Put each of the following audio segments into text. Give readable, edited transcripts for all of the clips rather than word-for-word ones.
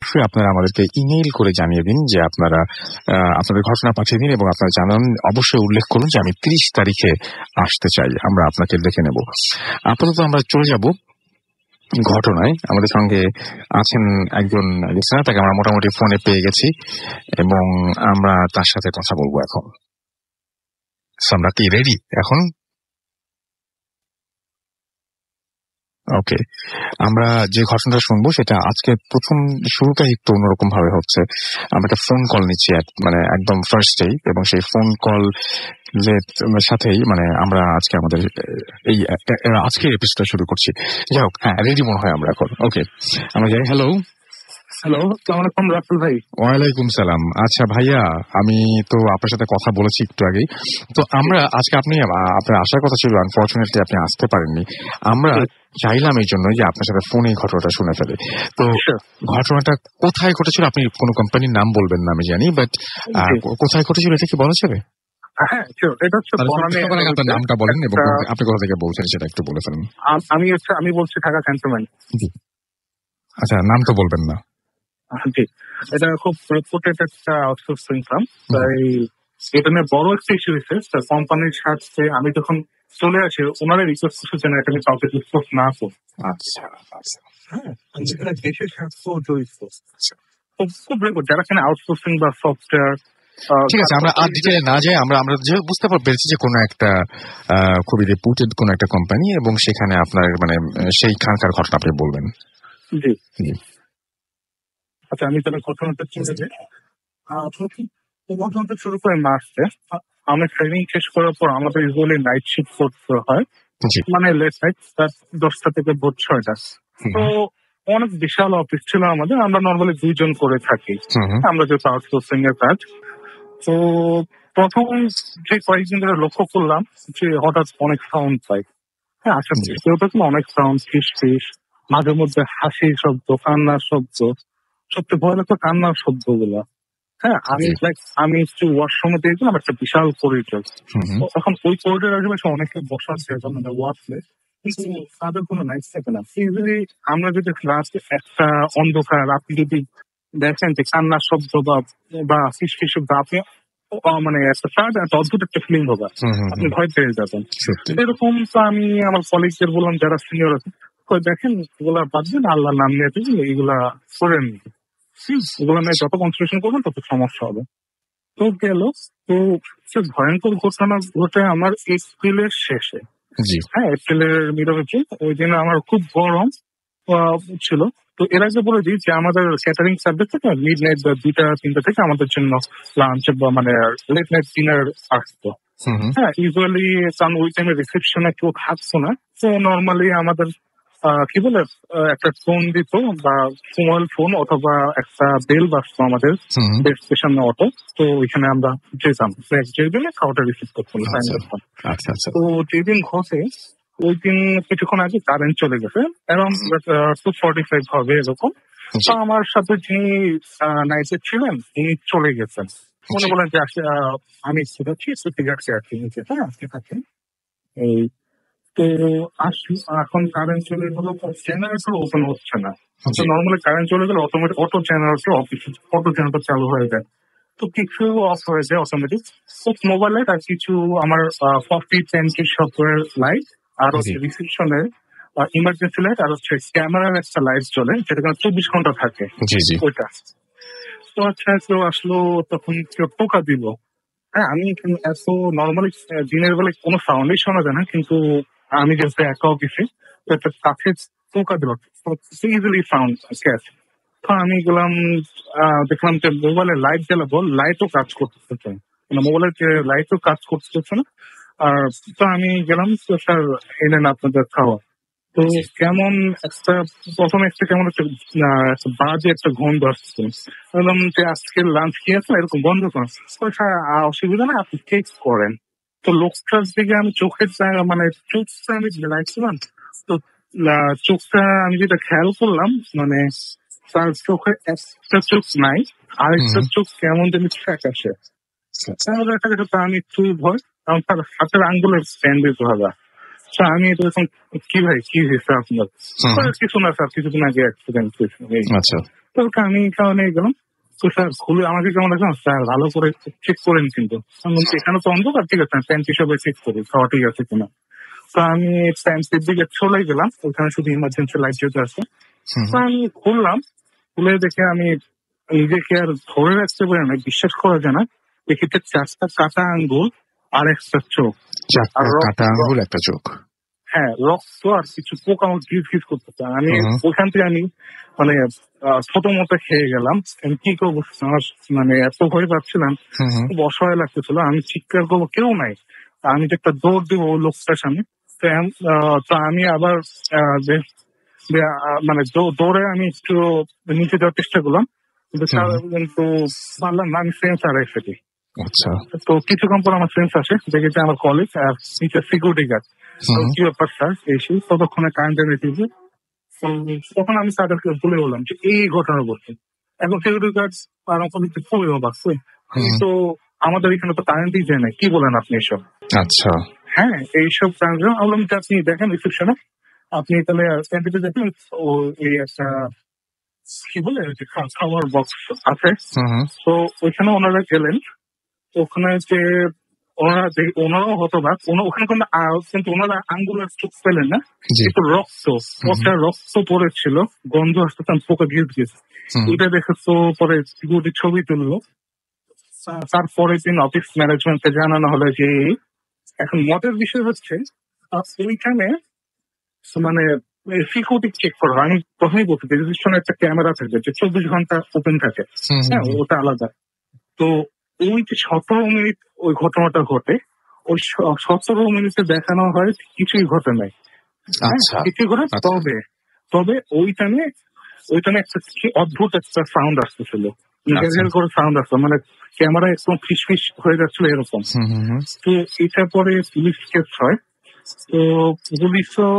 অবশ্যই আপনারা আমাদেরকে ইমেইল করে জানিয়ে দিন যে আপনারা আপনাদের ঘটনা পাঠিয়ে দিন এবং আপনারা জানান, অবশ্যই উল্লেখ করুন যে আমি 30 তারিখে আসতে চাই, আমরা আপনাকে দেখে নেব। আপাতত আমরা চলে যাব ঘটনায়। আমাদের সঙ্গে আছেন একজন লিসেনার, তাকে আমরা মোটামুটি ফোনে পেয়ে গেছি এবং আমরা তার সাথে কথা বলবো এখন। আমরা কি রেডি এখন? ওকে, আমরা যে ঘটনাটা শুনবো সেটা আজকে প্রথম শুরুটাই একটু অন্যরকম ভাবে হচ্ছে। আমরা একটা ফোন কল নিচ্ছি, মানে একদম ফার্স্টেই, এবং সেই ফোন কল সাথেই মানে আমরা আজকে আমাদের এই আজকের এপিসোডটা শুরু করছি। যাই হোক, হ্যাঁ রেডি মনে হয় আমরা এখন। ওকে, আমরা যাই। হ্যালো হ্যালো, আসসালামু আলাইকুম রাসেল ভাই। ওয়ালাইকুম সালাম। আচ্ছা ভাইয়া, আমি তো আপনার সাথে কথা বলেছি একটু আগেই। তো আমরা আজকে আপনার আসার কথা ছিল, আনফরচুনেটলি আপনি আসতে পারেননি। আমরা চাইলাম এই জন্য যে আপনার সাথে ফোনে এই ঘটনাটা শুনে ফেলে। তো ঘটনাটা কোথায় ঘটেছিল? আপনি কোনো কোম্পানির নাম বলবেন না আমি জানি, বাট কোথায় ঘটেছিল এটা কি বলা যাবে? হ্যাঁ, এটা হচ্ছে আপনার নামটা বলেন এবং আপনি কোথা থেকে বলছেন সেটা একটু বলে ফেলেন। আমি বলছি ঢাকা ক্যান্টনমেন্ট। আচ্ছা, নাম তো বলবেন না? জি, এটা খুব রেপুটেড একটা আউটসোর্সিং ফার্ম। তাই এটা নিয়ে বড় একটা ইস্যু হয়েছে। কোম্পানির সাথে আমি যখন চলে আসি, ওনারা রিকোয়েস্ট করছেন এটা আমি কাউকে ডিসক্লোজ না করি। আচ্ছা আচ্ছা, হ্যাঁ, দেশের স্বার্থ জড়িত। খুব রেপুট যারা এখানে আউটসোর্সিং বা সফটওয়্যার। ঠিক আছে, আমরা আর ডিটেইলে না যাই। আমরা যে বুঝতে পেরেছি যে কোনো একটা খুবই রেপুটেড কোনো একটা কোম্পানি, এবং সেখানে আপনার মানে সেইখানকার ঘটনা আপনি বলবেন। জি, আচ্ছা আমি তাহলে ঘটনাটা চলে যাই। ঘটনাটা শুরু করে মার্চে। আমি ট্রেনিং শেষ করার পর আমাদের ইউজুয়ালি নাইট শিফট করতে হয়, মানে লেট নাইট, 10টা থেকে ভোর 6টা। তো অনেক বিশাল অফিস ছিল আমাদের, আমরা নর্মালি 2 জন করে থাকি, আমরা যেহেতু আউটসোর্সিং এর কাজ। তো প্রথম যে কয়েকদিন ধরে লক্ষ্য করলাম যে হঠাৎ অনেক সাউন্ড পাই। হ্যাঁ, আশেপাশে অনেক সাউন্ড, ফিস মাঝে মধ্যে হাসির শব্দ, কান্নার শব্দ, সবচেয়ে ভয় লাগতো কান্নার শব্দ গুলা। হ্যাঁ, আমি একটু ওয়াশরুমে দিয়ে গেলাম, একটা বিশাল করিডোর। এখন ওই করিডোর আশেপাশে অনেকে বসা আছে, ওয়াচলেস, কিন্তু তাদের কোনো নাইট থাকে না। ইউজুয়ালি আমরা যদি রাতে একটা অন্ধকার, আপনি যদি দেখেন যে কান্নার শব্দ বা ফিস শব্দ, আপনি মানে একটা অদ্ভুত একটা ফিলিং হবে, আপনি ভয় পেয়ে যাবেন। এরকম তো আমি আমার কলিগদের বললাম যারা সিনিয়র আছে, দেখেন এগুলা বাদ দিন, আল্লাহর নাম নিয়ে এগুলা করেন, এগুলো নিয়ে যত কনসেন্ট্রেশন করবেন তত সমস্যা হবে। তো গেল, তো সে ভয়ঙ্কর ঘটনা ঘটে আমার এপ্রিলের শেষে। হ্যাঁ, এপ্রিলের মিডল ওই দিন আমার খুব গরম ছিল। তো এর আগে বলে দিই যে আমাদের ক্যাটারিং সার্ভিস থেকে মিড নাইট বা 2টা-3টা থেকে আমাদের জন্য লাঞ্চ বা মানে লেট নাইট ডিনার আসতো। হ্যাঁ, ইউজুয়ালি কারণ ওই টাইমে রিসেপশনে কেউ থাকতো না, তো নর্মালি আমাদের কি বলে একটা ফোন দিত, বা মোবাইল ফোন অথবা একটা বেল বাজতো আমাদের স্টেশনে অটো। তো ওইখানে আমরা যেতাম, যে খাওয়াটা রিসিভ করতাম। তো যেদিন ঘটে ওই দিন কিছুক্ষণ আগে কারেন্ট চলে গেছে, অ্যারাউন্ড 2:45 হবে এরকম। তো আমার সাথে যিনি নাইটে ছিলেন উনি চলে গেছেন, মনে বলেন যে আমি ঘুরাচ্ছি, একটু সিগারেট খেয়ে নিচে। হ্যাঁ, আজকে থাকেন এই। তো এখন কারেন্ট চলে গেল, জেনারেটর ওপেন হচ্ছে না। নর্মালি কারেন্ট চলে গেলে অটোমেটিক অটো জেনারেটর চালু হয়ে যায়, তো কিছু অফ হয়ে যায় অটোমেটিক। মোবাইল লাইট আর কিছু আমার 40-10 সফটওয়্যার লাইট, আর হচ্ছে রিসেপশনের ইমার্জেন্সি লাইট, আর হচ্ছে ক্যামেরার একটা লাইট জ্বলে, যেটা 24 ঘন্টা থাকে ওইটা। তো আচ্ছা, কেউ আসলো তখন কেউ টোকা দিল। হ্যাঁ, আমি এত নর্মালি দিনের বেলায় কোনো সাউন্ডই শোনা যায় না, কিন্তু আমি যেহেতু একা অফিসে, তো একটা কাছে টোকা দিল, ইজিলি সাউন্ড ক্যাচ। তো আমি গেলাম, দেখলাম যে মোবাইলের লাইট জ্বালাবো, লাইটও কাজ করতেছে না, মানে মোবাইলের যে লাইটও কাজ করতেছে না। আর তো আমি গেলাম, তো স্যার এলেন আপনাদের খাওয়া। তো কেমন একটা প্রথমে একটা কেমন একটা বাজে একটা গন্ধ আসছে। বললাম যে আজকে লাঞ্চ খেয়েছেন, এরকম বন্ধ করেন। অসুবিধা না, আপনি টেক্সট করেন। তো লোকটার দিকে আমি চোখের মানে চোখটা আমি লাগছিলাম, তো চোখটা আমি যেটা খেয়াল করলাম, মানে তার চোখে একটা চোখ নাই, আরেকটা চোখ কেমন যেন ফ্যাকাশে। আমি একটু ভয়, কারণ তার হাতের আঙ্গুলের ব্যান্ডেজ ভাবা। আমি এটা কি ভাই কি হয়েছে আপনার? কিছু না স্যার, কিছুদিন আগে অ্যাক্সিডেন্ট হয়েছে। তো আমি কারণে গেলাম। তো স্যার খুলে আমাকে কেমন লাগলো, স্যার ভালো করে চেক করেন কিন্তু। আমি বলছি এখানে তো অন্ধকার, ঠিক আছে প্যান্ট হিসাবে চেক করি খাওয়া ঠিক আছে কিনা। তো আমি প্যান্টের দিকে চলে গেলাম, ওখানে শুধু ইমার্জেন্সি লাইট জ্বলতে আছে। তো আমি খুললাম, খুলে দেখে আমি নিজেকে আর ধরে রাখতে পারি না, বিশ্বাস করা যায় না। দেখি 4টা কাটা আঙ্গুল আর একটা চোখ, আর কাটা আঙ্গুল একটা চোখ। হ্যাঁ, রক্ত আর কিছু পোকা আমার ঘিস করতেছে। আমি ওখান থেকে আমি মানে ছোট মতো খেয়ে গেলাম। আমি কি করবো, আমার মানে এত ভয় পাচ্ছিলাম, খুব অসহায় লাগতেছিল। আমি চিৎকার করবো, কেউ নাই। আমি যে একটা দৌড় দিব ওই লোকটার সামনে। তো আমি আবার মানে দৌড়ে আমি একটু নিচে যাওয়ার চেষ্টা করলাম, কিন্তু পারলাম না, আমি সেন্স হারাই ফেলি। আচ্ছা। তো কিছুক্ষণ পর আমার সেন্স আসে, দেখেছি আমার কলেজ আর নিচে সিকিউরিটি গার্ড। কি ব্যাপার স্যার, এসে ততক্ষণে কারেন্ট এনে দিয়েছে। তখন আমি তাদেরকে বলে বললাম যে এই ঘটনা ঘটছে। এখন সিকিউরিটি গার্ড খুবই অবাক, তো আমাদের এখানে তো কারেন্টই যায় না, কি বলেন আপনি এসব? আচ্ছা। হ্যাঁ, এইসব বললাম যে আপনি দেখেন রিসেপশনে, আপনি তাহলে ক্যান্টিনে দেখেন ও এই একটা কি বলে খাওয়ার বক্স আছে। তো ওইখানে ওনারা গেলেন, ওখানে যে ওনারাও হতবাক, ওখানে কিন্তু ওনারা আঙ্গুলের চোখ পেলেন না, কিন্তু রক্ত পড়েছিল, গন্ধ আসতে পোকা গিয়েছে। এটা দেখে তো পরে সিকিউরিটি ছবি তুললো। তারপরে দিন অফিস ম্যানেজমেন্টকে জানানো হলো যে এখন মতের বিষয় হচ্ছে ওইখানে মানে সিকিউরিটি চেক করো। আমি প্রথমেই বলছি রেজিস্ট্রেশনে একটা ক্যামেরা থাকবে যে 24 ঘন্টা ওপেন থাকে, হ্যাঁ ওটা আলাদা। তো ওই যে 17 মিনিট ওই ঘটনাটা ঘটে, ওই 17 মিনিটে দেখানো হয় কিছুই ঘটে নাই, কিছুই ঘটে। তবে ওইখানে একটা কি অদ্ভুত একটা সাউন্ড আসতেছিল, করে সাউন্ড আসতো, মানে ক্যামেরা একদম ফিস হয়ে যাচ্ছিল এরকম। তো এটা পরে পুলিশ কেস হয়। তো পুলিশও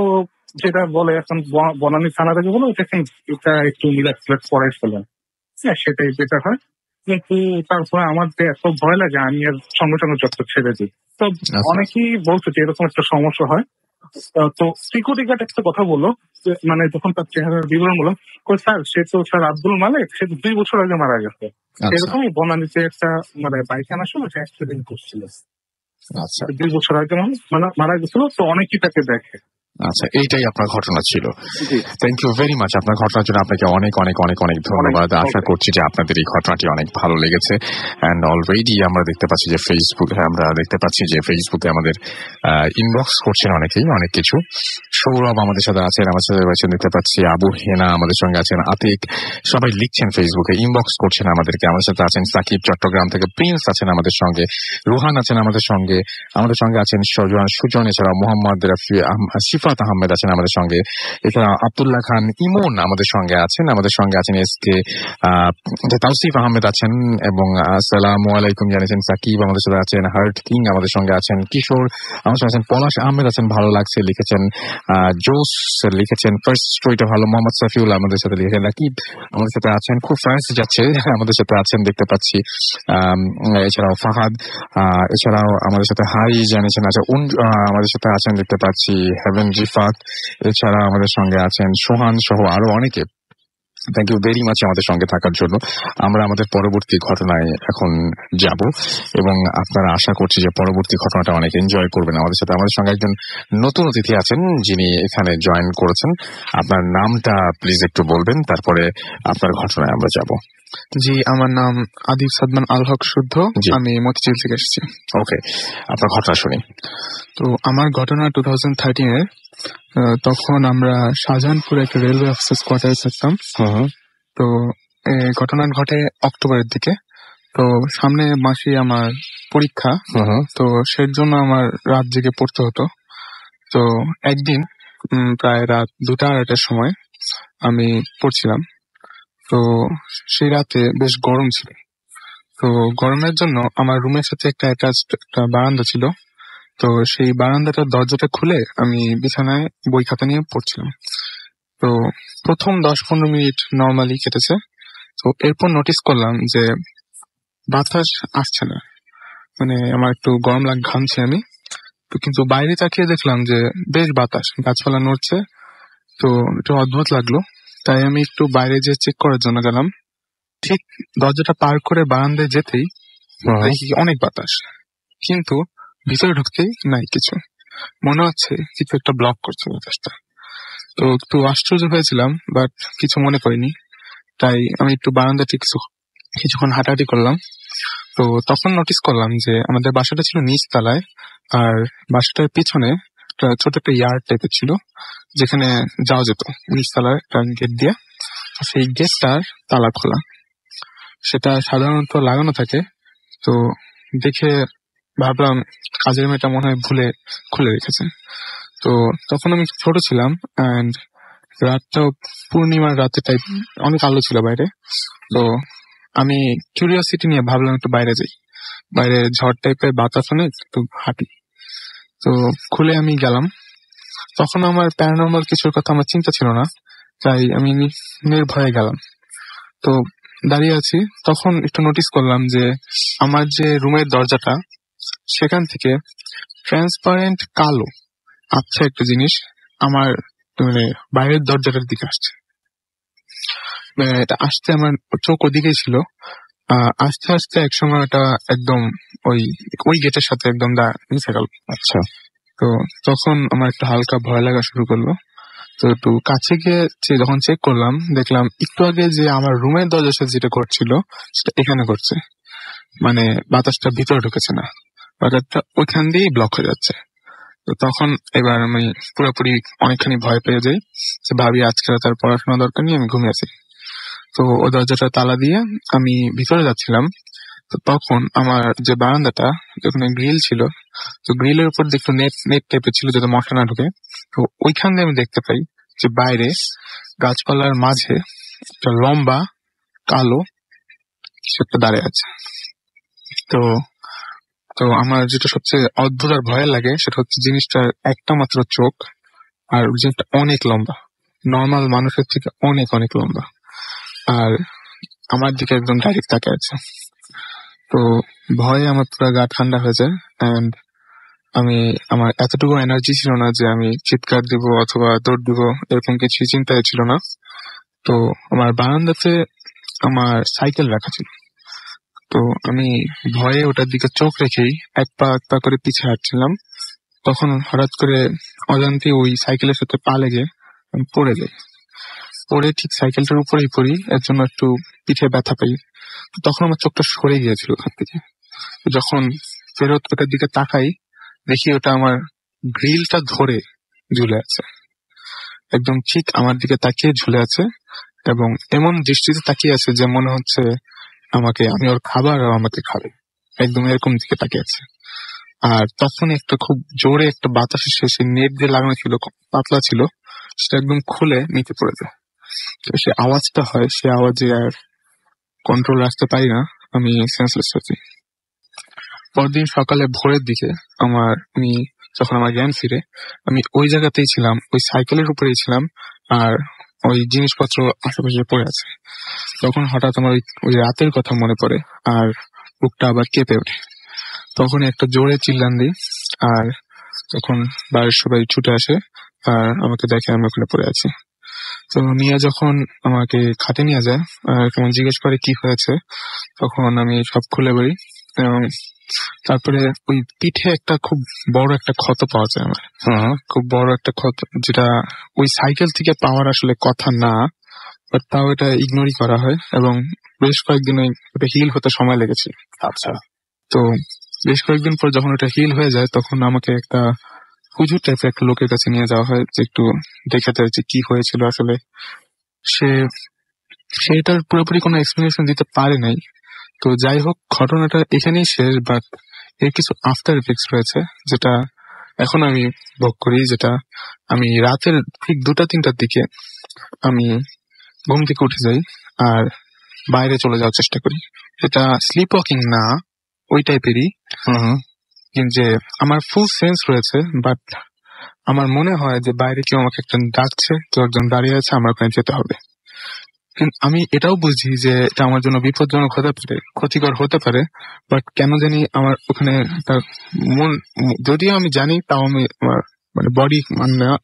যেটা বলে এখন বনানী থানা থেকে বলে এটা একটু মিলাট পড়াই ফেলেন, হ্যাঁ সেটাই যেটা হয়। কিন্তু তারপরে আমার যে এত ভয় লাগে, আমি আর সঙ্গে সঙ্গে যত ছেড়ে দিই। তো অনেকেই বলছে যে এরকম একটা সমস্যা হয়। তো সিকিউরিটি গার্ড একটা কথা বললো, মানে যখন তার চেহারার বিবরণ বললাম, স্যার সে তো স্যার আব্দুল মালিক, সে 2 বছর আগে মারা গেছে। এরকমই বনানীতে একটা মানে বাইক আনার সময় অ্যাক্সিডেন্ট করছিল। আচ্ছা, 2 বছর আগে মারা গেছিল। তো অনেকেই তাকে দেখে। আচ্ছা, এইটাই আপনার ঘটনা ছিল। থ্যাংক ইউ ভেরি মাচ আপনার ঘটনার জন্য। আপনাকে অনেক অনেক অনেক অনেক ধন্যবাদ। আশা করছি যে আপনাদের এই ঘটনাটি অনেক ভালো লেগেছে। অ্যান্ড অলরেডি আমরা দেখতে পাচ্ছি যে ফেসবুকে আমাদের ইনবক্স করছেন অনেকেই অনেক কিছু। সৌরভ আমাদের সাথে আছেন, আমাদের সাথে রয়েছেন দেখতে পাচ্ছি আবু হেনা, আমাদের সঙ্গে আছেন আতিক, সবাই লিখছেন ফেসবুকে, ইনবক্স করছেন আমাদেরকে। আমাদের সাথে আছেন সাকিব চট্টগ্রাম থেকে, প্রিন্স আছেন আমাদের সঙ্গে, রুহান আছেন আমাদের সঙ্গে আছেন সুজন, এছাড়া মোহাম্মদ শিফাত আহমেদ আছেন আমাদের সঙ্গে, এছাড়া আব্দুল্লাহ খান ইমন আমাদের সঙ্গে আছেন এসকে তাওসিফ আহমেদ আছেন, এবং আসসালামু আলাইকুম জানিয়েছেন সাকিব। আমাদের সাথে আছেন হার্ট কিং, আমাদের সঙ্গে আছেন কিশোর, আমাদের সঙ্গে আছেন পলাশ আহমেদ আছেন, ভালো লাগছে লিখেছেন। জোস লিখেছেন ফার্স্ট স্টোরিটা ভালো। মোহাম্মদ সাফিউল আমাদের সাথে লিখেছেন। রাকিব আমাদের সাথে আছেন, খুব ফ্রান্স যাচ্ছে, আমাদের সাথে আছেন দেখতে পাচ্ছি। এছাড়াও ফাহাদ, এছাড়াও আমাদের সাথে হাই জানিয়েছেন আছে, আমাদের সাথে আছেন দেখতে পাচ্ছি হেভেন রিফাত, এছাড়া আমাদের সঙ্গে আছেন সোহান সহ আরো অনেকে। থ্যাংক ইউ ভেরি মাচ আমাদের সঙ্গে থাকার জন্য। আমরা আমাদের পরবর্তী ঘটনায় এখন যাব, এবং আপনারা আশা করছি যে পরবর্তী ঘটনাটা অনেক এনজয় করবেন আমাদের সাথে। আমাদের সঙ্গে একজন নতুন অতিথি আছেন যিনি এখানে জয়েন করেছেন। আপনার নামটা প্লিজ একটু বলবেন, তারপরে আপনার ঘটনায় আমরা যাব। জি, আমার নাম আদিব সাদমান আল হক শুদ্ধ, আমি মতিঝিল থেকে এসেছি। ওকে, আপনার ঘটনা শুনি। তো আমার ঘটনা 2013-এর। তখন আমরা শাহজাহানপুরে একটা রেলওয়ে অফিসার্স কোয়ার্টারে থাকতাম। তো ঘটনা ঘটে অক্টোবরের দিকে। তো সামনে মাসে আমার পরীক্ষা, তো সেই জন্য আমার রাত জেগে পড়তে হতো। তো একদিন প্রায় রাত 2টা-2:30টার সময় আমি পড়ছিলাম। তো সেই রাতে বেশ গরম ছিল। তো গরমের জন্য আমার রুমের সাথে একটা বারান্দা ছিল। তো সেই বারান্দাটার দরজাটা খুলে আমি বিছানায় বই খাতা নিয়ে পড়ছিলাম। তো প্রথম 10-15 মিনিট নর্মালি কেটেছে। তো এরপর নোটিস করলাম যে বাতাস আসছে না, মানে আমার একটু গরম ঘামছি আমি। তো কিন্তু বাইরে তাকিয়ে দেখলাম যে বেশ বাতাস, গাছপালা নড়ছে। তো একটু অদ্ভুত লাগলো। তাই আমি একটু বাইরে যে চেক করার জন্য গেলাম। ঠিক দরজাটা পার করে বারান্দায় যেতেই দেখি অনেক বাতাস, কিন্তু ভিতরে ঢুকতেই নাই কিছু। মনে হচ্ছে কিছু একটা ব্লক করছে বাতাসটা। তো একটু আশ্চর্য হয়েছিলাম, বাট কিছু মনে করিনি। তাই আমি একটু বারান্দাতে কিছুক্ষণ হাঁটাহাঁটি করলাম। তো তখন নোটিস করলাম যে আমাদের বাসাটা ছিল নিচ তলায়, আর বাসাটার পিছনে একটা ছোট একটা ইয়ার্ড টাইপের ছিল, যেখানে যাওয়া যেত নিচতলার একটা গেট দিয়ে। সেই গেটটার তালা খোলা, সেটা সাধারণত লাগানো থাকে। তো দেখে ভাবলাম কাজের মেয়েটা মনে হয় ভুলে খুলে রেখেছে। তো তখন আমি ছোট ছিলাম, অ্যান্ড রাতটাও পূর্ণিমার রাতে টাইপ, অনেক আলো ছিল বাইরে। তো আমি কিউরিয়াসিটি নিয়ে ভাবলাম একটু বাইরে যাই, বাইরে ঝড় টাইপের বাতাস অনেক, একটু হাঁটি। তো খুলে আমি গেলাম। তখন আমার প্যারানর্মাল কিছুর কথা আমার চিন্তা ছিল না, তাই আমি নির্ভয়ে গেলাম। তো দাঁড়িয়ে আছি, তখন একটু নোটিস করলাম যে আমার যে রুমের দরজাটা, সেখান থেকে ট্রান্সপারেন্ট কালো আচ্ছা একটা জিনিস আমার মানে বাইরের দরজাটার দিকে আসছে। এটা আসতে আমার চোখ ওদিকেই ছিল। আস্তে আস্তে একসময় এটা একদম ওই গেটের সাথে একদম মিশে গেল। আচ্ছা, তো তখন আমার একটা হালকা ভয় লাগা শুরু করলো। তো একটু কাছে গিয়ে যখন চেক করলাম, দেখলাম একটু আগে যে আমার রুমের দরজার সাথে যেটা করছিল সেটা এখানে করছে। মানে বাতাসটা ভিতরে ঢুকেছে না, বাতাসটা ওইখান দিয়েই ব্লক হয়ে যাচ্ছে। তো তখন এবার আমি পুরোপুরি অনেকখানি ভয় পেয়ে যাই, যে ভাবি আজকে তার পড়াশোনা দরকার নিয়ে আমি ঘুমিয়েছি। তো ওই দরজাটা তালা দিয়ে আমি ভিতরে যাচ্ছিলাম। তো তখন আমার যে বারান্দাটা, যেখানে গ্রিল ছিল, তো গ্রিলের উপর একটু নেট টাইপের ছিল যাতে মশা না ঢুকে। তো ওইখান দিয়ে আমি দেখতে পাই যে বাইরে গাছপালার মাঝে একটা লম্বা কালো কিছু একটা দাঁড়িয়ে আছে। তো তো আমার যেটা সবচেয়ে অদ্ভুত আর ভয় লাগে সেটা হচ্ছে জিনিসটার একটা মাত্র চোখ, আর জিনিসটা অনেক লম্বা, নর্মাল মানুষের থেকে অনেক অনেক লম্বা, আর আমার দিকে একদম ডাইরেক্ট তাকিয়ে আছে। তো ভয়ে আমার পুরো গা ঠান্ডা হয়ে যায়, অ্যান্ড আমার এতটুকু এনার্জি ছিল না যে আমি চিৎকার দিব অথবা দৌড় দিব, এরকম কিছু চিন্তায় ছিল না। তো আমার বারান্দাতে আমার সাইকেল রাখা ছিল। তো আমি ভয়ে ওটার দিকে চোখ রেখেই এক পা করে পিছিয়ে হাঁটছিলাম। তখন হঠাৎ করে অজান্তে ওই সাইকেলের সাথে পা লেগে আমি পড়ে যাই। পড়ে ঠিক সাইকেলটার উপরেই পড়ি, এর জন্য একটু পিঠে ব্যথা পাই। তখন আমার চোখটা সরে গিয়েছিল ওখান থেকে। যখন ফেরত ওটার দিকে তাকাই, দেখি ওটা আমার গ্রিলটা ধরে ঝুলে আছে, একদম ঠিক আমার দিকে তাকিয়ে ঝুলে আছে, এবং এমন দৃষ্টিতে তাকিয়ে আছে যে মনে হচ্ছে আমি ওর খাবার আর আমাকে খাবে, একদম এরকম দিকে তাকিয়ে আছে। আর তখন একটা খুব জোরে একটা বাতাস এসে সে নেট দিয়ে লাগানো ছিল, পাতলা ছিল, সেটা একদম খুলে নিচে পড়ে যায়। তো সে আওয়াজটা হয়, সে আওয়াজে আর কন্ট্রোল রাখতে পারি না, আমি সেন্সলেস হয়েছি। পরদিন সকালে ভোরের দিকে যখন আমার জ্ঞান ফিরে, আমি ওই জায়গাতেই ছিলাম, ওই সাইকেলের উপরেই ছিলাম, আর ওই জিনিসপত্র আশেপাশে পড়ে আছে। তখন হঠাৎ আমার ওই রাতের কথা মনে পড়ে, আর বুকটা আবার কেঁপে ওঠে। তখন একটা জোরে চিল্লান দিই, আর তখন বাড়ির সবাই ছুটে আসে আর আমাকে দেখে আমি ওখানে পড়ে আছি। তো নিয়ে যখন আমাকে খাটে নিয়ে যায় আর কেমন জিজ্ঞেস করে কি হয়েছে, তখন আমি সব খুলে বলি, এবং তারপরে ওই পিঠে একটা খুব বড় একটা ক্ষত পাওয়া যায় আমার, খুব বড় একটা ক্ষত, যেটা ওই সাইকেল থেকে পাওয়ার আসলে কথা না, বাট তাও এটা ইগনোরই করা হয়, এবং বেশ কয়েকদিন ওটা হিল হতে সময় লেগেছে। আচ্ছা। তো বেশ কয়েকদিন পর যখন ওটা হিল হয়ে যায়, তখন আমাকে একটা হুজুর টাইপের একটা লোকের কাছে নিয়ে যাওয়া হয়, যে একটু দেখাতে যে কি হয়েছিল আসলে। সে এটার পুরোপুরি কোনো এক্সপ্লেনেশন দিতে পারে নাই। তো যাই হোক, ঘটনাটা এখানেই শেষ, বাট এর কিছু আফটার এফেক্টস রয়েছে যেটা এখন আমি ভোগ করি। যেটা আমি রাতের ঠিক 2-3টার দিকে আমি ঘুম থেকে উঠে যাই আর বাইরে চলে যাওয়ার চেষ্টা করি। এটা স্লিপ ওয়াকিং না, ওই টাইপেরই, কিন্তু যে আমার ফুল সেন্স রয়েছে, বাট আমার মনে হয় যে বাইরে কেউ আমাকে একজন ডাকছে, কেউ একজন দাঁড়িয়ে আছে, আমার ওখানে যেতে হবে। কিন্তু আমি এটাও বুঝি যে এটা আমার জন্য বিপজ্জনক হতে পারে, ক্ষতিকর হতে পারে, বাট কেন জানি আমার ওখানে যদিও আমি জানি, তাও আমি আমার বডি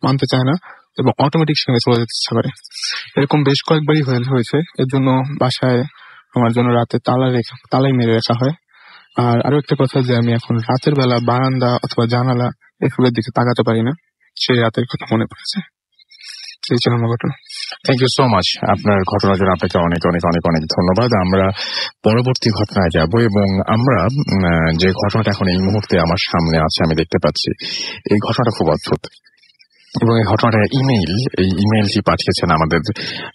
মানতে চায় না, এবং অটোমেটিক সেখানে চলে যেতে ইচ্ছা করে। এরকম বেশ কয়েকবারই হয়েছে। এর জন্য বাসায় আমার জন্য রাতে তালাই মেরে রাখা হয়। আর আরো একটা কথা যে আমি এখন রাতের বেলা বারান্দা অথবা জানালা এসবের দিকে তাকাতে পারি না। সেই রাতের কথা মনে পড়েছে। সেই ছিল আমার ঘটনা। Thank you so much. আপনার ঘটনার জন্য আপনাকে অনেক অনেক অনেক অনেক ধন্যবাদ। আমরা পরবর্তী ঘটনায় যাব এবং আমরা যে ঘটনাটা এখন এই মুহূর্তে আমার সামনে আছে আমি দেখতে পাচ্ছি, এই ঘটনাটা খুব অদ্ভুত এবং এই ঘটনাটা এই ইমেইলটি পাঠিয়েছেন আমাদের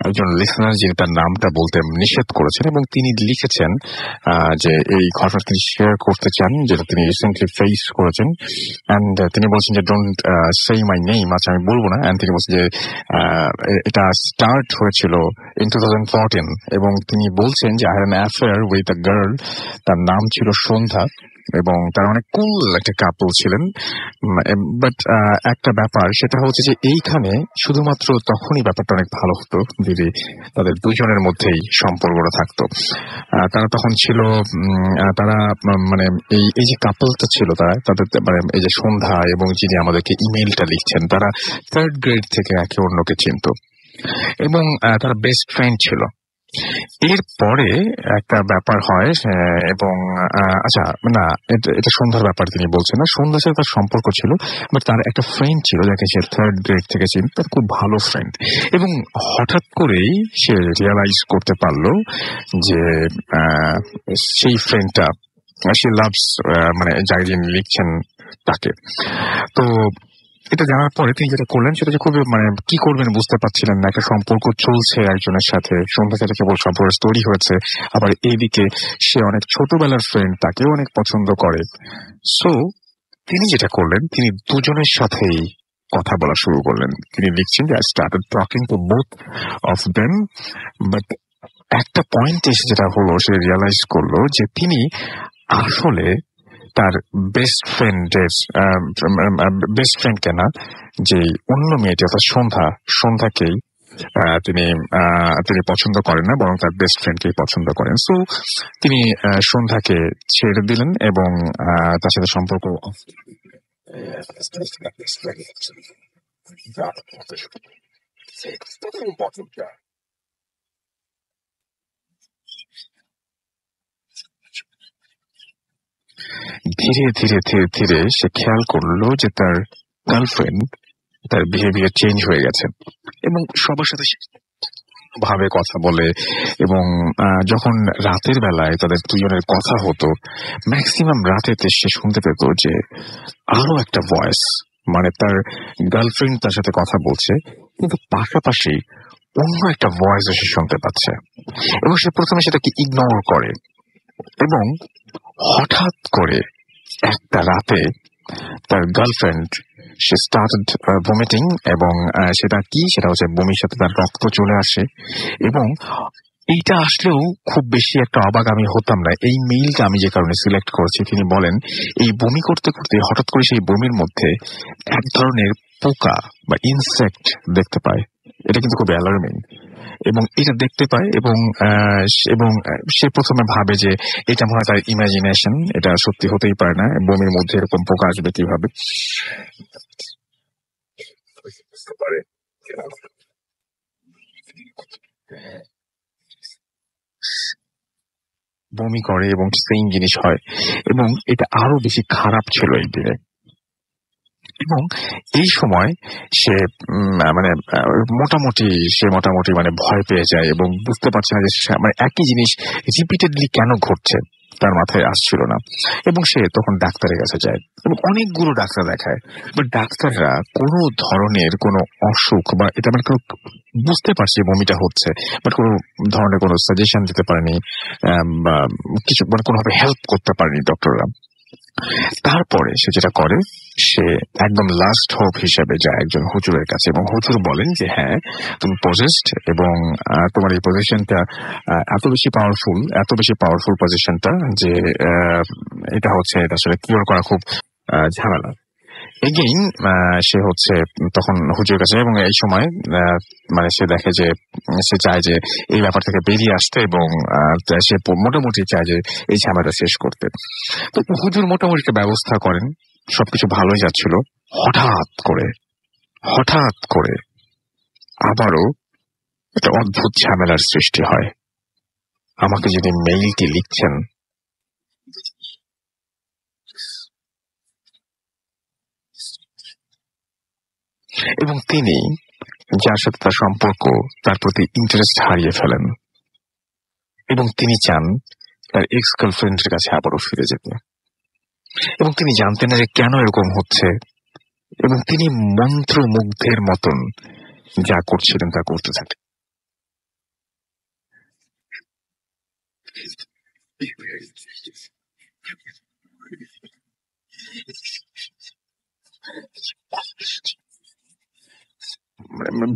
একজন লিসনার, যিনি তার নামটা বলতে নিষেধ করেছেন এবং তিনি লিখেছেন যে এই ঘটনা তিনি শেয়ার করতে চান, যেটা তিনি রিসেন্টলি ফেস করেছেন। অ্যান্ড তিনি বলছেন যে ডোন্ট সে মাই নেম, আচ্ছা আমি বলবো না। অ্যান্ড তিনি বলছেন যে এটা স্টার্ট হয়েছিল ইন 2014 এবং তিনি বলছেন যে I had an affair with a girl, তার নাম ছিল সন্ধ্যা এবং তারা অনেক কুল একটা কাপল ছিলেন। বাট একটা ব্যাপার সেটা হচ্ছে যে এইখানে শুধুমাত্র তখনই ব্যাপারটা অনেক ভালো হতো যদি তাদের দুজনের মধ্যেই সম্পর্কটা থাকতো। তারা তখন ছিল তারা মানে এই যে কাপলটা ছিল তাদের মানে এই যে সন্ধ্যা এবং যিনি আমাদেরকে ইমেইলটা লিখছেন, তারা 3rd গ্রেড থেকে একে অন্যকে চিনত এবং তারা বেস্ট ফ্রেন্ড ছিল। এরপরে একটা ব্যাপার হয় এবং আচ্ছা না, এটা সন্ধ্যার ব্যাপার তিনি বলছেন না, সন্ধ্যার সাথে তার সম্পর্ক ছিল, বাট তার একটা ফ্রেন্ড ছিল যাকে সে 3rd গ্রেড থেকে চিনত, তার খুব ভালো ফ্রেন্ড। এবং হঠাৎ করেই সে রিয়ালাইজ করতে পারলো যে সেই ফ্রেন্ডটা সে লাভস মানে যাকে যিনি লিখছেন তাকে। তো এটা জানার পরে তিনি যেটা করলেন সেটা যে খুবই মানে কি করবেন বুঝতে পারছিলেন না। একটা সম্পর্ক চলছে একজনের সাথে, সন্ধ্যা সাথে কেবল সম্পর্ক তৈরি হয়েছে, আবার এইদিকে সে অনেক ছোটবেলার ফ্রেন্ড, তাকেও অনেক পছন্দ করে। সো তিনি যেটা করলেন, তিনি দুজনের সাথেই কথা বলা শুরু করলেন। তিনি লিখছেন যে I started talking to both of them, but একটা পয়েন্ট এসে যেটা হলো, সে রিয়ালাইজ করলো যে তিনি আসলে তার বেস্ট ফ্রেন্ড কেনা যে অন্য মেয়েটি অর্থাৎ সন্ধ্যাকেই তিনি পছন্দ করেন না, বরং তার বেস্ট ফ্রেন্ডকেই পছন্দ করেন। সো তিনি সন্ধ্যাকে ছেড়ে দিলেন এবং তার সাথে সম্পর্ক ধীরে ধীরে ধীরে ধীরে সে খেয়াল করলো যে তার গার্লফ্রেন্ড, তার বিহেভিয়ার চেঞ্জ হয়ে গেছে এবং সবার সাথে ভাবে কথা বলে। এবং যখন রাতের বেলায় তাদের দুজনের কথা হতো, ম্যাক্সিমাম রাতেতে সে শুনতে পেত যে আরো একটা ভয়েস, মানে তার গার্লফ্রেন্ড তার সাথে কথা বলছে, কিন্তু পাশাপাশি অন্য একটা ভয়েস সে শুনতে পাচ্ছে এবং সে প্রথমে সেটাকে ইগনোর করে। এবং হঠাৎ করে একটা রাতে তার গার্লফ্রেন্ড সে স্টার্টেড ভমিটিং এবং সেটা হচ্ছে বমির সাথে তার রক্ত চলে আসে। এবং এইটা আসলেও খুব বেশি একটা অবাক আমি হতাম না। এই মেইলটা আমি যে কারণে সিলেক্ট করেছি, তিনি বলেন এই বমি করতে করতে হঠাৎ করে সেই বমির মধ্যে এক ধরনের পোকা বা ইনসেক্ট দেখতে পায়। এটা কিন্তু খুব অ্যালার্মিং এবং এটা দেখতে পায় এবং সে প্রথমে ভাবে যে এটা মনে হয় তার ইমাজিনেশন, এটা সত্যি হতেই পারে না, বমির মধ্যে এরকম পোকা আসবে কিভাবে। বমি করে এবং সেম জিনিস হয় এবং এটা আরো বেশি খারাপ ছিল এই দিনে। এবং এই সময় সে মোটামুটি মানে ভয় পেয়ে যায় এবং বুঝতে পারছে না যে মানে একই জিনিস রিপিটেডলি কেন ঘটছে, তার মাথায় আসছিল না। এবং সে তখন ডাক্তারের কাছে যায় এবং অনেকগুলো ডাক্তার দেখায়, বাট ডাক্তাররা কোনো ধরনের কোনো অসুখ বা এটা মানে কোনো বুঝতে পারছে বমিটা হচ্ছে, বাট কোনো ধরনের কোনো সাজেশন দিতে পারেনি বা কিছু মানে কোনোভাবে হেল্প করতে পারেনি ডক্টররা। তারপরে সে যেটা করে, সে একদম লাস্ট হোপ হিসেবে যায় একজন হুজুরের কাছে এবং হুজুর বলেন যে হ্যাঁ তুমি পজেসড এবং তোমার এই পজিশনটা এত বেশি পাওয়ারফুল পজিশনটা যে এটা আসলে কিওর করা খুব ঝামেলা। এগেইন সে তখন হুজুরের কাছে এবং এই সময় মানে সে দেখে যে সে চায় যে এই ব্যাপার থেকে বেরিয়ে আসতে এবং সে মোটামুটি চায় যে এই ঝামেলাটা শেষ করতে। তো হুজুর মোটামুটি একটা ব্যবস্থা করেন, সবকিছু ভালোই যাচ্ছিল। হঠাৎ করে আবারও একটা অদ্ভুত ঝামেলার সৃষ্টি হয়। আমাকে যদি মেইলটি লিখছেন, এবং তিনি যার সাথে তার সম্পর্ক, তার প্রতি ইন্টারেস্ট হারিয়ে ফেলেন এবং তিনি চান তার এক্স গার্লফ্রেন্ডের কাছে আবারও ফিরে যেতে, এবং তিনি জানতেন না যে কেন এরকম হচ্ছে, এবং তিনি মন্ত্রমুগ্ধের মতন যা করছিলেন তা করতে থাকেন।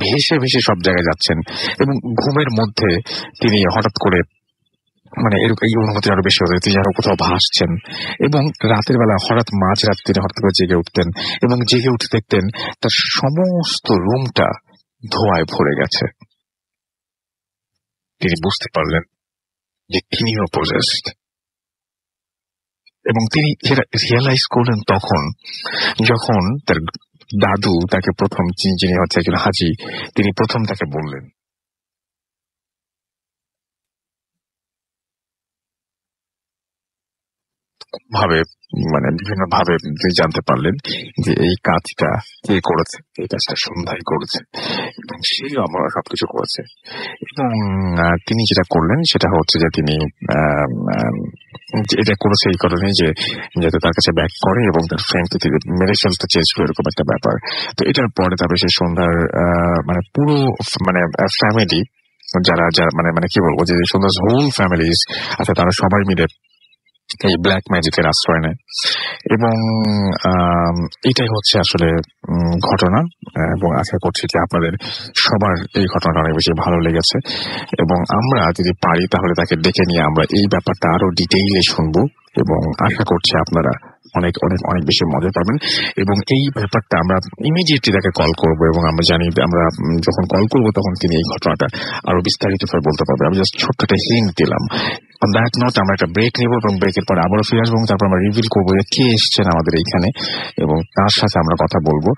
ভেসে ভেসে সব জায়গায় যাচ্ছেন এবং ঘুমের মধ্যে তিনি হঠাৎ করে এরকম এই অনুভূতি আরো বেশি হতো, তিনি আরো কোথাও ভাসছেন, এবং রাতের বেলা হঠাৎ মাঝরাত তিনি হঠাৎ করে জেগে উঠতেন এবং জেগে উঠে দেখতেন তার সমস্ত রুমটা ধোঁয়ায় ভরে গেছে। তিনি বুঝতে পারলেন যে তিনিও পজেসড, এবং তিনি রিয়েলাইজ করলেন তখন যখন তার দাদু তাকে প্রথম, যিনি হচ্ছে একজন হাজি, তিনি প্রথম তাকে বললেন বিভিন্ন ভাবে তিনি জানতে পারলেন যে এই কাজটা কে করেছে, এই কাজটা সন্ধ্যায় করেছে এবং সেই আমরা সবকিছু করেছে। এবং তিনি যেটা করলেন সেটা হচ্ছে যে তিনি এটা করেছে এই কারণে যে যাতে তার কাছে ব্যাক করে এবং তার ফ্রেন্ডকে তিনি মেরে ফেলতে চেয়েছিল, এরকম একটা ব্যাপার। তো এটার পরে তারপরে সেই সন্ধ্যার পুরো ফ্যামিলি, যারা কি বলবো, যে সন্ধ্যার হোল ফ্যামিলিজ আছে, তারা সবাই মিলে এই ব্ল্যাক ম্যাজিকের আশ্রয় নেয়। এবং এটাই হচ্ছে আসলে ঘটনা, এবং আশা করছি যে আপনাদের সবার এই ঘটনাটা অনেক বেশি ভালো লেগেছে, এবং আমরা যদি পারি তাহলে তাকে ডেকে নিয়ে আমরা এই ব্যাপারটা আরো ডিটেইলে শুনবো, এবং আশা করছি আপনারা অনেক অনেক অনেক বেশি মজা পাবেন। এবং এই ব্যাপারটা আমরা ইমিডিয়েটলি তাকে কল করব, এবং আমরা জানি আমরা যখন কল করব তখন তিনি এই ঘটনাটা আরো বিস্তারিতভাবে বলতে পারবে। আমি জাস্ট ছোট্ট একটা হিন্ট দিলাম। অন দ্যাট নোট আমরা একটা ব্রেক নেব, এবং ব্রেকের পরে আবারও ফিরে আসবো, এবং তারপর আমরা রিভিল করবো যে কে এসছেন আমাদের এইখানে এবং তার সাথে আমরা কথা বলবো।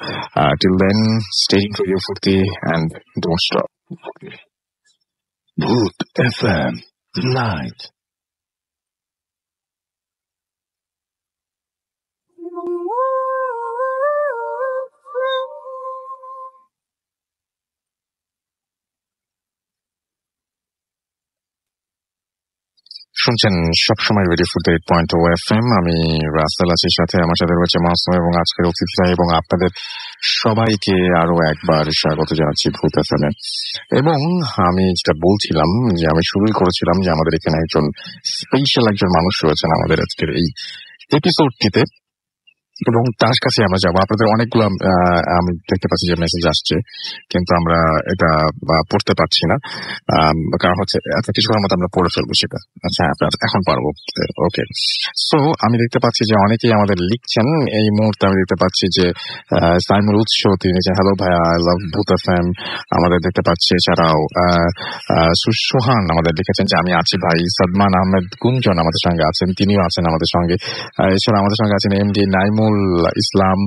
Till then stay tuned for radio Foorti and don't stop. Bhoot FM night. শুনছেন সবসময় রেডিও ফুর্তি 8.0 FM। আমি রাসেল আছি, সাথে আমার সাথে রয়েছে মাসুম এবং আজকের অতিথিরা, এবং আপনাদের সবাইকে আরো একবার স্বাগত জানাচ্ছি ভূত এফএমে। এবং আমি যেটা বলছিলাম যে আমি শুরুই করেছিলাম যে আমাদের এখানে একজন স্পেশাল একজন মানুষ রয়েছেন আমাদের আজকের এই এপিসোডটিতে, এবং তার কাছে আমরা যাবো। আপনাদের অনেকগুলো আমি দেখতে পাচ্ছি যে মেসেজ আসছে, কিন্তু আমরা এটা পড়তে পারছি না, কারণ হচ্ছে এত কিছুক্ষণের মতো আমরা পড়ে ফেলবো সেটা। আচ্ছা, এখন পারবো। ওকে, সো আমি দেখতে পাচ্ছি যে অনেকেই আমাদের লিখছেন এই মুহূর্তে। আমি দেখতে পাচ্ছি যে সাইমুল উৎস, তিনি লিখেছেন হ্যালো ভাইয়া, আই লাভ ভূত এফএম। আমাদের দেখতে পাচ্ছি এছাড়াও সুহান আমাদের লিখেছেন যে আমি আছি ভাই। সাদমান আহমেদ গুঞ্জন আমাদের সঙ্গে আছেন, তিনিও আছেন আমাদের সঙ্গে। এছাড়া আমাদের সঙ্গে আছেন এমডি নাইমুল ইসলাম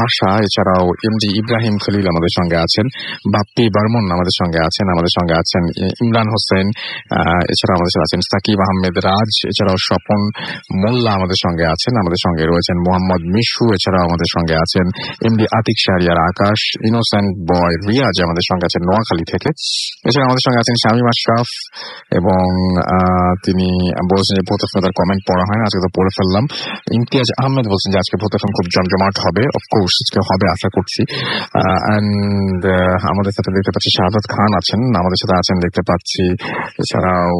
আশা, এছাড়াও এমডি ইব্রাহিম খলিল আমাদের সঙ্গে আছেন, বাপ্পি বর্মন আমাদের সঙ্গে আছেন, আমাদের সঙ্গে আছেন ইমরান হোসেন, এছাড়া আমাদের সাথে আছেন সাকিব আহমেদ রাজ, এছাড়াও স্বপন মোল্লা আমাদের সঙ্গে আছেন, আমাদের সঙ্গে রয়েছেন মোহাম্মদ মিশু, এছাড়াও আমাদের সঙ্গে আছেন এমডি আতিক শাহরিয়ার আকাশ, ইনোসেন্ট বয় রিয়াজ আমাদের সঙ্গে আছেন নোয়াখালী থেকে, এছাড়া আমাদের সঙ্গে আছেন শামীম আশরাফ, এবং তিনি বলছেন যে ভূত এফএম তার কমেন্ট পড়া হয় না, আজকে তো পড়ে ফেললাম। ইমতিয়াজ আহমেদ বলছেন যে আজকে ভূত এফএম খুব জমজমাট হবে, অফকোর্স আজকে হবে আশা করছি। অ্যান্ড আমাদের সাথে দেখতে পাচ্ছি শাহাদাত খান আছেন, আমাদের সাথে আছেন দেখতে পাচ্ছি, এছাড়াও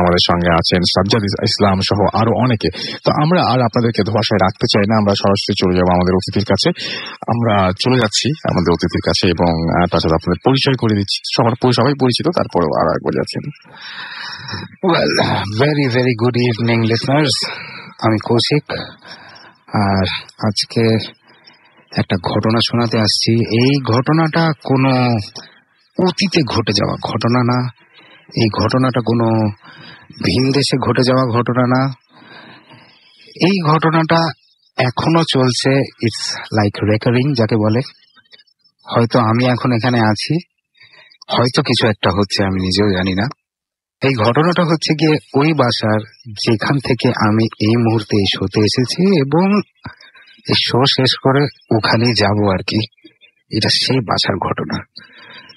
আমাদের সঙ্গে আছেন সাজ্জাদ ইসলাম সহ আরো অনেকে। তো আমরা আর আপনাদেরকে ধোঁয়াশায় রাখতে চাই না, আমরা সরাসরি চলে যাবো আমাদের অতিথির কাছে। আমরা চলে যাচ্ছি আমাদের অতিথির কাছে, এবং তার সাথে আপনাদের পরিচয় করে দিচ্ছি। সবাই পরিচিত, তারপরেও আরো একবার যাচ্ছেন। Well, very very good evening listeners, আমি কৌশিক, আর আজকে একটা ঘটনা শোনাতে আসছি। এই ঘটনাটা কোনো অতীতে ঘটে যাওয়া ঘটনা না, এই ঘটনাটা কোনো ভিন দেশে ঘটে যাওয়া ঘটনা না, এই ঘটনাটা এখনো চলছে। ইটস লাইক রেকারিং যাকে বলে। হয়তো আমি এখন এখানে আছি, হয়তো কিছু একটা হচ্ছে, আমি নিজেও জানি না। এই ঘটনাটা হচ্ছে গিয়ে ওই বাসার যেখান থেকে আমি এই মুহূর্তে এই শোতে এসেছি এবং এই শো শেষ করে ওখানেই যাব আর কি। এটা সেই বাসার ঘটনা।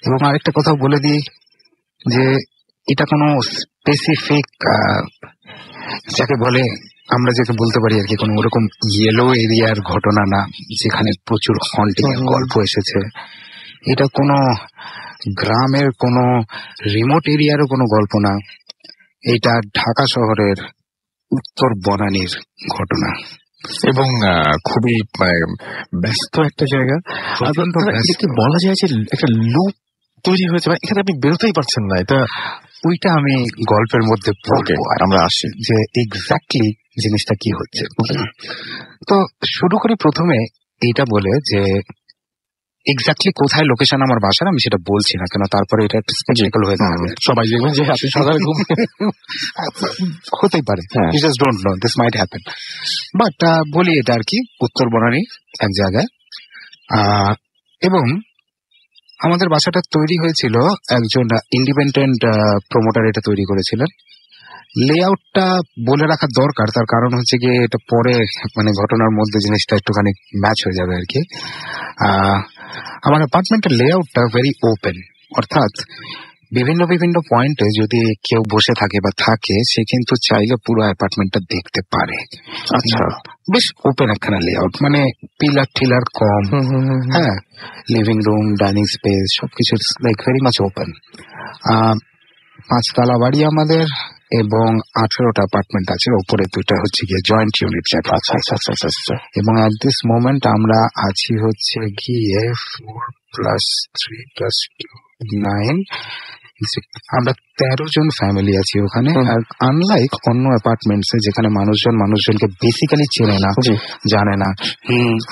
এবং আরেকটা কথা বলে দিই যে এটা কোনো স্পেসিফিক যাকে বলে আমরা যাকে বলতে পারি আর কি কোনো ওরকম ইয়েলো এরিয়ার ঘটনা না যেখানে প্রচুর হন্টিং এর গল্প এসেছে। এটা কোনো গ্রামের কোনো রিমোট এরিয়ারও কোনো গল্প না। এটা ঢাকা শহরের উত্তর বনানীর ঘটনা এবং খুবই ব্যস্ত একটা জায়গা। বলা যায় যে একটা লুপ তৈরি হয়েছে, এখানে আপনি বেরোতেই পারছেন না। এটা ওইটা আমি গল্পের মধ্যে আমরা আসি যে এক্স্যাক্টলি জিনিসটা কি হচ্ছে। তো শুরু করি প্রথমে এইটা বলে যে এক্স্যাক্টলি কোথায় লোকেশন আমার বাসার আমি সেটা বলছি না, কেন তারপরে এটা একটা স্পেসিফিক্যাল হয়ে যাবে, সবাই দেখবেন যে আপনি সকালে ঘুম হতেই পারে, you just don't know, this might happen. But বলি এটা আর কি উত্তর বনানী এক জায়গায়। এবং আমাদের বাসাটা তৈরি হয়েছিল একজন ইন্ডিপেন্ডেন্ট প্রমোটার এটা তৈরি করেছিলেন। লেআউটটা বলে রাখা দরকার, তার কারণ হচ্ছে গিয়ে এটা পরে মানে ঘটনার মধ্যে জিনিসটা একটুখানি ম্যাচ হয়ে যাবে আর কি। আমার অ্যাপার্টমেন্টের লেআউটটা ভেরি ওপেন, অর্থাৎ বিভিন্ন বিভিন্ন পয়েন্টে যদি কেউ বসে থাকে বা থাকে সে কিন্তু চাইলে পুরো অ্যাপার্টমেন্টটা দেখতে পারে। আচ্ছা, বেশ ওপেন একখানা লেআউট, মানে পিলার টিলার কম, হ্যাঁ, লিভিং রুম, ডাইনিং স্পেস সবকিছু লাইক ভেরি মাচ ওপেন। 5 তলা বাড়ি আমাদের এবং 18টা অ্যাপার্টমেন্ট আছে, ওপরে 2টা হচ্ছে গিয়ে জয়েন্ট ইউনিট। আচ্ছা। এবং অ্যাট দিস মোমেন্ট আমরা আছি হচ্ছে গিয়ে 4+3+2=9, আমরা 13 জন ফ্যামিলি আছি ওখানে। আর আনলাইক অন্য অ্যাপার্টমেন্টসে যেখানে মানুষজনকে বেসিক্যালি চেনে না, জানে না,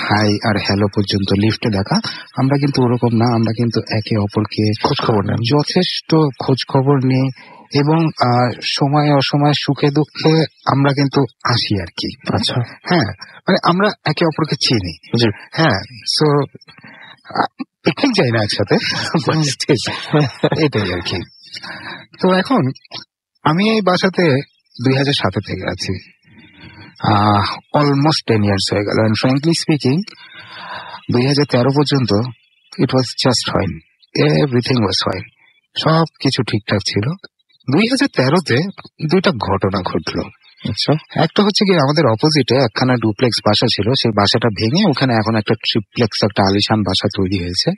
হাই আর হ্যালো পর্যন্ত লিফটে দেখা, আমরা কিন্তু ওরকম না। আমরা কিন্তু একে অপরকে খোঁজ খবর নেন, যথেষ্ট খোঁজ খবর নিই এবং সময় অসময় সুখে দুঃখে আমরা কিন্তু আসি আর কি। আচ্ছা, হ্যাঁ, মানে আমরা একে অপরকে চিনি। হ্যাঁ, সো পিকনিক যাই না একসাথে, এটাই আর কি। তো এখন আমি এই বাসাতে 2007 থেকে আছি, অলমোস্ট 10 years হয়ে গেল। এন্ড ফ্র্যাঙ্কলি স্পিকিং 2013 পর্যন্ত it was just fine, everything was fine, সব কিছু ঠিকঠাক ছিল। 2013-তে 2টা ঘটনা ঘটলো। আচ্ছা, একটা হচ্ছে কি আমাদের অপোজিটে একখানা ডুপ্লেক্স বাসা ছিল, সেই বাসাটা ভেঙে ওখানে এখন একটা ট্রিপ্লেক্স, একটা আলিশান বাসা তৈরি হয়েছে।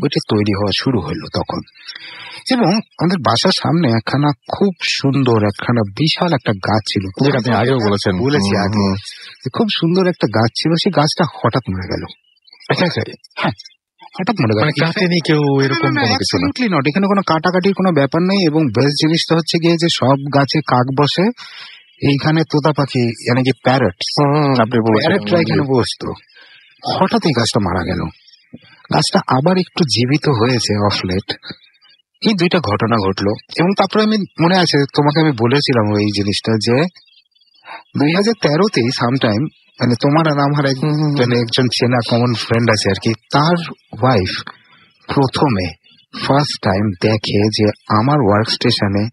ওইটা তৈরি হওয়া শুরু হলো তখন। এবং আমাদের বাসার সামনে একখানা খুব সুন্দর একখানা বিশাল একটা গাছ ছিল, যেটা আপনি আগেও বলেছি আগে, খুব সুন্দর একটা গাছ ছিল। সেই গাছটা হঠাৎ মরে গেল। হ্যাঁ, হঠাৎ মনে করেন কাটেনি কেউ, এরকম নট, এখানে কোনো কাটাকাটির কোনো ব্যাপার নেই। এবং বেস্ট জিনিসটা হচ্ছে গিয়ে যে সব গাছে কাক বসে, এইখানে তোতা পাখি মানে কি প্যারটরা এখানে বসতো। হঠাৎ এই গাছটা মারা গেল। গাছটা আবার একটু জীবিত হয়েছে অফ লেট। এই 2টা ঘটনা ঘটলো। এবং তারপরে আমি মনে আছে তোমাকে আমি বলেছিলাম ওই জিনিসটা যে 2013-তেই সামটাইম মানে তোমার আর আমার একজন চেনা কমন ফ্রেন্ড আছে আর কি, তার ওয়াইফ ফার্স্ট টাইম দেখে যে আমার ওয়ার্ক স্টেশনে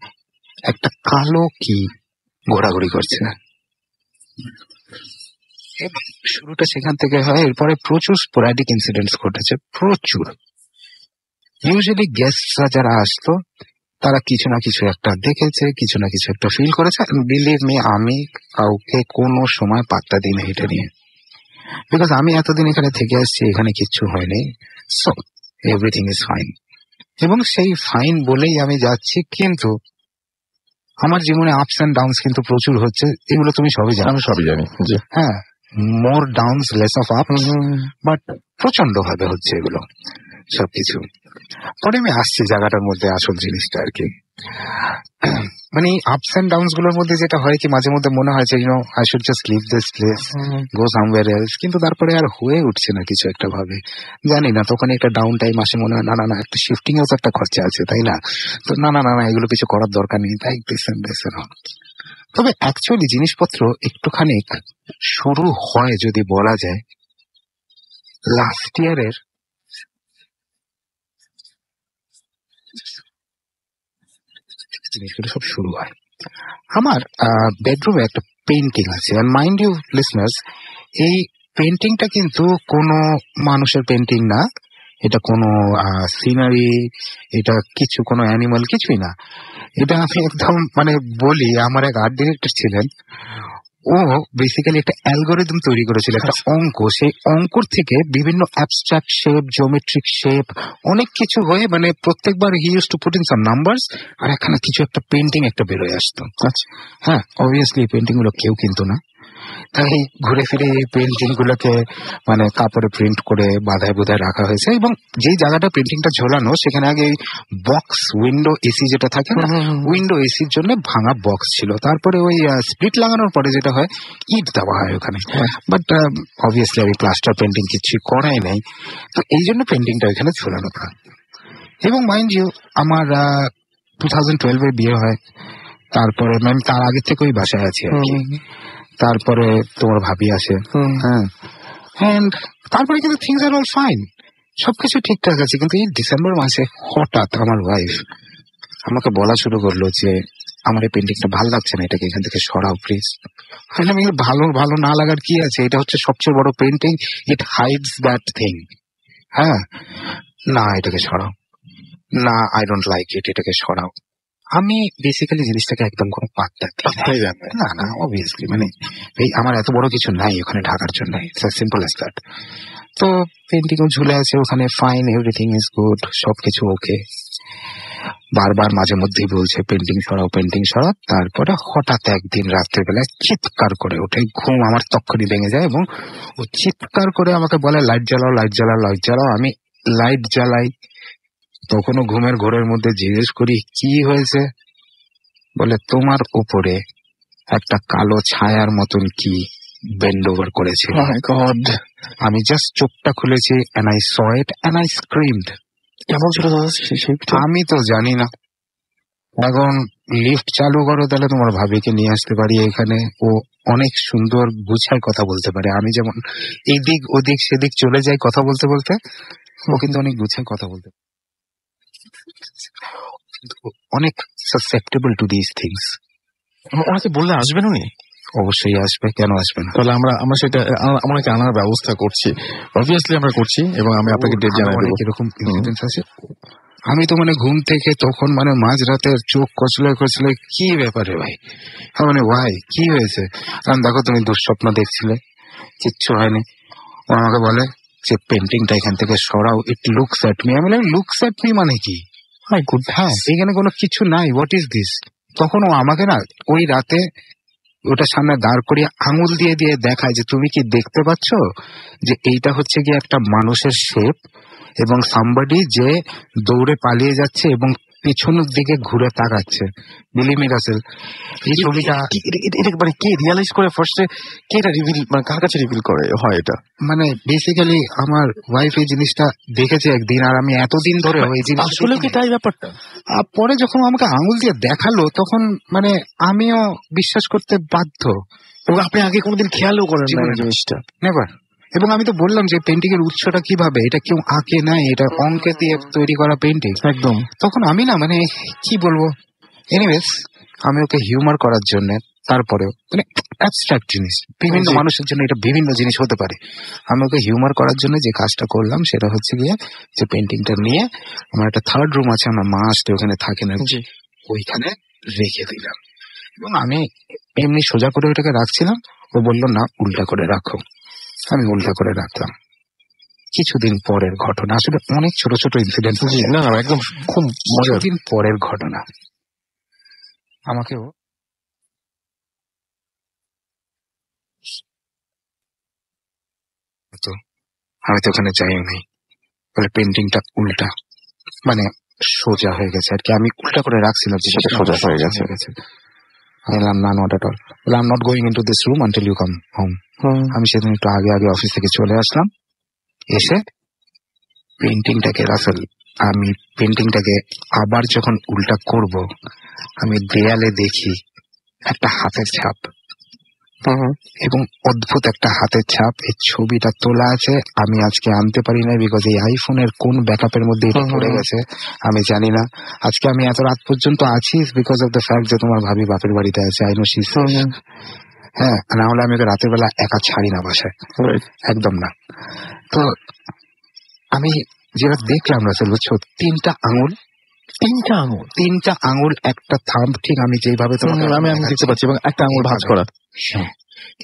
একটা কালো কি ঘোরাঘুরি করছে। শুরুটা সেখান থেকে হয়। এরপরে প্রচুর স্পোরাডিক ইনসিডেন্টস ঘটেছে, প্রচুর। ইউজুয়ালি গেস্টরা যারা আসতো তারা কিছু না কিছু একটা দেখেছে, কিছু না কিছু একটা ফিল করেছে। বিলিভ মি, আমি কাউকে কোনো সময় পাত্তা দিই না এটা নিয়ে, বিকজ আমি এতদিন এখানে থেকে আসছি, এখানে কিচ্ছু হয়নি, সো এভরিথিং ইজ ফাইন। এবং সেই ফাইন বলেই আমি যাচ্ছি। কিন্তু আমার জীবনে আপস অ্যান্ড ডাউনস কিন্তু প্রচুর হচ্ছে, এগুলো তুমি সবই জানো। সবই জানি, হ্যাঁ, more downs less of up, but প্রচন্ড ভাবে হচ্ছে এগুলো সবকিছু। পরে আমি আসছি জায়গাটার মধ্যে আসল জিনিসটা আর কি। মানে আপস অ্যান্ড ডাউনস গুলোর মধ্যে যেটা হয় কি মাঝে মধ্যে মনে হয় যে you know I should just leave this place, go somewhere else, কিন্তু তারপরে আর হয়ে উঠছে না কিছু একটা ভাবে, জানি না। তখন একটা ডাউন টাইম আসে, মনে হয় না একটা শিফটিং এও তো একটা খরচা আছে, তাই না? তো না এগুলো কিছু করার দরকার নেই, তাই তবে অ্যাকচুয়ালি জিনিসপত্র একটুখানি শুরু হয় যদি বলা যায় লাস্ট ইয়ারের জিনিসগুলো সব শুরু হয়। আমার বেডরুমে একটা পেন্টিং আছে, আর মাইন্ড ইউ লিসনার্স, এই পেন্টিংটা কিন্তু কোনো মানুষের পেন্টিং না, এটা কোনো সিনারি, এটা কিছু কোনো অ্যানিমাল কিছুই না। এটা আমি একদম মানে বলি, আমার এক আর্ট ডিরেক্টর ছিলেন, ও বেসিক্যালি একটা অ্যালগোরিদম তৈরি করেছিল, একটা অঙ্ক। সেই অঙ্কর থেকে বিভিন্ন অ্যাবস্ট্রাক্ট শেপ, জিওমেট্রিক শেপ, অনেক কিছু হয়ে মানে প্রত্যেকবার he use to put in some numbers, আর এখানে কিছু একটা পেন্টিং একটা বেরোয় আসতো। হ্যাঁ, অবভিয়াসলি এই পেন্টিং গুলো কেউ কিনতো না, তাই ঘুরে ফিরে এই পেন্টিং গুলোকে মানে কাপড়ে প্রিন্ট করে বাধায় বোধায় রাখা হয়েছে। এবং যেই জায়গাটা পেন্টিংটা ঝোলানো, সেখানে আগে বক্স উইন্ডো এসি যেটা থাকে না, উইন্ডো এসির জন্য ভাঙা বক্স ছিল। তারপরে ওই স্প্লিট লাগানোর পরে যেটা হয়, ইট দেওয়া হয় ওখানে। বাট অবভিয়াসলি আমি প্লাস্টার পেন্টিং কিছু করাই নাই, তো এই জন্য পেন্টিংটা ওইখানে ঝোলানো হয়। এবং মাইন্ড ইউ, আমার 2012-এ বিয়ে হয়, তারপরে আমি তার আগে থেকে ওই বাসায় আছি আর কি। তারপরে তোমার ভাবি আসে, হ্যাঁ, এন্ড তারপরে কিন্তু থিংস আর অল ফাইন, সবকিছু ঠিকঠাক আছে। কিন্তু এই ডিসেম্বর মাসে হঠাৎ আমার ওয়াইফ আমাকে বলা শুরু করলো যে আমার এই পেন্টিংটা ভালো লাগছে না, এটাকে এখান থেকে সরাও প্লিজ। আমি ভালো ভালো না লাগার কি আছে, এটা হচ্ছে সবচেয়ে বড় painting, it hides that thing. হ্যাঁ, না এটাকে সরাও, না আই ডোন্ট লাইক ইট, এটাকে সরাও। আমি বেসিক্যালি জিনিসটাকে একদম কোনো পাত্তা দিই না। না অবভিয়াসলি মানে এই আমার এত বড় কিছু নাই ওখানে ঢাকার জন্য, সিম্পল অ্যাজ দ্যাট। তো পেন্টিংও ঝুলে আছে ওখানে, ফাইন, এভরিথিং ইজ গুড, সবকিছু ওকে। বারবার মাঝে মধ্যেই বলছে পেন্টিং সরাও, পেন্টিং সরাও। তারপরে হঠাৎ একদিন রাত্রেবেলায় চিৎকার করে ওঠে, ঘুম আমার তক্ষুনি ভেঙে যায়, এবং ও চিৎকার করে আমাকে বলে লাইট জ্বালাও, লাইট জ্বালাও, লাইট জ্বালাও। আমি লাইট জ্বালাই, তখনও ঘুমের ঘোরের মধ্যে জিজ্ঞেস করি কি হয়েছে, বলে তোমার উপরে একটা কালো ছায়ার মতন কি বেন্ড ওভার করেছে। আমি জাস্ট চোখটা খুলেছি, and I saw it and I screamed. কেমন ছিল আমি তো জানি না। এখন লিফট চালু করো, তাহলে তোমার ভাবিকে নিয়ে আসতে পারি এখানে, ও অনেক সুন্দর গুছায় কথা বলতে পারে। আমি যেমন এদিক ওদিক সেদিক চলে যাই কথা বলতে বলতে, ও কিন্তু অনেক গুছায় কথা বলতে পারে, অনেক সাসেপ্টেবল টু দিস থিংস। ওনাকে বললে আসবেন উনি? অবশ্যই আসবে, কেন আসবে না? তাহলে আমরা সেটা আমাকে আনার ব্যবস্থা করছি, অবভিয়াসলি আমরা করছি, এবং আমি আপনাকে ডেট জানাই দেবো। এরকম ইনসিডেন্স আছে। আমি তো মানে ঘুম থেকে তখন মানে মাঝরাতে চোখ কচলে কচলে, কি ব্যাপারে ভাই, মানে ভাই কি হয়েছে? কারণ দেখো তুমি দুঃস্বপ্ন দেখছিলে, কিচ্ছু হয়নি। ও আমাকে বলে যে পেন্টিংটা এখান থেকে সরাও, ইট লুকস অ্যাট মি। আমি বললাম লুকস অ্যাট মি মানে কি? হ্যাঁ, এখানে কোনো কিছু নাই, হোয়াট ইজ দিস? তখন ও আমাকে না ওই রাতে ওটা সামনে দাঁড় করিয়ে আঙুল দিয়ে দিয়ে দেখায় যে তুমি কি দেখতে পাচ্ছ যে এইটা হচ্ছে কি একটা মানুষের শেপ, এবং সামবডি যে দৌড়ে পালিয়ে যাচ্ছে এবং পেছনের দিকে ঘুরে তাকাচ্ছে। বিলিভ মি রাসেল, এই ছবিটা মানে কে রিয়ালাইজ করে ফার্স্টে, কে এটা রিভিল, মানে কার কাছে রিভিল করে হয় এটা? মানে বেসিক্যালি আমার ওয়াইফ এই জিনিসটা দেখেছে একদিন, আর আমি এতদিন ধরে এই জিনিস আসলে কি তাই ব্যাপারটা? পরে যখন আমাকে আঙুল দিয়ে দেখালো, তখন মানে আমিও বিশ্বাস করতে বাধ্য। এবং আপনি আগে কোনোদিন খেয়ালও করেন না জিনিসটা? নেভার। এবং আমি তো বললাম যে পেন্টিং এর উৎসটা কিভাবে, এটা কেউ আঁকে নাই, এটা অঙ্কে দিয়ে তৈরি করা পেন্টিং একদম। তখন আমি না মানে কি বলবো, এনিওয়েজ আমি ওকে হিউমার করার জন্য, তারপরেও মানে অ্যাবস্ট্রাক্ট জিনিস বিভিন্ন মানুষের জন্য এটা বিভিন্ন জিনিস হতে পারে, আমি ওকে হিউমার করার জন্য যে কাজটা করলাম সেটা হচ্ছে গিয়ে যে পেন্টিংটা নিয়ে আমার একটা থার্ড রুম আছে, আমার মা আসতে ওখানে থাকে না, ওইখানে রেখে দিলাম। এবং আমি এমনি সোজা করে ওইটাকে রাখছিলাম, ও বললো না উল্টা করে রাখো, আমি উল্টা করে রাখলাম। কিছুদিন পরের ঘটনা, আসলে অনেক ছোট ছোট ইনসিডেন্ট, না একদম খুব মজার। দিন পরের ঘটনা, আমাকেও আমি তো ওখানে যাই নাই, বলে পেন্টিংটা উল্টা মানে সোজা হয়ে গেছে আর কি, আমি উল্টা করে রাখছিলাম সেটা সোজা হয়ে গেছে। বললাম না, নট এট অল, বলে I am not going into this room until you come home. আমি সেদিন একটু আগে আগে অফিস থেকে চলে আসলাম, এসে পেন্টিংটাকে রাসেল, আমি পেন্টিংটাকে আবার যখন উল্টা করব, আমি দেয়ালে দেখি একটা হাতের ছাপ, এবং অদ্ভুত একটা হাতের ছাপ। এই ছবিটা তোলা আছে, আমি আজকে আনতে পারি না বিকজ এই আইফোনের কোন ব্যাকআপের মধ্যে এটা পড়ে গেছে আমি জানি না। আজকে আমি এত রাত পর্যন্ত আছি বিকজ অফ দ্য ফ্যাক্ট যে তোমার ভাবি বাপের বাড়িতে আছে। I know she safe. হ্যাঁ, না হলে আমি তো রাতের বেলা একা ছাড়ি না বাসায়, একদম না। তো আমি যেটা দেখলাম রাসেল, বুঝছো, তিনটা আঙুল, একটা থাম্ব, ঠিক আমি যেভাবে তোমাকে আমি দেখতে পাচ্ছি, এবং একটা আঙুল ভাঁজ করা। হ্যাঁ,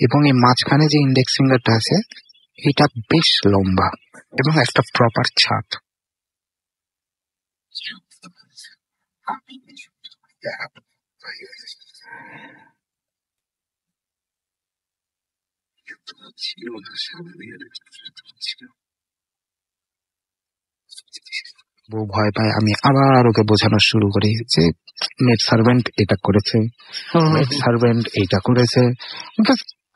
এবং এই মাঝখানে যে ইন্ডেক্স ফিঙ্গারটা আছে এটা বেশ লম্বা এবং একটা প্রপার ছাপ। বউ ভয় পায়, আমি আবার ওকে বোঝানো শুরু করি যে মেড সার্ভেন্ট এটা করেছে, মেড সার্ভেন্ট এইটা করেছে।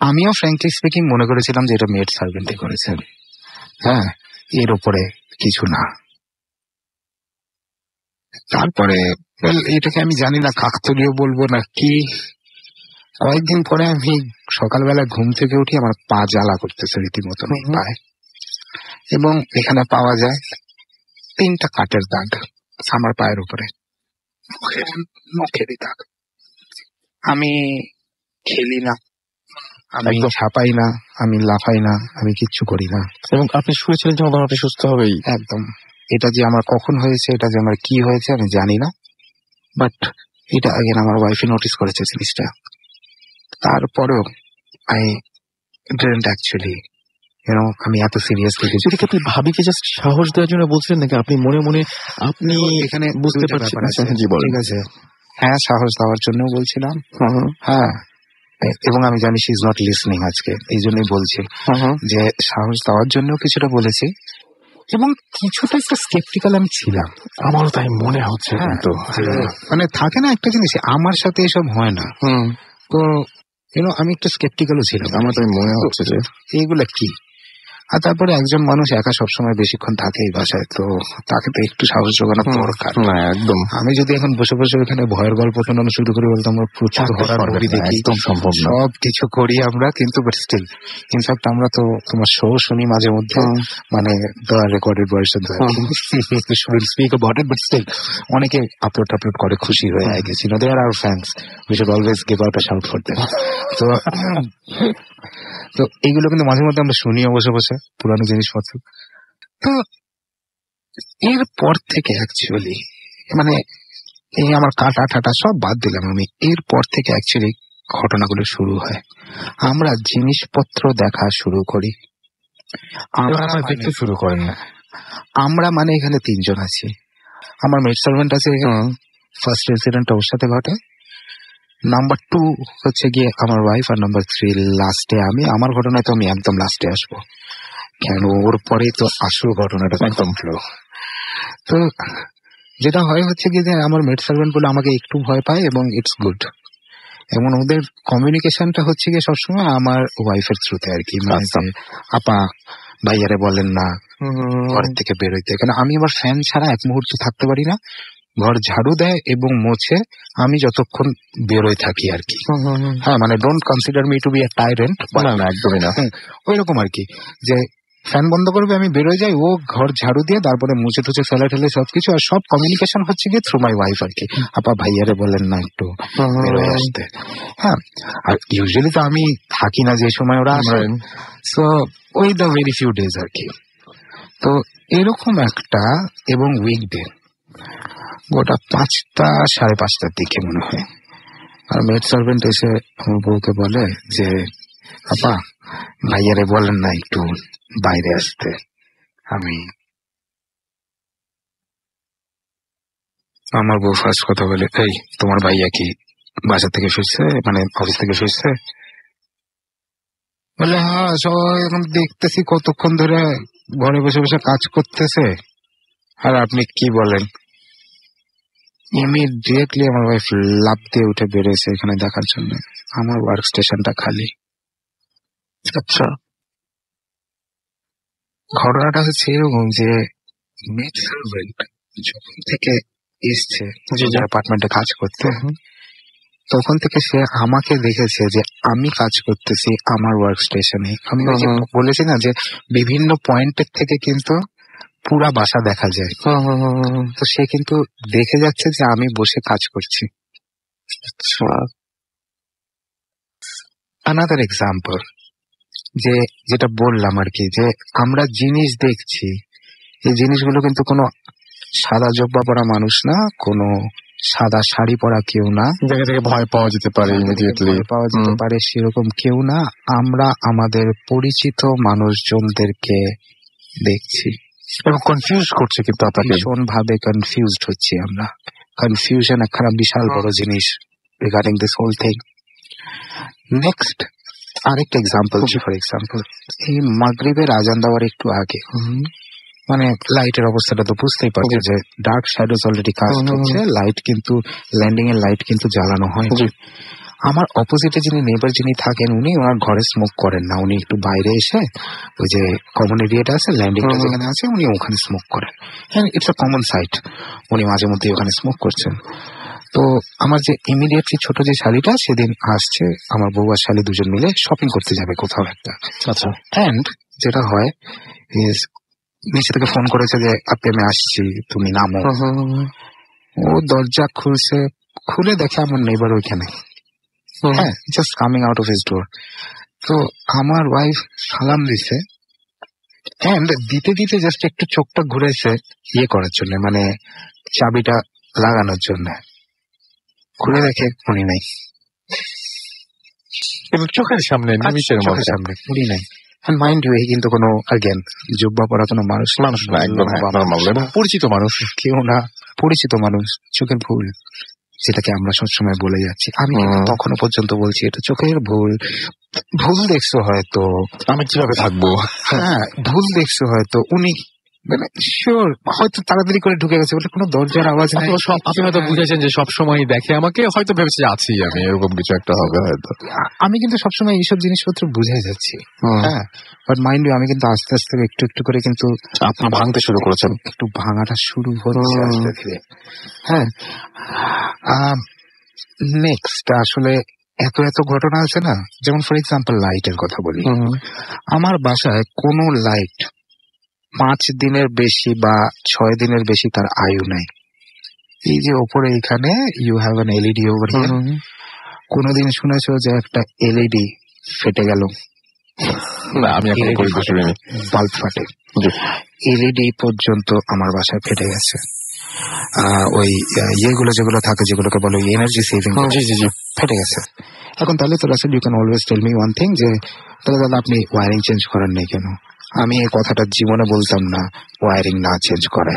আমিও ফ্র্যাঙ্কলি স্পিকিং মনে করেছিলাম যে এটা মেড সার্ভেন্টই করেছে। হ্যাঁ, এর উপরে কিছু না। তারপরে এটাকে আমি জানি না কাকতালীয় বলবো না কি, কয়েকদিন পরে আমি সকালবেলা ঘুম থেকে উঠি, আমার পা জ্বালা করতেছে রীতিমতো পায়ে, এবং এখানে পাওয়া যায় 3টা কাটের দাগ আমার পায়ের উপরে, মুখেরই দাগ। আমি খেলি না, আমি ছাপাই না, আমি লাফাই না, আমি কিচ্ছু করি না। এবং আপনি শুয়েছিলেন যখন আপনি সুস্থ হবেই। একদম। এটা যে আমার কখন হয়েছে, এটা যে আমার কি হয়েছে আমি জানি না, বাট এটা আগের আমার ওয়াইফে নোটিস করেছে জিনিসটা। তারপরেও আই ডিডন্ট অ্যাকচুয়ালি আমি এত সিরিয়াসলি আপনি ভাবিকে জাস্ট সাহস দেওয়ার জন্য বলছিলেন নাকি আপনি মনে মনে আপনি এখানে বুঝতে পারছেন? ঠিক আছে, হ্যাঁ, সাহস দেওয়ার জন্য বলছিলাম। হ্যাঁ, এবং আমি জানি শি ইজ নট লিসনিং আজকে, এই জন্যই বলছি যে সাহস দেওয়ার জন্য কিছুটা বলেছি, এবং কিছুটা একটা স্কেপটিক্যাল আমি ছিলাম। আমারও তাই মনে হচ্ছে। কিন্তু মানে থাকে না একটা জিনিস, আমার সাথে এসব হয় না, তো আমি একটু স্কেপটিক্যালও ছিলাম। আমার তাই মনে হচ্ছে যে এইগুলা কি। আর তারপরে একজন মানুষ একা সবসময় বেশিক্ষণ থাকে এই বাসায়, তো তাকে তো একটু সাহস জোগানোর দরকার। একদম। আমি যদি এখন বসে বসে এখানে ভয়ের গল্প শোনানো শুরু করি, বলতে আমরা প্রচুর হরার মুভি দেখি, একদম সম্ভব না, সব কিছু করি আমরা, কিন্তু বাট স্টিল ইনফ্যাক্ট আমরা তো তোমার শো শুনি মাঝে মধ্যে, মানে recorded version speak about it, but still অনেকে আপলোড করে খুশি হয়ে, I guess they are our fans, we should always give out a shout for them. তো এইগুলো কিন্তু মাঝে মধ্যে আমরা শুনিও বসে বসে, পুরানো জিনিসপত্র। তো এরপর থেকে অ্যাকচুয়ালি মানে এই আমার কাটা ঠাটা সব বাদ দিলাম আমি, এরপর থেকে অ্যাকচুয়ালি ঘটনাগুলো শুরু হয়। আমরা জিনিসপত্র দেখা শুরু করি। আমরা দেখতে শুরু করেন না। আমরা মানে এখানে 3 জন আছি। আমার মেড সার্ভেন্ট আছে, ফার্স্ট ইনসিডেন্টটা ওর সাথে ঘটে। নাম্বার 2 হচ্ছে গিয়ে আমার ওয়াইফ, আর নাম্বার 3 লাস্টে আমি। আমার ঘটনায় তো আমি একদম লাস্টে আসবো, কেন ওর পরেই তো আসল ঘটনাটা একদম ফ্লো। তো যেটা হয় হচ্ছে কি যে আমার মেড সার্ভেন্ট বলে আমাকে একটু ভয় পায়, এবং ইটস গুড। এবং ওদের কমিউনিকেশনটা হচ্ছে গিয়ে সবসময় আমার ওয়াইফের থ্রুতে আর কি, মানে আপা ভাইয়ারে বলেন না ঘরের থেকে বেরোইতে, কেন আমি আমার ফ্যান ছাড়া এক মুহূর্ত থাকতে পারি না। ঘর ঝাড়ু দেয় এবং মোছে আমি যতক্ষণ বেরোয় থাকি আর কি। হ্যাঁ, মানে don't consider me two be a টাইরেন্ট, একদমই না, ওই রকম আর কি, যে ফ্যান বন্ধ করবে আমি বেরোয় যাই, ও ঘর ঝাড়ু দিয়ে তারপরে মুছে টুছে ফেলে ঠেলে সবকিছু, আর সব কমিউনিকেশন হচ্ছে গিয়ে থ্রু মাই ওয়াইফ আর কি। আপা ভাইয়ারে বলেন না একটু বেরোয় আসতে। হ্যাঁ, আর ইউজুয়ালি তো আমি থাকি না যে সময় ওরা আসে, সো ওই দ্য ভেরি ফিউ ডেজ আর কি। তো এরকম একটা, এবং উইকডে গোটা 5টা 5:30টার দিকে মনে হয়, আর মেড সার্ভেন্ট এসে আমার বউকে বলে যে আপা ভাইয়ারে বলেন না একটু বাইরে আসতে। আমার বউ ফার্স্ট কথা বলে, এই তোমার ভাইয়া কি বাসা থেকে ফিরছে, মানে অফিস থেকে ফিরছে? বলে হ্যাঁ, সবাই এখন দেখতেছি কতক্ষণ ধরে ঘরে বসে বসে কাজ করতেছে, আর আপনি কি বলেন? ইমিডিয়েটলি আমার ওয়াইফ লাফ দিয়ে উঠে বেরিয়েছে এখানে দেখার জন্য আমার ওয়ার্ক স্টেশনটা খালি। আচ্ছা, ঘটনাটা হচ্ছে এরকম যে মেড সার্ভেন্ট যখন থেকে এসছে যে অ্যাপার্টমেন্টে কাজ করতে, তখন থেকে সে আমাকে দেখেছে যে আমি কাজ করতেছি আমার ওয়ার্ক স্টেশনে। আমি ওই যে বলেছি না যে বিভিন্ন পয়েন্টের থেকে কিন্তু পুরা বাসা দেখা যায়, তো সে কিন্তু দেখে যাচ্ছে যে আমি বসে কাজ করছি। আনাদার এক্সাম্পল, যে যেটা বললাম আর কি, যে আমরা জিনিস দেখছি, এই জিনিসগুলো কিন্তু কোনো সাদা জব্বা পরা মানুষ না, কোনো সাদা শাড়ি পরা কেউ না, জায়গা থেকে ভয় পাওয়া যেতে পারে, ইমিডিয়েটলি পাওয়া যেতে পারে সেরকম কেউ না। আমরা আমাদের পরিচিত মানুষজনদেরকে দেখছি এবং কনফিউজ করছে কিন্তু আপনাকে, ভীষণ ভাবে কনফিউজড হচ্ছি আমরা। কনফিউশন একখানা বিশাল বড় জিনিস regarding this whole thing. Next আরেকটা এক্সাম্পল, ফর এক্সাম্পল এই মাগরিবের আজান দেওয়ার একটু আগে, মানে লাইটের অবস্থাটা তো বুঝতেই পারছো যে ডার্ক শ্যাডোজ অলরেডি কাজ হচ্ছে, লাইট কিন্তু ল্যান্ডিং এর লাইট কিন্তু জ্বালানো হয়। আমার অপোজিটে যিনি নেবার যিনি থাকেন, উনি ওনার ঘরে স্মোক করেন না, উনি একটু বাইরে এসে ওই যে কমন এরিয়াটা আছে, ল্যান্ডিংটা যেখানে আছে, উনি ওখানে স্মোক করেন। হ্যাঁ, ইটস আ কমন সাইট, উনি মাঝে মধ্যে ওখানে স্মোক করছেন। তো আমার যে ইমিডিয়েটলি ছোট যে শালিটা সেদিন আসছে, আমার বউ আর শালি দুজন মিলে শপিং করতে যাবে কোথাও একটা। আচ্ছা, অ্যান্ড যেটা হয় নিচে থেকে ফোন করেছে যে আপনি আমি আসছি, তুমি নামো। ও দরজা খুলছে, খুলে দেখে আমার নেইবার ওইখানে, হ্যাঁ, just coming out of his door. তো আমার ওয়াইফ সালাম দিছে, এন্ড দিতে দিতে জাস্ট একটু চোখটা ঘুরেছে ইয়ে করার জন্য, মানে চাবিটা লাগানোর জন্য। ঘুরে দেখে উনি নাই, চোখের সামনে, নিমিষের মধ্যে সামনে উনি নাই। And mind you, এই কিন্তু কোনো again জুব্বা পরা কোনো মানুষ না, একদম পরিচিত মানুষ, কেউ না, পরিচিত মানুষ, চোখের ভুল, যেটাকে আমরা সবসময় বলে যাচ্ছি। আমি তখনো পর্যন্ত বলছি এটা চোখের ভুল। ভুল দেখছো হয়তো, আমি কিভাবে থাকবো? হ্যাঁ, ভুল দেখছো হয়তো, উনি মানে শিওর হয়তো তাড়াতাড়ি করে ঢুকে গেছে বলে কোনো দরজার আওয়াজ নাই। আপনি হয়তো বুঝেছেন যে সবসময় দেখে আমাকে, হয়তো ভেবেছে আছি আমি, এরকম কিছু একটা হবে হয়তো। আমি কিন্তু সবসময় এইসব জিনিসপত্র বুঝে যাচ্ছি, হ্যাঁ, বাট মাইন্ড ইউ আমি কিন্তু আস্তে আস্তে একটু একটু করে কিন্তু আপনি ভাঙতে শুরু করেছেন, একটু ভাঙাটা শুরু হচ্ছে আস্তে ধীরে। হ্যাঁ, নেক্সট আসলে এত এত ঘটনা আছে না, যেমন ফর এক্সাম্পল লাইটের কথা বলি। আমার বাসায় কোনো লাইট 5 দিনের বেশি বা 6 দিনের বেশি তার আয়ু নাই। এই যে ওপরে এখানে you have an LED over here, কোনদিন শুনেছো যে একটা এলইডি ফেটে গেল? না, আমি বাল্ব ফাটে, এলইডি পর্যন্ত আমার বাসায় ফেটে গেছে। ওই ইয়েগুলো যেগুলো থাকে, যেগুলোকে বলো এনার্জি সেভিং, ফেটে গেছে। এখন তাহলে তো Russell you can always tell me one thing, যে তাহলে দাদা আপনি ওয়ারিং চেঞ্জ করেন নাই কেন? আমি এই কথাটা জীবনে বলতাম না ওয়ারিং না চেঞ্জ করে।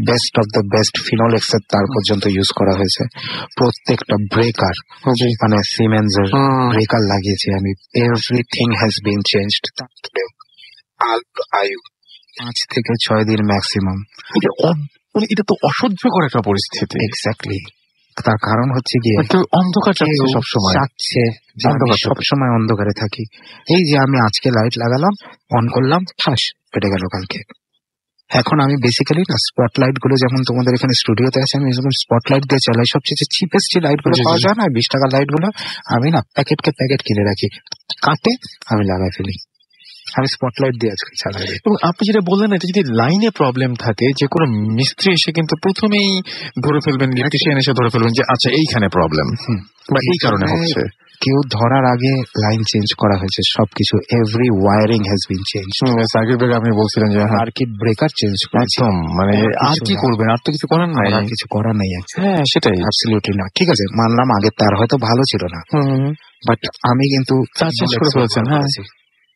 বেস্ট অফ দ্য বেস্ট ফিনোলেক্সের তার পর্যন্ত ইউজ করা হয়েছে। প্রত্যেকটা ব্রেকার, মানে সিমেন্সের ব্রেকার লাগিয়েছি আমি। Everything has been changed. আয়ু 5 থেকে 6 দিন ম্যাক্সিমাম। এটা তো অসহ্যকর একটা পরিস্থিতি। এক্স্যাক্টলি, তার কারণ হচ্ছে গিয়ে অন্ধকার চাচ্ছে সবসময়, চাচ্ছে যে আমি সবসময় অন্ধকারে থাকি। এই যে আমি আজকে লাইট লাগালাম, অন করলাম, ঠাস ফেটে গেল কালকে। এখন আমি বেসিক্যালি না স্পটলাইট গুলো, যেমন তোমাদের এখানে স্টুডিওতে আছে, আমি এরকম স্পটলাইট দিয়ে চালাই। সবচেয়ে চিপেস্ট যে লাইট গুলো পাওয়া যায় না, 20 টাকার লাইট গুলো, আমি না প্যাকেট কিনে রাখি, কাটে আমি লাগাই ফেলি। আমি স্পটলাইট দিয়ে আজকে চালাই। এবং আপনি যেটা বললেন, এটা যদি লাইনে প্রবলেম থাকে, যে কোনো মিস্ত্রি এসে কিন্তু প্রথমেই ধরে ফেলবেন, ইলেকট্রিশিয়ান এসে ধরে ফেলবেন যে আচ্ছা এইখানে প্রবলেম, বা এই কারণে হচ্ছে। কেউ ধরার আগে লাইন চেঞ্জ করা হয়েছে সবকিছু, every wiring has been change. আপনি বলছিলেন যে সার্কিট ব্রেকার চেঞ্জ করেছে, একদম, মানে আর কি করবেন, আর তো কিছু করার নাই, আর কিছু করার নেই। হ্যাঁ, সেটাই, অ্যাবসলিউটলি না। ঠিক আছে, মানলাম আগের তার হয়তো ভালো ছিল না, বাট আমি কিন্তু চেঞ্জ করে ফেলেছেন।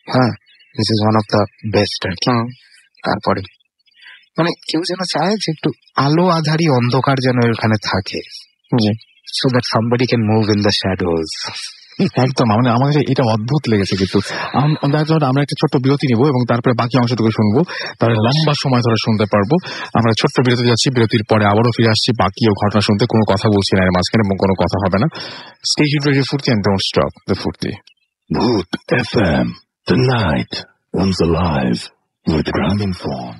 হ্যাঁ, this is one of the best আর কি। তারপরে মানে কেউ যেন চায় যে একটু আলো আধারি অন্ধকার যেন এখানে থাকে, so that somebody can move in the shadows. একদম, আমার এটা অদ্ভুত লেগেছে। কিন্তু আমরা একটা ছোট্ট বিরতি নিব এবং তারপরে বাকি অংশটুকু শুনবো, তাহলে লম্বা সময় ধরে শুনতে পারবো। আমরা ছোট্ট বিরতি যাচ্ছি, বিরতির পরে আবারও ফিরে আসছি বাকিও ঘটনা শুনতে। কোনো কথা বলছি না এর মাঝখানে, এবং কোনো কথা হবে না। Stay tuned to Furti and don't stop the Furti. Bhoot FM, the night comes alive with Grounding Form.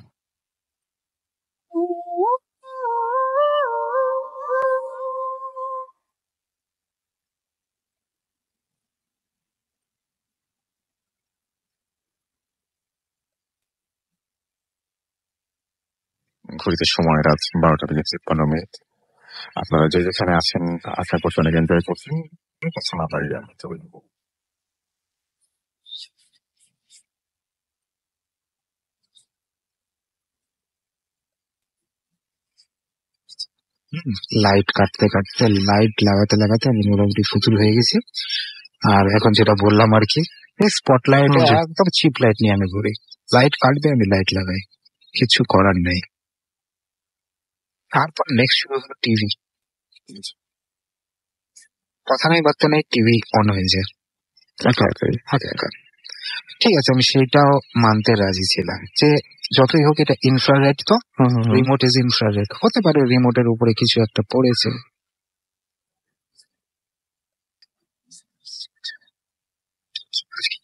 ঘড়িতে সময় রাত 12:53। আপনারা যে যেখানে আছেন আশা করছি অনেক এনজয় করছেন। কথা না বাড়িয়ে আমি চলে যাবো। লাইট কাটতে কাটতে, লাইট লাগাতে লাগাতে আমি মোটামুটি ফুতুর হয়ে গেছি। আর এখন যেটা বললাম আর কি, স্পটলাইট একদম চিপ লাইট নিয়ে আমি ঘুরি। লাইট কাটবে, আমি লাইট লাগাই, কিছু করার নেই। তারপর নেক্সট শুরু হলো টিভি। কথা নেই বার্তা নেই, টিভি অন হয়ে যায় একা একা। ঠিক আছে, আমি সেটাও মানতে রাজি ছিলাম যে যতই হোক এটা ইনফ্রারেড, তো রিমোট ইজ ইনফ্রারেড, হতে পারে রিমোটের উপরে কিছু একটা পড়েছে।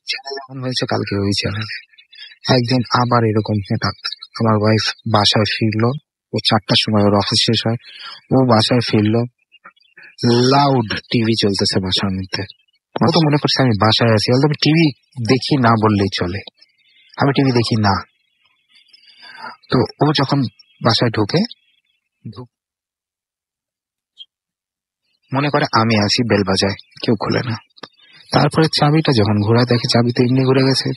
চ্যানেল অন হয়েছে কালকে ওই চ্যানেলে। একদিন আবার এরকম হঠাৎ আমার ওয়াইফ বাসায় ফিরলো, ও 4টার সময় ওর অফিস শেষ হয়, ও বাসায় ফিরলো, লাউড টিভি চলতেছে বাসার মধ্যে। ও তো মনে করছে আমি বাসায় আছি, বলতে আমি টিভি দেখি না বললেই চলে, আমি টিভি দেখি না। তো ও যখন বাসায় ঢুকে মনে করে আমি আছি, বেল বাজায়, কেউ খুলে না। তারপরে চাবিটা যখন ঘোরায় দেখে চাবি তো এমনি ঘুরে গেছে,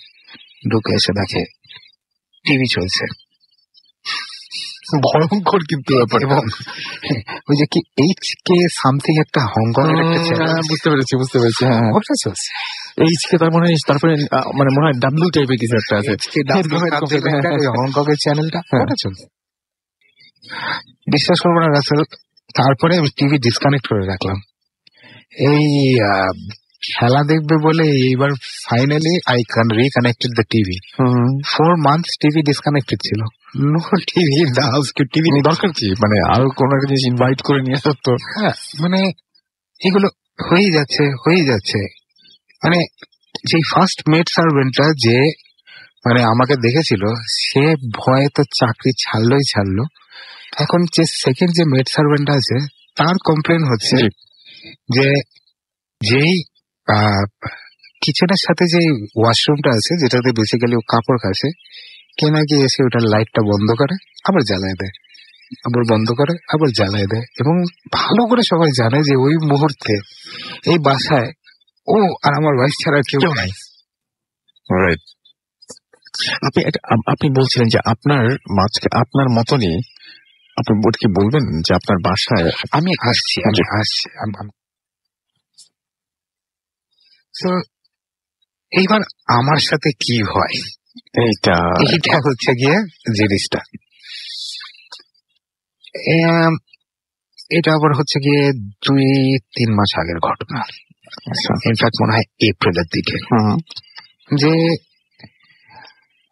ঢুকে এসে দেখে টিভি চলছে। ভয়ঙ্কর কিন্তু ব্যাপার। এবং ওই যে কি HK সামথিং একটা হংকং এর একটা চ্যানেল, বুঝতে পেরেছি। হ্যাঁ, ওটা চলছে। HK তার মানে তারপরে মানে মনে হয় ডাব্লিউ টাইপের কিছু একটা আছে, হংকং এর চ্যানেলটা ওটা চলছে। বিশ্বাস করবো না রাসেল, তারপরে আমি টিভি ডিসকানেক্ট করে রাখলাম। এই খেলা দেখবে বলে এইবার finally I can reconnected the TV. 4 months TV disconnected ছিল, no TV in the house. TV দরকার কি, মানে আরো কোনো একটা জিনিস ইনভাইট করে নিয়ে আসত। হ্যাঁ, মানে এগুলো হয়ে যাচ্ছে। মানে যে ফার্স্ট মেড সার্ভেন্টটা যে মানে আমাকে দেখেছিল, সে ভয়ে তো চাকরি ছাড়লো। এখন যে সেকেন্ড যে মেড সার্ভেন্ট আছে, তার কমপ্লেন হচ্ছে যে যেই কিচেনের সাথে যে ওয়াশরুমটা আছে, যেটাতে বেসিক্যালি ও কাপড় কাছে, কে নাকি এসে ওটার লাইটটা বন্ধ করে আবার জ্বালায় দেয়, আবার বন্ধ করে আবার জ্বালায় দেয়। এবং ভালো করে সবাই জানে যে ওই মুহূর্তে এই বাসায় ও আর আমার ওয়াইফ ছাড়া কেউ নাই। আপনি বলছিলেন যে আপনার মতনই, আপনি কি বলবেন যে আপনার বাসায় আমি আসছি। তো এইবার আমার সাথে কি হয়, এইটা হচ্ছে গিয়ে জিনিসটা। এটা আবার হচ্ছে গিয়ে 2-3 মাস আগের ঘটনা। ইনফ্যাক্ট মনে হয় এপ্রিলের দিকে, যে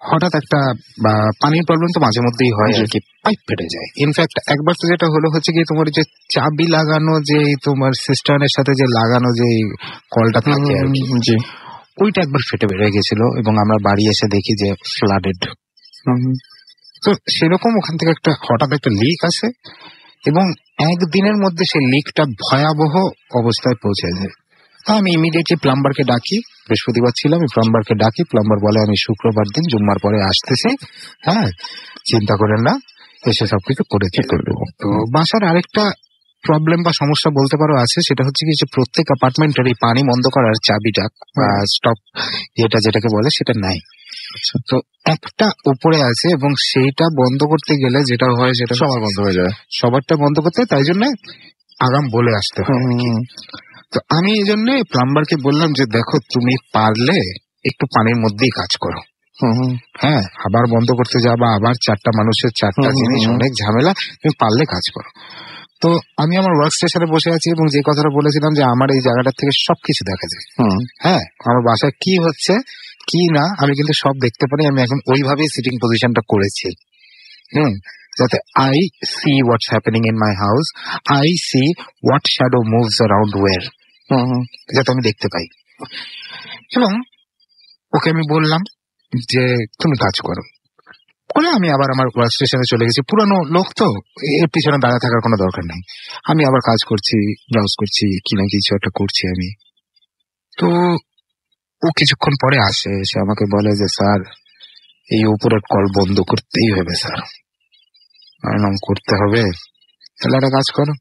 হঠাৎ একটা পানির প্রবলেম তো মাঝে মধ্যেই হয় আর কি, পাইপ ফেটে যায়। ইনফ্যাক্ট একবার তো যেটা হলো হচ্ছে কি, তোমার যে চাবি লাগানো, যে তোমার সিস্টেমের সাথে যে লাগানো যে কলটা থাকে আর কি, ওইটা একবার ফেটে বেড়ে গেছিল এবং আমরা বাড়ি এসে দেখি যে ফ্লাডেড। তো সেরকম ওখান থেকে হঠাৎ একটা লিক আসে এবং একদিনের মধ্যে সেই লিকটা ভয়াবহ অবস্থায় পৌঁছে যায়। আমি ইমিডিয়েটলি প্লাম্বারকে ডাকি, বৃহস্পতিবার ছিল, আমি প্লাম্বারকে ডাকি। প্লাম্বার বলে আমি শুক্রবার দিন জুম্মার পরে আসতেছি, হ্যাঁ চিন্তা করেন না, এসে সবকিছু করে দেবো। তো বাসার আরেকটা প্রবলেম বা সমস্যা বলতে পারো আছে, সেটা হচ্ছে কি যে প্রত্যেক অ্যাপার্টমেন্টের এই পানি বন্ধ করার চাবিটা স্টপ যেটাকে বলে সেটা নাই। তো একটা উপরে আছে এবং সেইটা বন্ধ করতে গেলে যেটা হয় সেটা সবার বন্ধ হয়ে যায়, সবারটা বন্ধ করতে, তাই জন্য আগাম বলে আসতে হয়। তো আমি এই জন্য প্লাম্বারকে বললাম যে দেখো, তুমি পারলে একটু পানির মধ্যেই কাজ করো, হ্যাঁ আবার বন্ধ করতে যাবা, আবার 4টা মানুষের 4টা জিনিস, অনেক ঝামেলা, তুমি পারলে কাজ করো। তো আমি আমার ওয়ার্ক স্টেশনে বসে আছি এবং যে কথাটা বলেছিলাম যে আমার এই জায়গাটার থেকে সবকিছু দেখা যায়, হ্যাঁ আমার বাসায় কি হচ্ছে কি না আমি কিন্তু সব দেখতে পারি। আমি এখন ওইভাবেই সিটিং পজিশনটা করেছি, যাতে I see what's happening in my house, I see what shadow moves around where, যাতে আমি দেখতে পাই। এবং ওকে আমি বললাম যে তুমি কাজ করো বলে আমি আবার আমার ওয়ার্ক স্টেশনে চলে গেছি। পুরানো লোক তো, এর পিছনে দাঁড়া থাকার কোনো দরকার নেই। আমি আবার কাজ করছি, ব্রাউজ করছি, কি না কিছু একটা করছি আমি। তো ও কিছুক্ষণ পরে আসে, এসে আমাকে বলে যে স্যার এই উপরের কল বন্ধ করতেই হবে স্যার। করতে হবে, তাহলে একটা কাজ করো,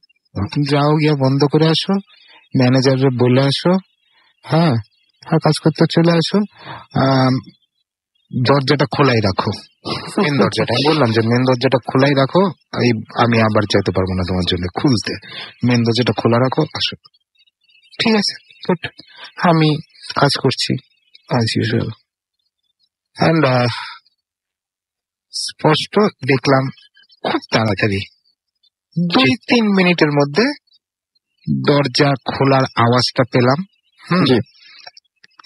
যাও গিয়ে বন্ধ করে আসো, ম্যানেজারে বলে আসো, হ্যাঁ, আর কাজ করতে চলে আসো, দরজাটা খোলাই রাখো, মেন দরজাটা। আমি বললাম যে মেন দরজাটা খোলাই রাখো, আমি আবার যেতে পারবো না তোমার জন্য খুলতে, মেন দরজাটা খোলা রাখো, আসো। ঠিক আছে, গুড। আমি কাজ করছি অ্যাজ ইউজুয়াল, অ্যান্ড স্পষ্ট দেখলাম খুব তাড়াতাড়ি 2-3 মিনিটের মধ্যে দরজা খোলার আওয়াজটা পেলাম,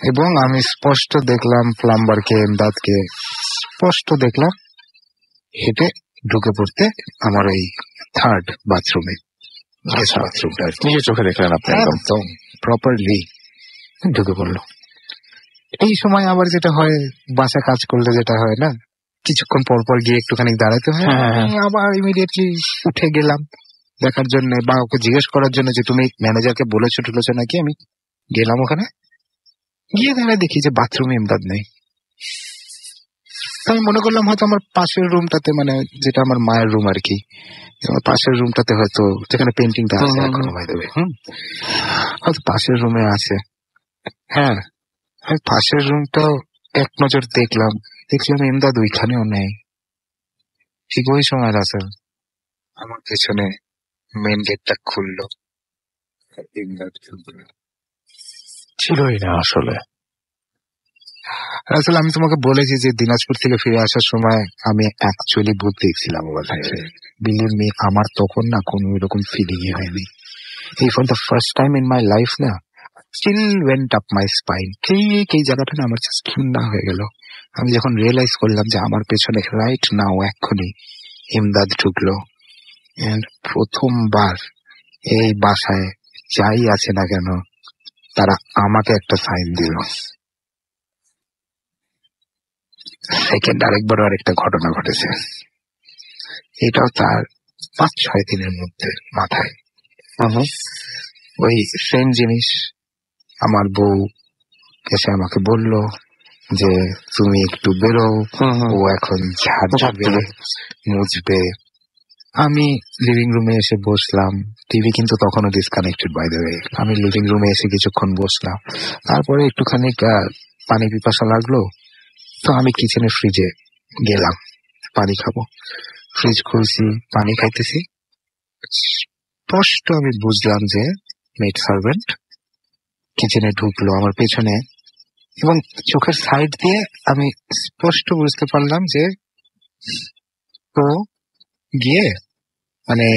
এবং আমি স্পষ্ট দেখলাম প্লাম্বারকে, এমদাদকে স্পষ্ট দেখলাম হেঁটে ঢুকে পড়তে আমার ওই থার্ড বাথরুমে, বাথরুমটা নিজের চোখে দেখলেন আপনি? একদম প্রপারলি ঢুকে পড়লো। এই সময় আবার যেটা হয়, বাসা কাজ করলে যেটা হয় না, কিছুক্ষণ পর পর গিয়ে একটুখানি দাঁড়াতে হয়, আমি আবার ইমিডিয়েটলি উঠে গেলাম দেখার জন্য, বা ওকে জিজ্ঞেস করার জন্য যে তুমি ম্যানেজারকে বলেছো টুলেছো নাকি। আমি গেলাম ওখানে, গিয়ে দাঁড়ায় দেখি যে বাথরুমে এমদাদ নেই। আমি মনে করলাম হয়তো আমার পাশের রুমটাতে, মানে যেটা আমার মায়ের রুম আর কি, আমার পাশের রুমটাতে হয়তো, যেখানে পেন্টিংটা আছে এখনো ভাই দেবে, হয়তো পাশের রুমে আছে। হ্যাঁ, আমি পাশের রুমটাও এক নজর দেখলাম এমদাদ ওইখানেও নেই। ঠিক ওই সময় রাসেল আমার পেছনে মেন গেটটা খুললো, এমদাদ ছিলই না আসলে। আসলে আমি তোমাকে বলেছি যে দিনাজপুর থেকে ফিরে আসার সময় আমি অ্যাকচুয়ালি ভূত দেখছিলাম ওর কাছে। বিলিভ মি, আমার তখন না কোনো এরকম ফিলিংই হয়নি। এই for the first time in my life না, চিল ওয়েন্ট আপ মাই স্পাইন। ঠিক এই জায়গাটা না আমার জাস্ট ঠান্ডা হয়ে গেল। আমি যখন রিয়েলাইজ করলাম যে আমার পেছনে রাইট নাও এক্ষুনি ইমদাদ ঢুকলো, এন্ড প্রথমবার এই বাসায় যাই আছে না কেন তারা আমাকে একটা সাইন দিল। সেকেন্ড আরেকবারও আরেকটা ঘটনা ঘটেছে, এটাও তার 5-6 দিনের মধ্যে মাথায়। ওই সেম জিনিস আমার বউ এসে আমাকে বলল যে তুমি একটু বেরো, ও এখন ঝাড় দেবে, মুছবে। আমি লিভিং রুমে এসে বসলাম, টিভি কিন্তু তখনও ডিসকানেক্টেড বাই দ্য ওয়ে। আমি লিভিং রুমে এসে কিছুক্ষণ বসলাম, তারপরে একটুখানি পানি পিপাসা লাগলো, তো আমি কিচেনের ফ্রিজে গেলাম পানি খাবো। ফ্রিজ খুলছি, পানি খাইতেছি, স্পষ্ট আমি বুঝলাম যে মেড সার্ভেন্ট কিচেনে ঢুকলো আমার পেছনে, এবং চোখের সাইড দিয়ে আমি স্পষ্ট বুঝতে পারলাম যে তো গিয়ে মানে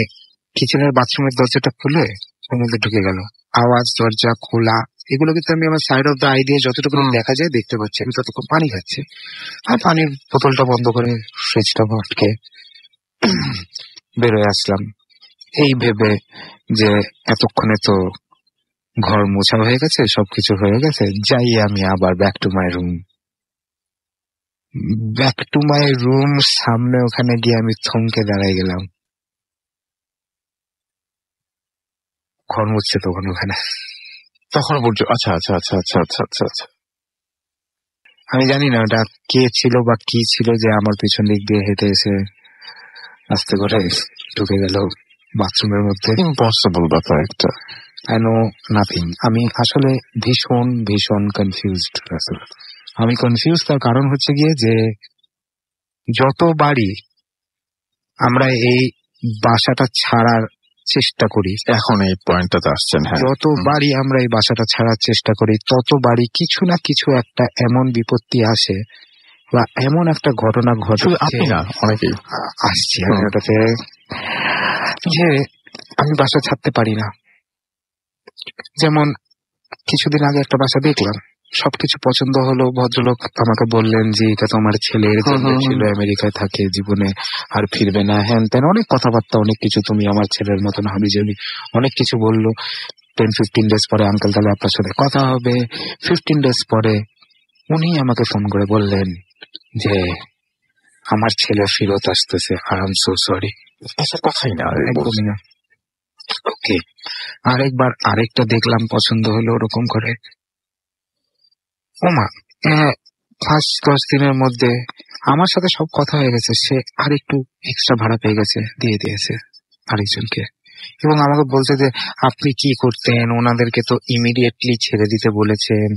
কিচেনের বাথরুমের দরজাটা খুলে ওর মধ্যে ঢুকে গেল। আওয়াজ, দরজা খোলা, এগুলো কিন্তু আমি আমার সাইড অফ দ্য আই দিয়ে যতটুকু দেখা যায় দেখতে পাচ্ছি। আমি ততক্ষণ পানি খাচ্ছি, আর পানির বোতলটা বন্ধ করে ফ্রিজটা আটকে বেরোয় আসলাম, এই ভেবে যে এতক্ষণে তো ঘর মোছা হয়ে গেছে, সবকিছু হয়ে গেছে, যাই আমি আবার ব্যাক টু মাই রুম। সামনে ওখানে গিয়ে আমি থমকে দাঁড়াই গেলাম। ঘর মুছছে তখন ওখানে, তখন বলছো আচ্ছা আচ্ছা আচ্ছা আচ্ছা আচ্ছা আচ্ছা আচ্ছা। আমি জানি না ওটা কে ছিল বা কি ছিল যে আমার পিছন দিক দিয়ে হেঁটে এসে আস্তে করে ঢুকে গেল বাথরুমের মধ্যে। ইম্পসিবল ব্যাপার একটা। I know nothing. আমি আসলে ভীষণ ভীষণ কনফিউজড। আমি কনফিউজ, তার কারণ হচ্ছে গিয়ে যে যতবারই আমরা এই বাসাটা ছাড়ার চেষ্টা করি, এখন এই পয়েন্টটাতে আসছেন, হ্যাঁ, যতবারই আমরা এই বাসাটা ছাড়ার চেষ্টা করি ততবারই কিছু না কিছু একটা এমন বিপত্তি আসে বা এমন একটা ঘটনা ঘটে, আপনি না অনেকেই আসছে ওটাতে, যে আমি বাসা ছাড়তে পারি না। যেমন কিছুদিন আগে একটা বাসা দেখলাম, সবকিছু পছন্দ হলো, ভদ্রলোক আমাকে বললেন যে এটা তো আমার ছেলের ছিল, আমেরিকায় থাকে, জীবনে আর ফিরবে না, হ্যান তেন অনেক কথাবার্তা, অনেক কিছু, তুমি আমার ছেলের মতন হাবি জাবি অনেক কিছু বললো। 10-15 ডেজ পরে আঙ্কেল তাহলে আপনার সাথে কথা হবে। 15 ডেজ পরে উনি আমাকে ফোন করে বললেন যে আমার ছেলে ফেরত আসতেছে, আই এম সো সরি। আচ্ছা, কথাই না, একদমই না। ওকে, আরেকবার আরেকটা দেখলাম, পছন্দ হলো ওরকম করে, ওমা 5-10 দিনের মধ্যে আমার সাথে সব কথা হয়ে গেছে, সে আর একটু এক্সট্রা ভাড়া পেয়ে গেছে, দিয়ে দিয়েছে আরেকজনকে। এবং আমাকে বলছে যে আপনি কি করতেন, ওনাদেরকে তো ইমিডিয়েটলি ছেড়ে দিতে বলেছেন,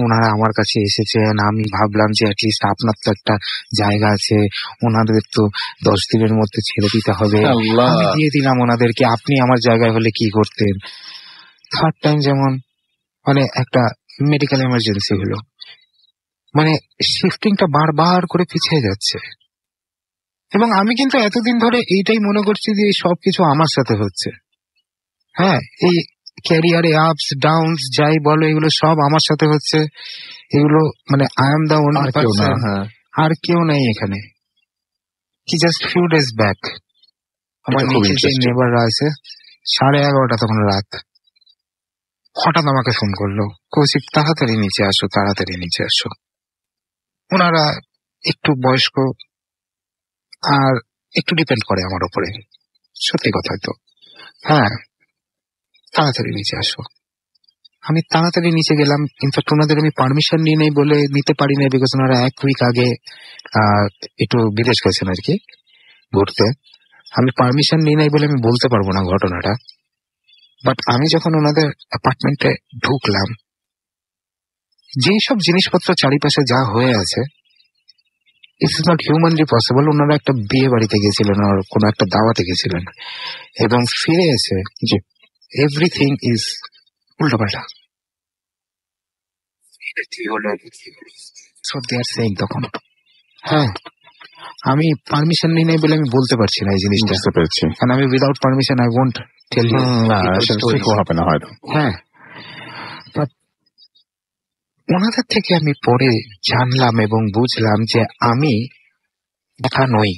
ওনারা আমার কাছে এসেছেন, আমি ভাবলাম যে অ্যাটলিস্ট আপনার তো একটা জায়গা আছে, ওনাদের তো 10 দিনের মধ্যে ছেড়ে দিতে হবে, আমি দিয়ে দিলাম ওনাদেরকে, আপনি আমার জায়গায় হলে কি করতেন। থার্ড টাইম যেমন মানে একটা মেডিকেল এমার্জেন্সি হলো, মানে শিফটিংটা বারবার করে পিছিয়ে যাচ্ছে। এবং আমি কিন্তু এতদিন ধরে এইটাই মনে করছি যে সবকিছু আমার সাথে হচ্ছে। হ্যাঁ, এই ক্যারিয়ারে আপস ডাউনস যাই বলো, এগুলো সব আমার সাথে হচ্ছে। এগুলো মানে I am the only person, আর কেউ নেই এখানে। কি জাস্ট ফিউ ডেজ ব্যাক আমার নিচে যে নেবাররা আছে, 11:30 তখন রাত, হঠাৎ আমাকে ফোন করলো, কৌশিক তাড়াতাড়ি নিচে আসো, তাড়াতাড়ি নিচে আসো। ওনারা একটু বয়স্ক আর একটু ডিপেন্ড করে আমার উপরে, সত্যি কথা তো। হ্যাঁ, তাড়াতাড়ি নিচে আসো। আমি তাড়াতাড়ি নিচে গেলাম। ইনফ্যাক্ট ওনাদের আমি পারমিশন নিয়ে নেই বলে নিতে পারি না, বিকজ ওনারা 1 উইক আগে একটু বিদেশ গেছেন আর কি ঘুরতে। আমি পারমিশন নিয়ে নেই বলে আমি বলতে পারবো না ঘটনাটা। বাট আমি যখন ওনাদের অ্যাপার্টমেন্টে ঢুকলাম, যেই সব জিনিসপত্র চারিপাশে যা হয়ে আছে, ইটস নট হিউম্যানলি পসিবল। ওনারা একটা বিয়ে বাড়িতে গেছিলেন, আর কোনো একটা দাওয়াতে গেছিলেন, এবং ফিরে এসে যে এভরিথিং ইজ উল্টোপাল্টা। তখন হ্যাঁ, আমি পারমিশন নিয়ে নেই বলে আমি বলতে পারছি না এই জিনিসটা, কারণ আমি without permission I won't tell you. হবে না হয়তো। হ্যাঁ, ওনাদের থেকে আমি পরে জানলাম এবং বুঝলাম যে আমি একা নই,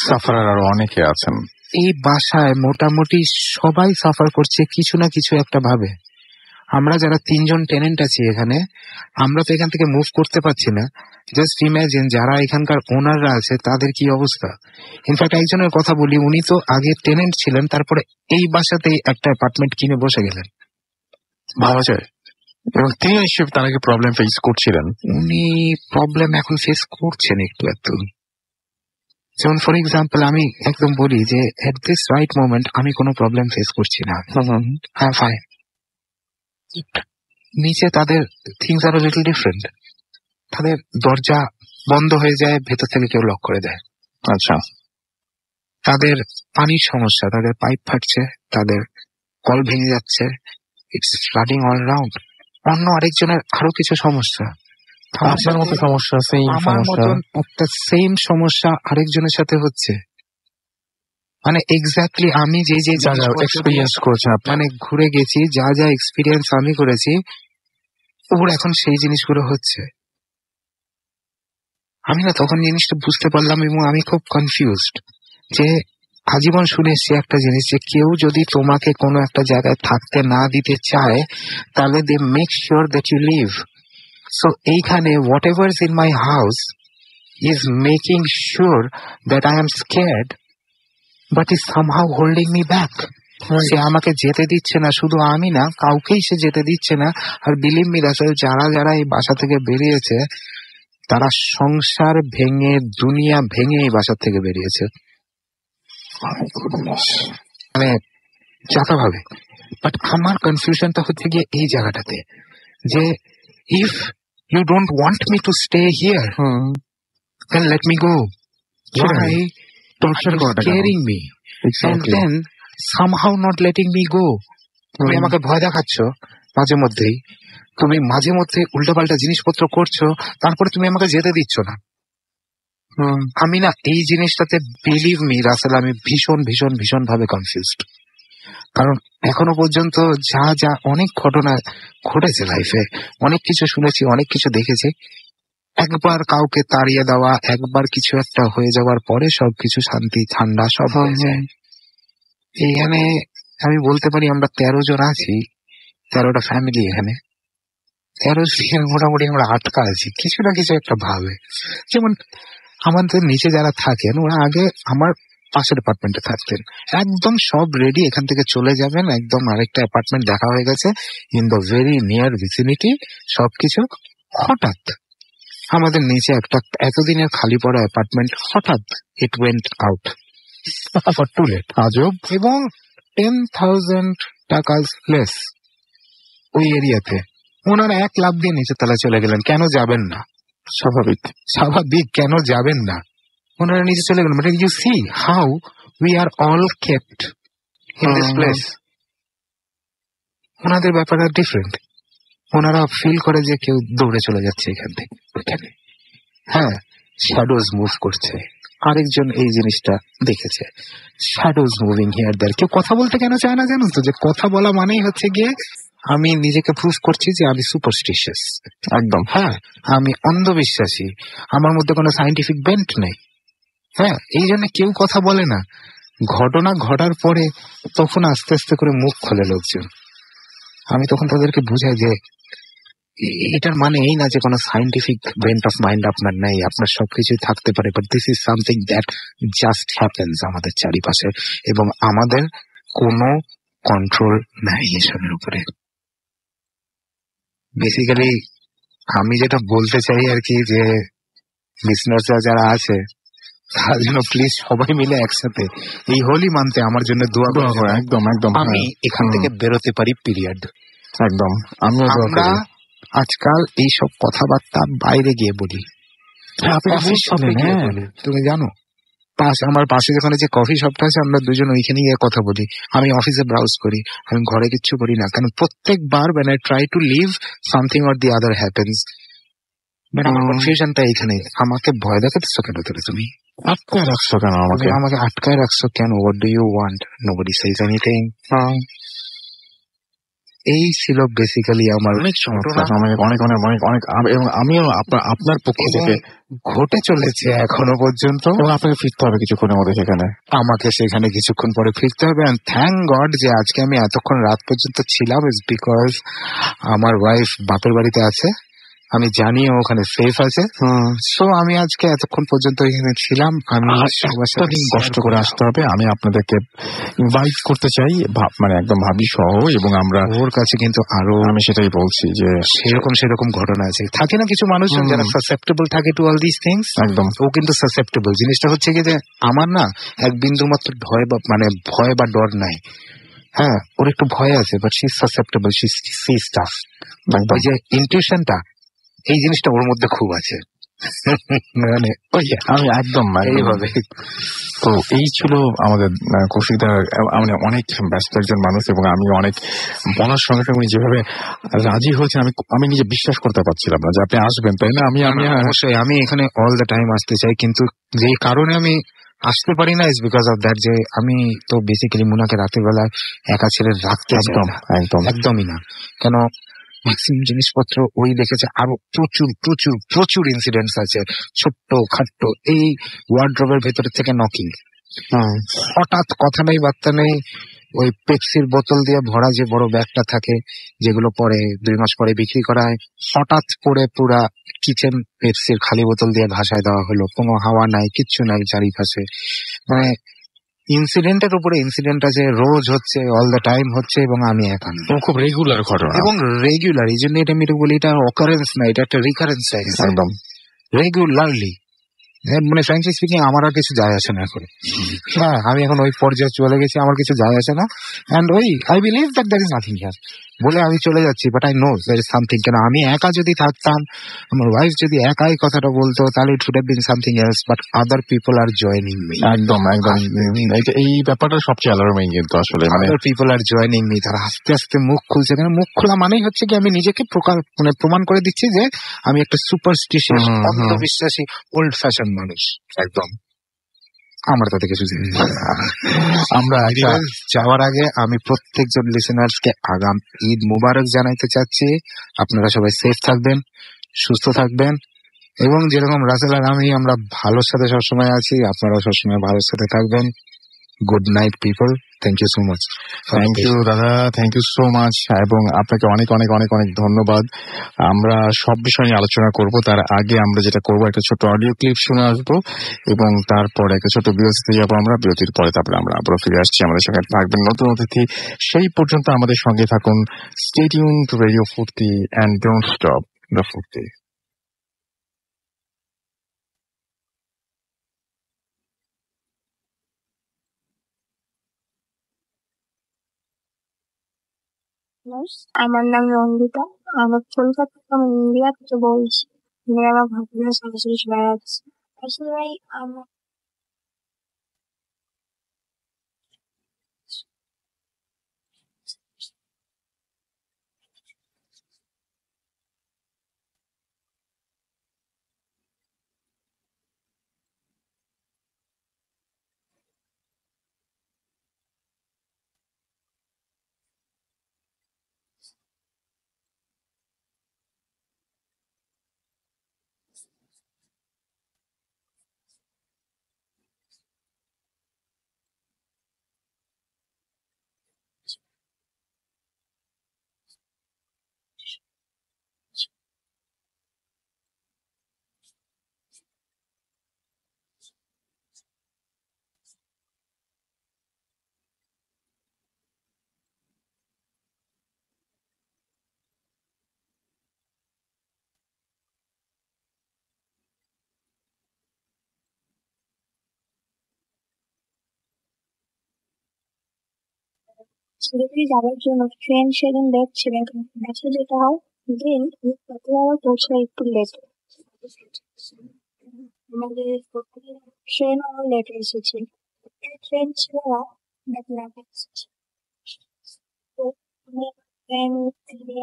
সাফারার আরো অনেকে আছেন এই বাসায়। মোটামুটি সবাই সাফার করছে কিছু না কিছু একটা ভাবে। আমরা যারা 3 জন টেনেন্ট আছি এখানে, আমরা তো এখান থেকে মুভ করতে পারছি না। জাস্ট ইমাজিন যারা এখানকার ওনাররা আছে তাদের কি অবস্থা। ইনফ্যাক্ট একজনের কথা বলি, উনি তো আগে টেনেন্ট ছিলেন, তারপরে এই বাসাতেই একটা অ্যাপার্টমেন্ট কিনে বসে গেলেন, ভাবা যায়। এবং তিনি নিশ্চয়ই তার আগে প্রবলেম ফেস করছিলেন। উনি প্রবলেম এখন ফেস করছেন একটু একটু। যেমন ফর এক্সাম্পল আমি একদম বলি যে এট দিস রাইট মোমেন্ট আমি কোনো প্রবলেম ফেস করছি না, হ্যাঁ ফাইন। নিচে তাদের থিংস আর লিটল ডিফারেন্ট। তাদের দরজা বন্ধ হয়ে যায়, ভেতর থেকে কেউ লক করে দেয়। আচ্ছা, তাদের পানির সমস্যা, তাদের পাইপ ফাটছে, তাদের কল ভেঙে যাচ্ছে, ইটস ফ্লাডিং অল রাউন্ড। অন্য আরেকজনের আরো কিছু সমস্যা, আপনার মতো সমস্যা, আমার মতন একটা সেম সমস্যা আরেকজনের সাথে হচ্ছে। মানে এক্স্যাক্টলি আমি যে যে এক্সপিরিয়েন্স করেছেন, মানে ঘুরে গেছি, যা যা এক্সপিরিয়েন্স আমি করেছি, ওর এখন সেই জিনিসগুলো হচ্ছে। আমি না তখন জিনিসটা বুঝতে পারলাম এবং আমি খুব কনফিউজড যে আজীবন শুনে এসছি একটা জিনিস, যে কেউ যদি তোমাকে কোনো একটা জায়গায় থাকতে না দিতে চায়, তাহলে they make sure that you leave. So এইখানে whatever is in my house is making sure that I am scared, but is somehow holding me back. সে আমাকে যেতে দিচ্ছে না, শুধু আমি না, কাউকেই সে যেতে দিচ্ছে না। আর বিলিভ মি রাসেল, যারা যারা এই বাসা থেকে বেরিয়েছে, তারা সংসার ভেঙে, দুনিয়া ভেঙে এই বাসা থেকে বেরিয়েছে, মানে চাপা ভাবে। বাট আমার কনফিউশনটা হচ্ছে গিয়ে এই জায়গাটাতে, যে if you don't want me to stay here, then let me go. Why scaring me and then somehow not letting me go? তুমি আমাকে ভয় দেখাচ্ছ মাঝে মধ্যেই, তুমি মাঝে মধ্যে উল্টোপাল্টা জিনিসপত্র করছো, তারপরে তুমি আমাকে যেতে দিচ্ছ না। আমি না এই জিনিসটাতে, বিলিভ মি রাসেল, আমি ভীষণ ভীষণ ভীষণ ভাবে কনফিউজড। কারণ এখনো পর্যন্ত যা যা অনেক ঘটনা ঘটেছে লাইফে, অনেক কিছু শুনেছি, অনেক কিছু দেখেছি। একবার কাউকে তাড়িয়ে দেওয়া, একবার কিছু একটা হয়ে যাওয়ার পরে সবকিছু শান্তি ঠান্ডা সব হয়ে যায়। এখানে আমি বলতে পারি আমরা 13 জন আছি, 13টা ফ্যামিলি এখানে। 13 জন মোটামুটি আমরা আটকা আছি কিছু না কিছু একটা ভাবে। যেমন আমাদের নিচে যারা থাকেন, ওরা আগে আমার পাশের অ্যাপার্টমেন্টে থাকতেন, একদম সব রেডি, এখান থেকে চলে যাবেন, একদম আরেকটা অ্যাপার্টমেন্ট দেখা হয়ে গেছে in the very near vicinity, সবকিছু। হঠাৎ আমাদের নিচে একটা এতদিনের খালি পড়া অ্যাপার্টমেন্ট হঠাৎ it went out for too late. আজব। এবং 10,000 টাকা লেস ওই এরিয়াতে ওনারা 1 লাখ দিয়ে নিচে তলা চলে গেলেন। কেন যাবেন না? স্বাভাবিক কেন যাবেন না? ওনারা নিচে চলে গেলেন। But you see how we are all kept in this place. ওনাদের ব্যাপারটা ডিফারেন্ট। ওনারা ফিল করে যে কেউ দৌড়ে চলে যাচ্ছে এখান থেকে এখানে। হ্যাঁ, শ্যাডোজ মুভ করছে। আরেকজন এই জিনিসটা দেখেছে, শ্যাডোজ মুভিং হিয়ার দেয়ার। কেউ কথা বলতে কেন চায় না জানো তো? যে কথা বলা মানেই হচ্ছে গিয়ে আমি নিজেকে প্রুভ করছি যে আমি সুপারস্টিশিয়াস। একদম। হ্যাঁ, আমি অন্ধবিশ্বাসী, আমার মধ্যে কোনো সায়েন্টিফিক বেন্ট নেই। হ্যাঁ, এই জন্য কেউ কথা বলে না। ঘটনা ঘটার পরে তখন আস্তে আস্তে করে মুখ খোলে লোকজন। আমি তখন তাদেরকে বুঝাই যে এটার মানে এই না যে কোনো সায়েন্টিফিক ব্রেন্ট অফ মাইন্ড আপনার নেই, আপনার সবকিছুই থাকতে পারে, but this is something that just happens আমাদের চারিপাশে, এবং আমাদের কোনো কন্ট্রোল নাই এসবের উপরে। বেসিক্যালি আমি যেটা বলতে চাই আর কি, যে লিসনার্সরা যারা আছে তারা যেন প্লিজ সবাই মিলে একসাথে এই হোলি মান্থে আমার জন্য দোয়া করবেন। একদম একদম। আমি এখান থেকে বেরোতে পারি, পিরিয়ড। একদম। আমিও আমরা আজকাল এইসব কথাবার্তা বাইরে গিয়ে বলি, তুমি জানো আমার পাশে যেখানে যে কফি শপটা আছে, আমরা দুজন ওইখানে গিয়ে কথা বলি। আমি অফিসে ব্রাউজ করি, আমি ঘরে কিচ্ছু করি না, কারণ প্রত্যেকবার when I try to leave something or the other happens। আমার কনফিউশনটা এইখানে। আমাকে ভয় দেখাচ্ছ কেন তুমি? আটকায় রাখছো কেন আমাকে? আমাকে আটকায় রাখছো কেন? What do you want? Nobody says anything. এই ছিল বেসিক্যালি আমার অনেক চমৎকার, অনেক অনেক অনেক অনেক, এবং আমিও আপনার পক্ষ থেকে ঘটে চলেছে এখনো পর্যন্ত। এবং আপনাকে ফিরতে হবে কিছুক্ষণের মধ্যে সেখানে। আমাকে সেখানে কিছুক্ষণ পরে ফিরতে হবে। এন্ড থ্যাংক গড যে আজকে আমি এতক্ষণ রাত পর্যন্ত ছিলাম, ইজ বিকজ আমার ওয়াইফ বাপের বাড়িতে আছে, আমি জানি ওখানে সেফ আছে। সো আমি আজকে এতক্ষণ পর্যন্ত এখানে ছিলাম। আমি কষ্ট করে আসতে হবে। আমি আপনাদেরকে ইনভাইট করতে চাই, মানে একদম ভাবি সহ, এবং আমরা ওর কাছে কিন্তু আরো, আমি সেটাই বলছি যে সেরকম ঘটনা আছে। থাকে না কিছু মানুষ যারা সাসেপ্টেবল থাকে টু অল দিস থিংস। একদম। ও কিন্তু সাসেপ্টেবল। জিনিসটা হচ্ছে কি যে আমার না এক বিন্দু মাত্র ভয় বা ডর নাই। হ্যাঁ, ওর একটু ভয় আছে, but she is susceptible, she sees stuff. ওই যে ইনটিউশনটা, এই জিনিসটা ওর মধ্যে খুব আছে। মানে আমি একদম এইভাবে। তো এই ছিল আমাদের কৌশিকদার। মানে অনেক ব্যস্ত একজন মানুষ, এবং আমি অনেক বলার সঙ্গে সঙ্গে উনি যেভাবে রাজি হয়েছেন, আমি নিজে বিশ্বাস করতে পারছিলাম না যে আপনি আসবেন, তাই না? অবশ্যই আমি এখানে অল দ্য টাইম আসতে চাই, কিন্তু যে কারণে আমি আসতে পারি না ইজ বিকজ অফ দ্যাট, যে আমি তো বেসিক্যালি মুনাকে রাতের বেলা একা ছেড়ে রাখতে একদমই না। কেন ম্যাক্সিমাম জিনিসপত্র ওই দেখেছে, আরো প্রচুর প্রচুর প্রচুর ইনসিডেন্টস আছে ছোট্ট খাট্ট। এই ওয়ার্ড্রবের ভেতর থেকে নকিং, হঠাৎ কথা নেই বার্তা নেই, ওই পেপসির বোতল দিয়ে ভরা যে বড় ব্যাগটা থাকে, যেগুলো পরে 2 মাস পরে বিক্রি করা হয়, হঠাৎ করে পুরা কিচেন পেপসির খালি বোতল দিয়ে ভাসায় দেওয়া হলো। কোনো হাওয়া নাই, কিচ্ছু নাই চারিপাশে। মানে ইনসিডেন্টের উপরে ইনসিডেন্ট আছে, রোজ হচ্ছে, অল দ্য টাইম হচ্ছে, এবং আমি একা না। খুব রেগুলার ঘটনা, এবং রেগুলার। এই জন্য এটা আমি বলি, এটা অকারেন্স না, এটা একটা রিকারেন্স হয়ে গেছে একদম রেগুলারলি। মানে ফ্র্যাঙ্কলি স্পিকিং আমার আর কিছু যায় আসে না এখন। হ্যাঁ, আমি এখন ওই পর্যায়ে চলে গেছি, আমার কিছু যায় আসে না। And I believe that there is nothing here বলে আমি চলে যাচ্ছি, but I know there is something. কেন আমি একা যদি থাকতাম, আমার ওয়াইফ যদি একাই কথাটা বলতো, তাহলে it would have been something else, but other people are joining me. একদম একদম। এই ব্যাপারটা সবচেয়ে অ্যালার্মিং কিন্তু আসলে, মানে other people are joining me. তারা আস্তে আস্তে মুখ খুলছে। কেন মুখ খোলা মানেই হচ্ছে কি আমি নিজেকে প্রমাণ করে দিচ্ছি যে আমি একটা সুপারস্টিশিয়াস, অন্ধবিশ্বাসী, ওল্ড ফ্যাশন মানুষ। একদম। আমার তাতে কিছু আমরা যাওয়ার আগে আমি প্রত্যেকজন লিসেনার্সকে আগাম ঈদ মুবারক জানাইতে চাচ্ছি। আপনারা সবাই সেফ থাকবেন, সুস্থ থাকবেন, এবং যেরকম রাসেল আর আমরা ভালোর সাথে সবসময় আছি, আপনারাও সবসময় ভালোর সাথে থাকবেন। Good night people. Thank you so much. Thank you দাদা, থ্যাংক ইউ সো মাচ, এবং আপনাকে অনেক অনেক অনেক অনেক ধন্যবাদ। আমরা সব বিষয় নিয়ে আলোচনা করব, তার আগে আমরা যেটা করবো, একটা ছোট অডিও ক্লিপ শুনে আসবো, এবং তারপরে একটা ছোট বিরতিতে যাবো আমরা। বিরতির পরে তারপরে আমরা আবার ফিরে আসছি। আমাদের সঙ্গে থাকবেন নতুন অতিথি। সেই পর্যন্ত আমাদের সঙ্গে থাকুন। স্টে টিউনড টু রেডিও ফুর্তি, অ্যান্ড ডোন্ট স্টপ দ্য ফুর্তি। listeners. আমার নাম রঙ্গিতা। আমি কলকাতা from ইন্ডিয়া থেকে বলছি। আমি আমার ভাবনার সরাসরি শোনা যাচ্ছে। আসলে আমার শিলিগুড়ি যাওয়ার জন্য ট্রেন সেদিন লেট ছিল। কাছে যেটা হয় দিন তাতে আবার পৌঁছায় একটু লেট। আমাদের ট্রেন আমার লেট এসেছে। ট্রেন ছিল না বাট লেট এসেছে। তো আমি ট্রেন থেকে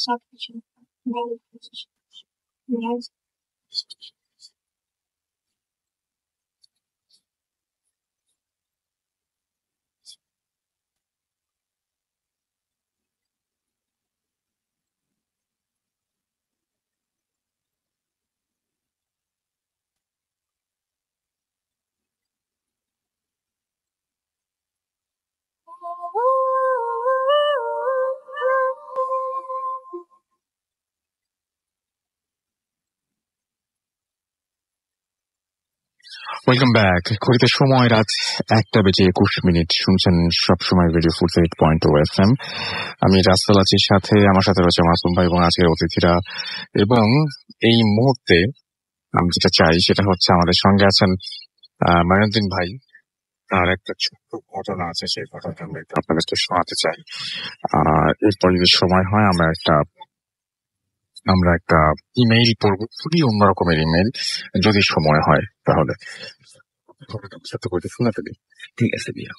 সবকিছু ওয়েলকাম ব্যাক। ঘড়িতে সময় রাত 1:21 শুনছেন সবসময় রেডিও 48.0 FM। আমি রাসেল আছি, সাথে আমার সাথে রয়েছে মাসুম ভাই এবং আজকের অতিথিরা। এবং এই মুহূর্তে আমি যেটা চাই সেটা হচ্ছে আমাদের সঙ্গে আছেন মাইনুদ্দিন ভাই। তার একটা ছোট্ট ঘটনা আছে, সেই ঘটনাটা আমরা একটু আপনার কাছে শোনাতে চাই। এরপর যদি সময় হয় আমরা একটা ইমেইল পড়ব, খুবই অন্যরকমের ইমেইল, যদি সময় হয় তাহলে শুনে ফেলি। ঠিক আছে ভাইয়া।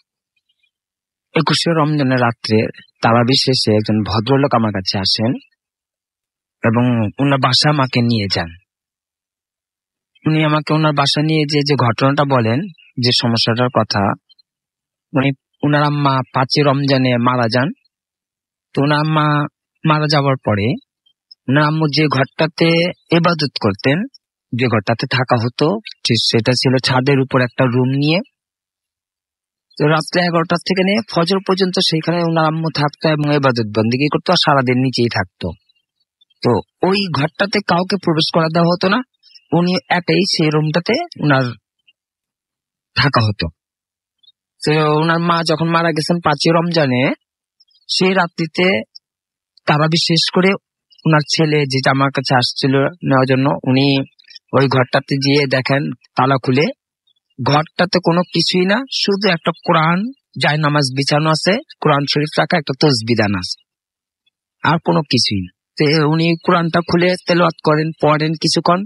21শে রমজানের রাত্রে তারাবি শেষে একজন ভদ্রলোক আমার কাছে আসেন এবং ওনার বাসা আমাকে নিয়ে যান। উনি আমাকে ওনার বাসা নিয়ে যে ঘটনাটা বলেন, যে সমস্যাটার কথা, ওনার আম্মা 5 রমজানে মারা যান। তো ওনার আম্মা মারা যাওয়ার পরে ওনার আম্মু যে ঘরটাতে ইবাদত করতেন, যে ঘরটাতে থাকা হতো, সেটা ছিল ছাদের উপর একটা রুম নিয়ে। তো রাত্রে 11টা থেকে নিয়ে ফজর পর্যন্ত সেইখানে ওনার আম্মু থাকতো এবং ইবাদত বন্দেগী করতো, আর সারাদিন নিচেই থাকতো। তো ওই ঘরটাতে কাউকে প্রবেশ করা দেওয়া হতো না, উনি একাই সেই রুমটাতে ওনার থাকা হতো। তো ওনার মা যখন মারা গেছেন 5 রমজানে, সেই রাত্রিতে তারাবি শেষ করে ওনার ছেলে যেটা আমার কাছে আসছিল নেওয়ার জন্য, উনি ওই ঘরটাতে গিয়ে দেখেন তালা খুলে, ঘরটাতে কোনো কিছুই না, শুধু একটা কোরআন জায় নামাজ বিছানো আছে, কোরআন শরীফ রাখা, একটা তসবিহ দান আছে, আর কোনো কিছুই না। তো উনি কোরআনটা খুলে তেলাওয়াত করেন, পড়েন কিছুক্ষণ।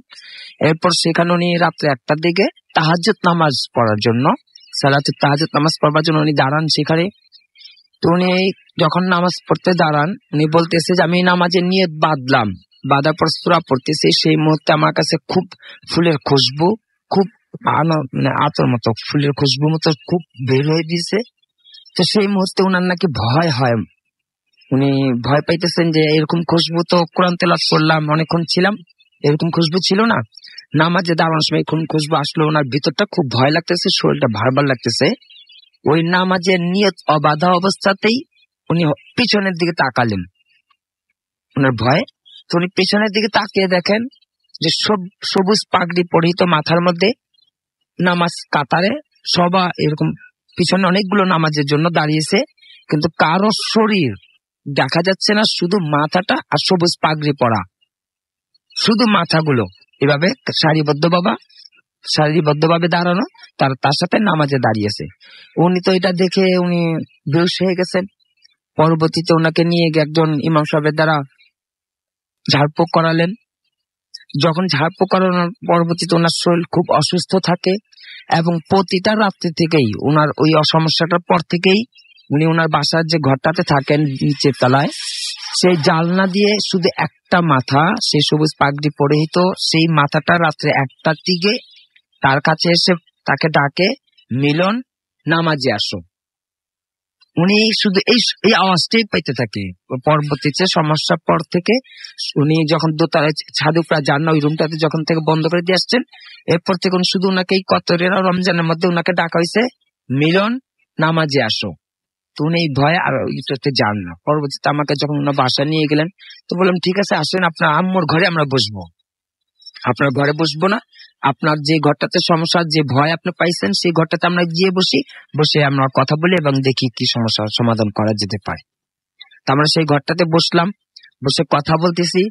এরপর সেখানে উনি রাত্রে 1টার দিকে তাহাজ্জুদ নামাজ পড়ার জন্য, সালাতুত তাহাজ্জুদ নামাজ পড়বার জন্য উনি দাঁড়ান সেখানে। তো উনি যখন নামাজ পড়তে দাঁড়ান, উনি বলতেছে যে আমি নামাজের নিয়ত বাঁধলাম, বাঁধার পর সূরা পড়তেছে। সেই মুহূর্তে আমার কাছে খুব ফুলের খুশবু, খুব আতর মতো, ফুলের খুশবু মতো খুব বের হয়ে দিয়েছে। তো সেই মুহূর্তে উনার নাকি ভয় হয়, উনি ভয় পাইতেছেন যে এরকম খুশবু তো কোরআন তেলাওয়াত করলাম, অনেকক্ষণ ছিলাম, এরকম খুশবু ছিল না। নামাজে দাঁড়ানোর সময় কোন খুশবু আসলো, ওনার ভিতরটা খুব ভয় লাগতেছে, শরীরটা ভারবার লাগতেছে। ওই নামাজের নিয়ত অবাধা অবস্থাতেই উনি পিছনের দিকে তাকালেন, ওনার ভয়। তো উনি পিছনের দিকে তাকিয়ে দেখেন যে সবুজ পাগড়ি পরিহিত মাথার মধ্যে নামাজ কাতারে সবা এরকম পিছনে অনেকগুলো নামাজের জন্য দাঁড়িয়েছে, কিন্তু কারো শরীর দেখা যাচ্ছে না, শুধু মাথাটা আর সবুজ পাগড়ি পরা, শুধু মাথাগুলো এভাবে সারিবদ্ধভাবে দাঁড়ানো, তার সাথে নামাজে দাঁড়িয়েছে। উনি তো এটা দেখে উনি বেহুশ হয়ে গেছেন। পরবর্তীতে ওনাকে নিয়ে গিয়ে একজন ইমাম সাহেবের দ্বারা ঝাড়ফুঁক করালেন। যখন ঝাড়ফুঁক করানোর পরবর্তীতে ওনার শরীর খুব অসুস্থ থাকে, এবং প্রতিটা রাত্রি থেকেই ওনার ওই সমস্যাটার পর থেকেই উনি ওনার বাসার যে ঘরটাতে থাকেন নিচের তলায়, সেই জালনা দিয়ে শুধু একটা মাথা, সেই সবুজ পাগড়ি পরিহিত সেই মাথাটা রাত্রে 1টার দিকে তার কাছে এসে তাকে ডাকে, মিলন নামাজে আসো। উনি শুধু এই আওয়াজটাই পাইতে থাকে। পরবর্তীতে সমস্যার পর থেকে উনি যখন দোতলায় ছাদে যান না, ওই রুমটাতে যখন থেকে বন্ধ করে দিয়ে আসছেন, এরপর থেকে শুধু ওনাকে এই কতরের রমজানের মধ্যে ওনাকে ডাকা হয়েছে, মিলন নামাজে আসো। তো উনি এই ভয়ে আর যান না। পরবর্তীতে আমাকে যখন ওনার বাসা নিয়ে গেলেন, তো বললাম ঠিক আছে, আসেন আপনার আম্মুর ঘরে আমরা বসবো। আপনার ঘরে বসবো না, আপনার যে ঘরটাতে সমস্যা, যে ভয় আপনি পাইছেন, সেই ঘরটাতে আমরা গিয়ে বসে আমরা কথা বলি এবং দেখি কি সমস্যার সমাধান করা যেতে পারে। তো আমরা সেই ঘরটাতে বসলাম, বসে কথা বলতেছি।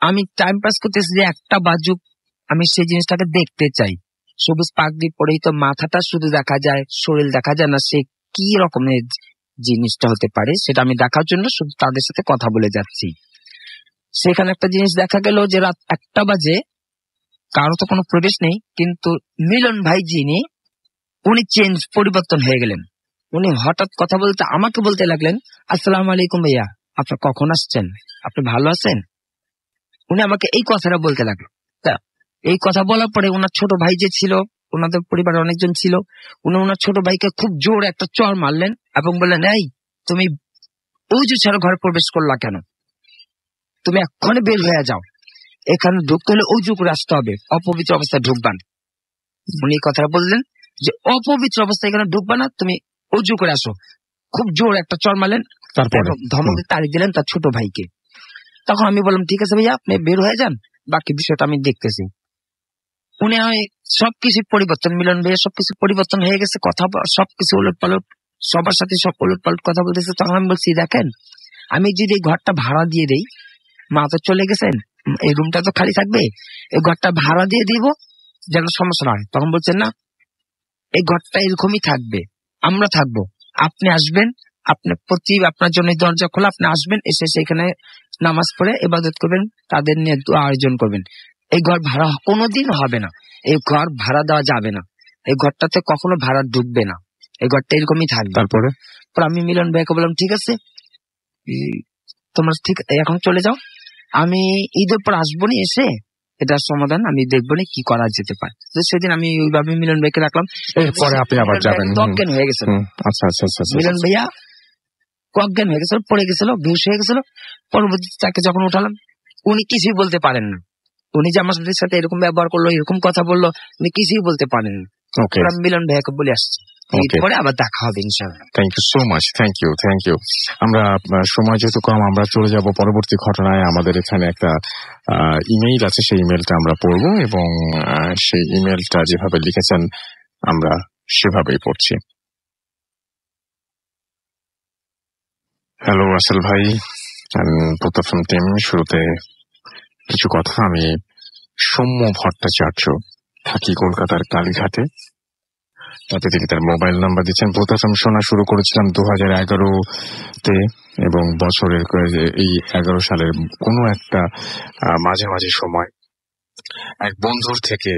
আমি টাইম পাস করতেছি যে একটা বাজুক, আমি সেই জিনিসটাকে দেখতে চাই। সবুজ পাগড়ি পরিহিত মাথাটা শুধু দেখা যায়, শরীর দেখা যায় না, সে কি রকমের জিনিসটা হতে পারে সেটা আমি দেখার জন্য শুধু তাদের সাথে কথা বলে যাচ্ছি। সেখানে একটা জিনিস দেখা গেল যে রাত 1টা বাজে, কারো তো কোনো প্রবেশ নেই, কিন্তু মিলন ভাই যিনি, উনি পরিবর্তন হয়ে গেলেন। উনি হঠাৎ কথা বলতে আমাকে বলতে লাগলেন, আসসালামু আলাইকুম ভাইয়া, আপনি কখন আসছেন, আপনি ভালো আছেন? উনি আমাকে এই কথাটা বলতে লাগলো। এই কথা বলার পরে ওনার ছোট ভাই যে ছিল, ওনাদের পরিবারে অনেকজন ছিল, উনি ওনার ছোট ভাইকে খুব জোর একটা চড় মারলেন এবং বললেন, এই তুমি ওযু ছাড়া ঘরে প্রবেশ করলা কেন? তুমি এক্ষুনি বের হয়ে যাও, এখানে ঢুকতে হলে ওযু করে আসতে হবে, অপবিত্র অবস্থায় ঢুকবান। উনি এই কথা বললেন যে অপবিত্র অবস্থায় এখানে ঢুকবা না, তুমি ওযু করে আসো। খুব জোর একটা চড় মারলেন, তারপর ধমক তাড়ি দিলেন তার ছোট ভাইকে। তখন আমি বললাম ঠিক আছে ভাইয়া, আপনি বের হয়ে যান, বাকি বিষয়টা আমি দেখতেছি। উনি হয় সবকিছু পরিবর্তন, মিলন ভাইয়ের সবকিছু পরিবর্তন হয়ে গেছে, কথা সবকিছু উলট পালট, সবার সাথে সব উলট পালট কথা বলতেছে। তখন আমি বলছি, দেখেন আমি যদি এই ঘরটা ভাড়া দিয়ে দেই, মা তো চলে গেছেন, এই রুমটা তো খালি থাকবে, এই ঘরটা ভাড়া দিয়ে দিব যেন সমস্যা না হয়। তখন বলছেন না, এই ঘরটা এরকমই থাকবে, আমরা থাকবো, আপনি আসবেন, আপনার জন্য দরজা খোলা, আপনি আসবেন, এসে সেখানে নামাজ পড়ে ইবাদত করবেন, তাদের নিয়ে দোয়া আয়োজন করবেন। এই ঘর ভাড়া কোনোদিন হবে না, এই ঘর ভাড়া দেওয়া যাবে না, এই ঘরটাতে কখনো ভাড়া ঢুকবে না, এই ঘরটা এরকমই থাকবে। তারপরে আমি মিলন ভাইকে বললাম, ঠিক আছে তোমরা ঠিক এখন চলে যাও, আমি ঈদের পর আসবো নি, এসে এটার সমাধান আমি দেখবো নি কি করা যেতে পারে। সেদিন আমি ওইভাবে মিলন ভাইকে রাখলাম। এরপরে আপনি আবার যাবেন। অজ্ঞান হয়ে গেছিল। আচ্ছা আচ্ছা আচ্ছা। মিলন ভাইয়া অজ্ঞান হয়ে গেছিল, পড়ে গেছিল, বেহুশ হয়ে গেছিল। পরবর্তীতে তাকে যখন উঠালাম, উনি কিছুই বলতে পারেন না। উনি যে আমার সাথে এরকম ব্যবহার করলো, এরকম কথা বললো, উনি কিছুই বলতে পারেন না। মিলন ভাইয়াকে বলে আসছি, পরে আবার দেখা হবে ইনশাআল্লাহ। Thank you so much, thank you. আমরা সময় যেহেতু কম, আমরা চলে যাব পরবর্তী ঘটনায়। আমাদের এখানে একটা ইমেইল আছে, সেই ইমেলটা আমরা পড়বো এবং সেই ইমেলটা যেভাবে লিখেছেন আমরা সেভাবেই পড়ছি। হ্যালো রাসেল ভাই, প্রথম টিম, শুরুতে কিছু কথা। আমি সৌম্য ভট্টাচার্য, থাকি কলকাতার কালীঘাটে। তাতে তিনি তার মোবাইল নাম্বার দিচ্ছেন। প্রথম শোনা শুরু করেছিলাম 2011-তে এবং বছরের এই 11 সালের কোনো একটা মাঝে সময় এক বন্ধুর থেকে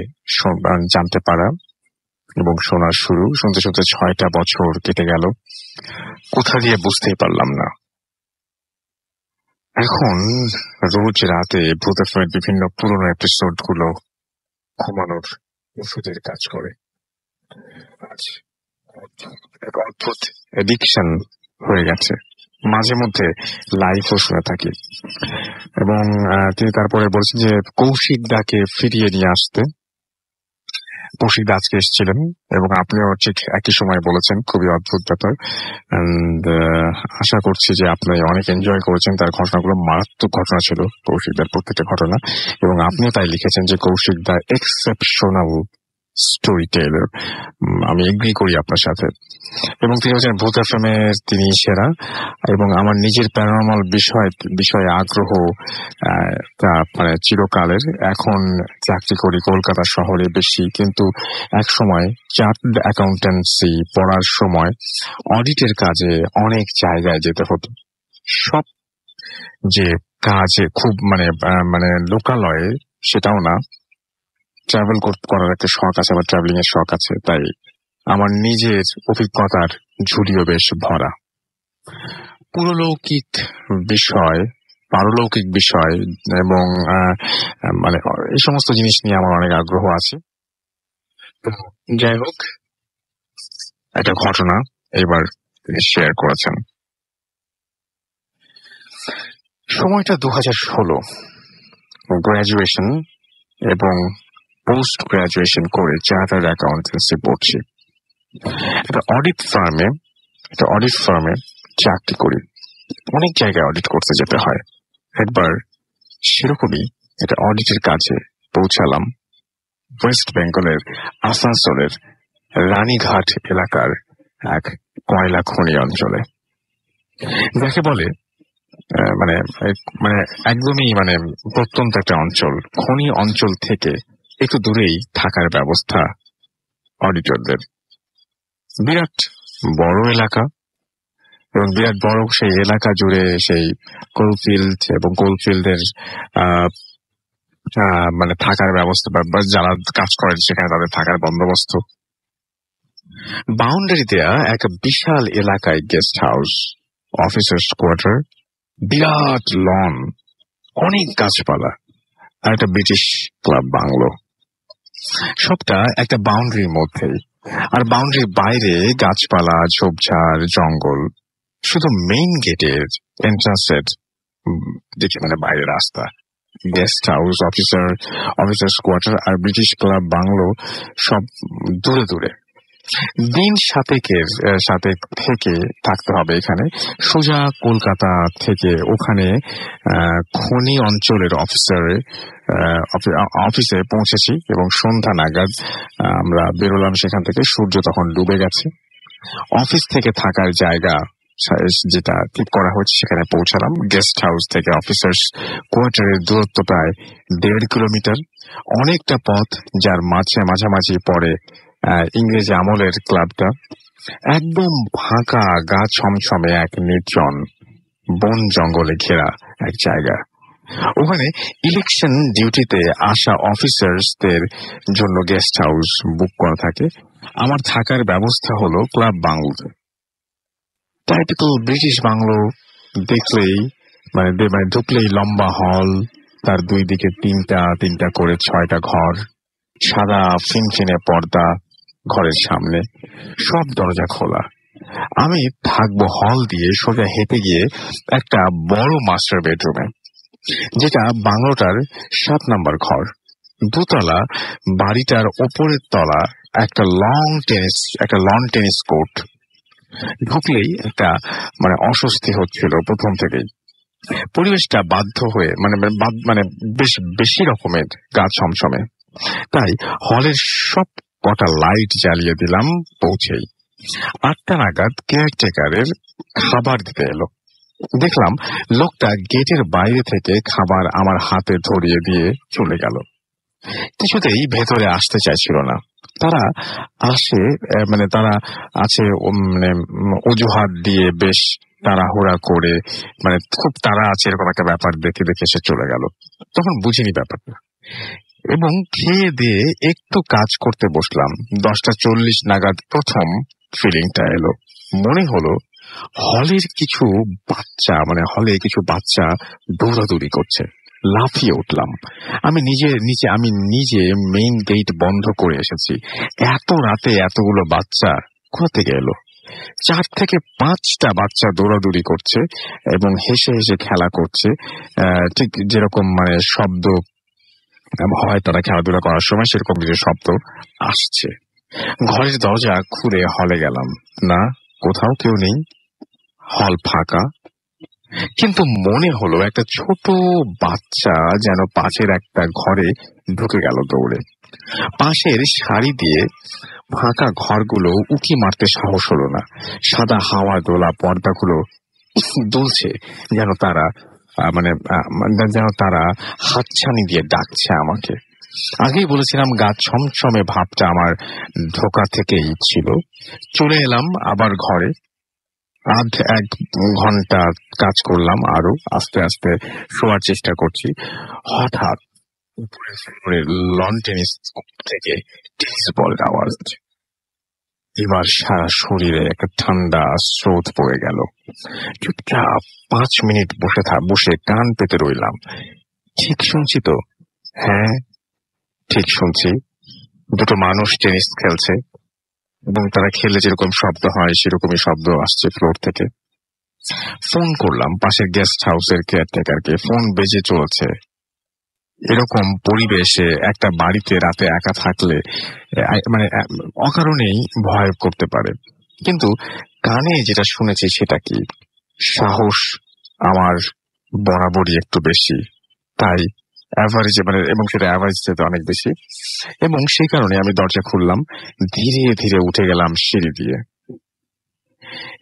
জানতে পারা এবং শোনার শুরু। শুনতে 6টা বছর কেটে গেল, কোথা দিয়ে বুঝতেই পারলাম না। এখন রোজ রাতে ভূত এফএমের বিভিন্ন পুরনো এপিসোড গুলো ঘুমানোর ওষুধের কাজ করে। এক অদ্ভুত এডিকশন হয়ে গেছে, মাঝে মধ্যে লাইভও শুনে থাকি। এবং তিনি তারপরে বলছেন যে কৌশিক দাকে ফিরিয়ে নিয়ে আসতে। কৌশিক দা আজকে এসেছিলেন এবং আপনিও ঠিক একই সময় বলেছেন, খুবই অদ্ভুত ব্যাপার। আশা করছি যে আপনি অনেক এনজয় করেছেন। তার ঘটনাগুলো মারাত্মক ঘটনা ছিল, কৌশিকদার প্রত্যেকটা ঘটনা। এবং আপনিও তাই লিখেছেন যে কৌশিক দা এক্সেপশনাল স্টোরি টেলার। আমি এগ্রি করি আপনার সাথে। এবং তিনি হচ্ছেন ভূত এফএমের তিনি সেরা। এবং আমার নিজের প্যারানর্মাল বিষয়ে আগ্রহ মানে চিরকালের। এখন চাকরি করি কলকাতা শহরে বেশি, কিন্তু এক সময় চার্টার্ড অ্যাকাউন্টেন্সি পড়ার সময় অডিটের কাজে অনেক জায়গায় যেতে হতো। সব যে কাজে খুব মানে লোকালয়ে সেটাও না, ট্রাভেল করার একটা শখ আছে, আবার ট্রাভেলিং এর শখ আছে। তাই আমার নিজের অভিজ্ঞতার ঝুলিও বেশ ভরা। পুরলৌকিক বিষয়, পারলৌকিক বিষয় এবং মানে এই সমস্ত জিনিস নিয়ে আমার অনেক আগ্রহ আছে। তো যাই হোক, একটা ঘটনা এবার তিনি শেয়ার করেছেন। সময়টা 2016, গ্রাজুয়েশন এবং পোস্ট গ্রাজুয়েশন করে চার্টার্ড অ্যাকাউন্টেন্সি পড়ছি। একটা অডিট ফার্মে চাকরি করি। অনেক জায়গায় অডিট করতে যেতে হয়। একবার সেরকমই একটা অডিটের কাজে পৌঁছালাম ওয়েস্ট বেঙ্গলের আসানসোলের রানীঘাট এলাকার এক কয়লা খনি অঞ্চলে, যাকে বলে মানে একদমই প্রত্যন্ত একটা অঞ্চল। খনি অঞ্চল থেকে একটু দূরেই থাকার ব্যবস্থা অডিটরদের। বিরাট বড় এলাকা এবং বিরাট বড় সেই এলাকা জুড়ে সেই কোলফিল্ড এবং কোলফিল্ডের থাকার ব্যবস্থা, বা যারা কাজ করেন সেখানে তাদের থাকার বন্দোবস্ত। বাউন্ডারি দেয়া এক বিশাল এলাকায় গেস্ট হাউস, অফিসার্স কোয়ার্টার, বিরাট লন, অনেক গাছপালা আর একটা ব্রিটিশ ক্লাব বাংলো। সবটা একটা বাউন্ডারির মধ্যেই। আর বাউন্ডারির বাইরে গাছপালা, ঝোপঝাড়, জঙ্গল। শুধু মেইন গেটের এন্ট্রান্সের দিকে বাইরে রাস্তা। গেস্ট হাউস, অফিসার্স কোয়ার্টার আর ব্রিটিশ ক্লাব বাংলো সব দূরে দূরে। দিন সাথে থেকে থাকতে হবে এখানে। সোজা কলকাতা থেকে ওখানে খনি অঞ্চলের অফিসার অফিসে পৌঁছেছি এবং সন্ধ্যা নাগাদ আমরা বেরোলাম সেখান থেকে। সূর্য তখন ডুবে গেছে। অফিস থেকে থাকার জায়গা যেটা ঠিক করা হয়েছে সেখানে পৌঁছালাম। গেস্ট হাউস থেকে অফিসার্স কোয়ার্টারের দূরত্ব প্রায় 1.5 কিলোমিটার। অনেকটা পথ, যার মাঝামাঝি পড়ে ইংরেজি আমলের ক্লাবটা। একদম ফাঁকা, গা ছমছমে এক নির্জন বন জঙ্গলে ঘেরা এক জায়গা। ওখানে ইলেকশন ডিউটিতে আসা অফিসার্সদের জন্য গেস্ট হাউস বুক করা থাকে। আমার থাকার ব্যবস্থা হলো ক্লাব বাংলোতে। টাইপিক্যাল ব্রিটিশ বাংলো দেখলেই মানে ঢুকলেই লম্বা হল, তার দুই দিকে তিনটা করে 6টা ঘর, সাদা ফিনফিনে পর্দা ঘরের সামনে, সব দরজা খোলা। আমি থাকবো হল দিয়ে সোজা হেঁটে গিয়ে একটা বড় মাস্টার বেডরুমে, যেটা বাংলোটার 7 নম্বর ঘর। 2 তলা, বাড়িটার ওপরের তলা একটা লন টেনিস কোর্ট। ঢুকলেই একটা মানে অস্বস্তি হচ্ছিল প্রথম থেকেই। পরিবেশটা বাধ্য হয়ে মানে বেশ বেশি রকমের গা ছমছমে। তাই হলের সব কটা লাইট জ্বালিয়ে দিলাম পৌঁছেই। 8টা নাগাদ কেয়ারটেকারের খাবার দিতে এলো। দেখলাম লোকটা গেটের বাইরে থেকে খাবার আমার হাতে ধরিয়ে দিয়ে চলে গেল। কিছুতেই ভেতরে আসতে চাইছিল না। তারা আছে অজুহাত দিয়ে বেশ তাড়াহুড়া করে, মানে খুব তাড়া আছে এরকম একটা ব্যাপার দেখে সে চলে গেল। তখন বুঝিনি ব্যাপারটা এবং খেয়ে দিয়ে একটু কাজ করতে বসলাম। 10:40 নাগাদ প্রথম ফিলিংটা এলো। মনে হলো হলে কিছু বাচ্চা দৌড়াদৌড়ি করছে। লাফিয়ে উঠলাম। আমি নিজে মেইন গেট বন্ধ করে এসেছি। এত রাতে এতগুলো বাচ্চা কোথা থেকে এলো? 4 থেকে 5টা বাচ্চা দৌড়াদৌড়ি করছে এবং হেসে হেসে খেলা করছে, ঠিক যেরকম মানে শব্দ হয় তারা খেলাধুলা করার সময়, সেরকম কিছু শব্দ আসছে। ঘরের দরজা খুলে হলে গেলাম। না, কোথাও কেউ নেই, হল ফাঁকা। কিন্তু মনে হলো একটা ছোট বাচ্চা যেন পাশের একটা ঘরে ঢুকে গেল দৌড়ে। পাশের সারি দিয়ে ফাঁকা ঘরগুলো উকি মারতে সাহস হলো না। সাদা হাওয়া দোলা পর্দাগুলো দুলছে, যেন তারা হাতছানি দিয়ে ডাকছে আমাকে। আগেই বলেছিলাম গা ছমছমে ভাবটা আমার ঢোকা থেকেই ছিল। চলে এলাম আবার ঘরে। 1.5 ঘন্টা কাজ করলাম, আরো আস্তে আস্তে শোয়ার চেষ্টা করছি। হঠাৎ উপরে লন টেনিস থেকে টেনিস বলের আওয়াজ। এবার সারা শরীরে একটা ঠান্ডা স্রোত পড়ে গেল। চুপচাপ 5 মিনিট বসে কান পেতে রইলাম। ঠিক শুনছি তো? হ্যাঁ, ঠিক শুনছি। 2টো মানুষ টেনিস খেলছে এবং তারা খেলে যেরকম শব্দ হয় সেরকমই শব্দ আসছে ফ্লোর থেকে। ফোন করলাম পাশের গেস্ট হাউসের কেয়ারটেকারকে। ফোন বেজে চলছে। এরকম পরিবেশে একটা বাড়িতে রাতে একা থাকলে মানে অকারণেই ভয় করতে পারে। কিন্তু কানে যেটা শুনেছি সেটা কি? সাহস আমার বরাবরই একটু বেশি, তাই অ্যাভারেজে এবং সেটা অ্যাভারেজ থেকে অনেক বেশি। এবং সেই কারণে আমি দরজা খুললাম, ধীরে ধীরে উঠে গেলাম সিঁড়ি দিয়ে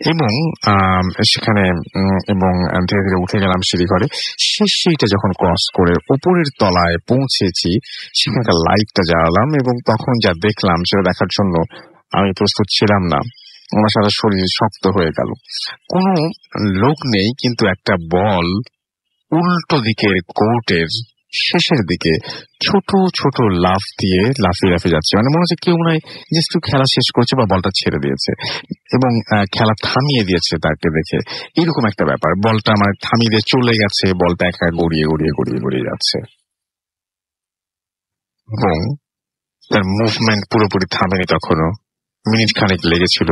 এবং ধীরে ধীরে উঠে গেলাম সিঁড়ি ঘরে। শেষ সিঁড়িটা যখন ক্রস করে উপরের তলায় পৌঁছেছি, সেখানকার লাইটটা জ্বালালাম এবং তখন যা দেখলাম সেটা দেখার জন্য আমি প্রস্তুত ছিলাম না। আমার সারা শরীর শক্ত হয়ে গেল। কোনো লোক নেই, কিন্তু একটা বল উল্টো দিকের কোর্টের শেষের দিকে ছোট ছোট লাফিয়ে যাচ্ছে। মানে মনে হচ্ছে কেউ নয় জাস্ট খেলা শেষ করছে বা বলটা ছেড়ে দিয়েছে এবং খেলা থামিয়ে দিয়েছে তাকে দেখে, এরকম একটা ব্যাপার। বলটা আমার থামিয়ে দিয়ে চলে গেছে, বলটা একা গড়িয়ে যাচ্ছে এবং তার মুভমেন্ট পুরোপুরি থামেনি তখনও। মিনিট খানেক লেগেছিল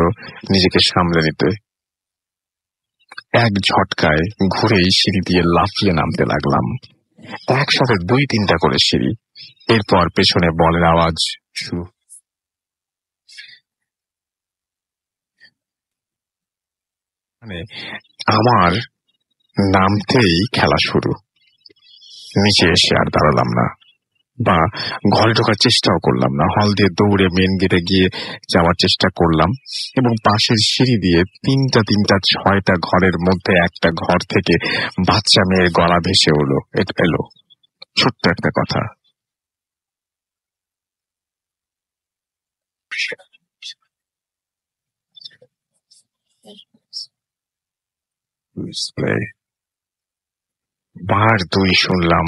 নিজেকে সামলে নিতে। এক ঝটকায় ঘুরেই সিঁড়ি দিয়ে লাফিয়ে নামতে লাগলাম। একসাথে 2-3টা করে সিঁড়ি। এরপর পেছনে বলের আওয়াজ শুরু। মানে আমার নামতেই খেলা শুরু। নিচে এসে আর দাঁড়ালাম না। বা ঘরে ঢোকার চেষ্টাও করলাম না। হল দিয়ে দৌড়ে মেন গেটে গিয়ে যাওয়ার চেষ্টা করলাম এবং পাশের সিঁড়ি দিয়ে তিনটা 6টা ঘরের মধ্যে একটা ঘর থেকে বাচ্চা মেয়ের গলা ভেসে এলো। ছোট্ট একটা কথা। বার 2 শুনলাম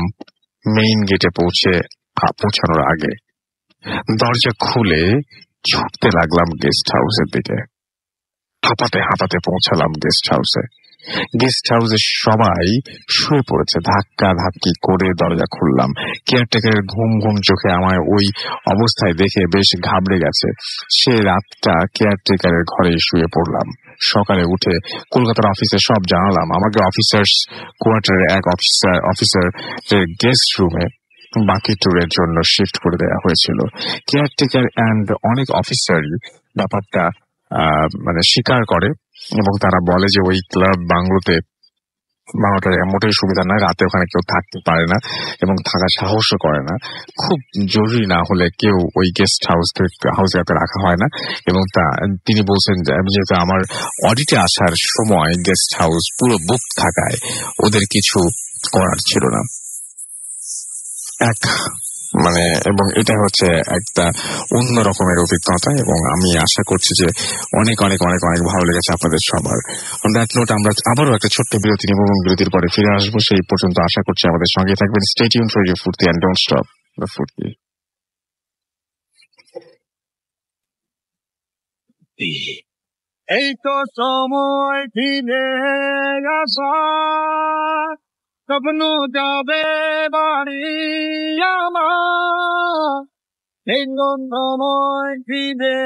মেইন গেটে পৌঁছানোর আগে। দরজা খুলে ছুটতে লাগলাম গেস্ট হাউসের দিকে। হাঁপাতে পৌঁছালাম গেস্ট হাউসে। গেস্ট হাউসে সবাই শুয়ে পড়েছে। ধাক্কা ধাক্কি করে দরজা খুললাম। কেয়ারটেকারের ঘুম চোখে আমায় ওই অবস্থায় দেখে বেশ ঘাবড়ে গেছে। সে রাতটা কেয়ারটেকারের ঘরে শুয়ে পড়লাম। সকালে উঠে কলকাতার অফিসে সব জানালাম। আমাকে অফিসার্স কোয়ার্টারের এক অফিসারের গেস্ট রুমে বাকি ট্যুরের জন্য শিফট করে দেওয়া হয়েছিল। কেয়ারটেকার অ্যান্ড অনেক অফিসারই ব্যাপারটা মানে স্বীকার করে এবং তারা বলে যে ওই ক্লাব বাংলোটা মোটেই সুবিধা নয়। রাতে ওখানে কেউ থাকতে পারে না এবং থাকার সাহসও করে না। খুব জরুরি না হলে কেউ ওই গেস্ট হাউসে রাখা হয় না। এবং তিনি বলছেন যে যেহেতু আমার অডিটে আসার সময় গেস্ট হাউস পুরো বুক থাকায় ওদের কিছু করার ছিল না। এবং এটা হচ্ছে একটা অন্য রকমের অভিজ্ঞতা এবং আমি আশা করছি যে অনেক অনেক অনেক অনেক ভালো লেগেছে আপনাদের সবার। অন দ্যাট নোট আমরা আবারও একটা ছোট্ট বিরতি নেব এবং বিরতির পরে ফিরে আসবো। সেই পর্যন্ত আশা করছি আমাদের সঙ্গে থাকবেন। স্টে টিউনড ফর ইওর ফুর্তি এন্ড ডোন্ট স্টপ দ্য ফুর্তি। এই তো সময় ফিরে আসা, স্বপ্ন যাবে বাড়ি আমার, এই সময় ফিরে।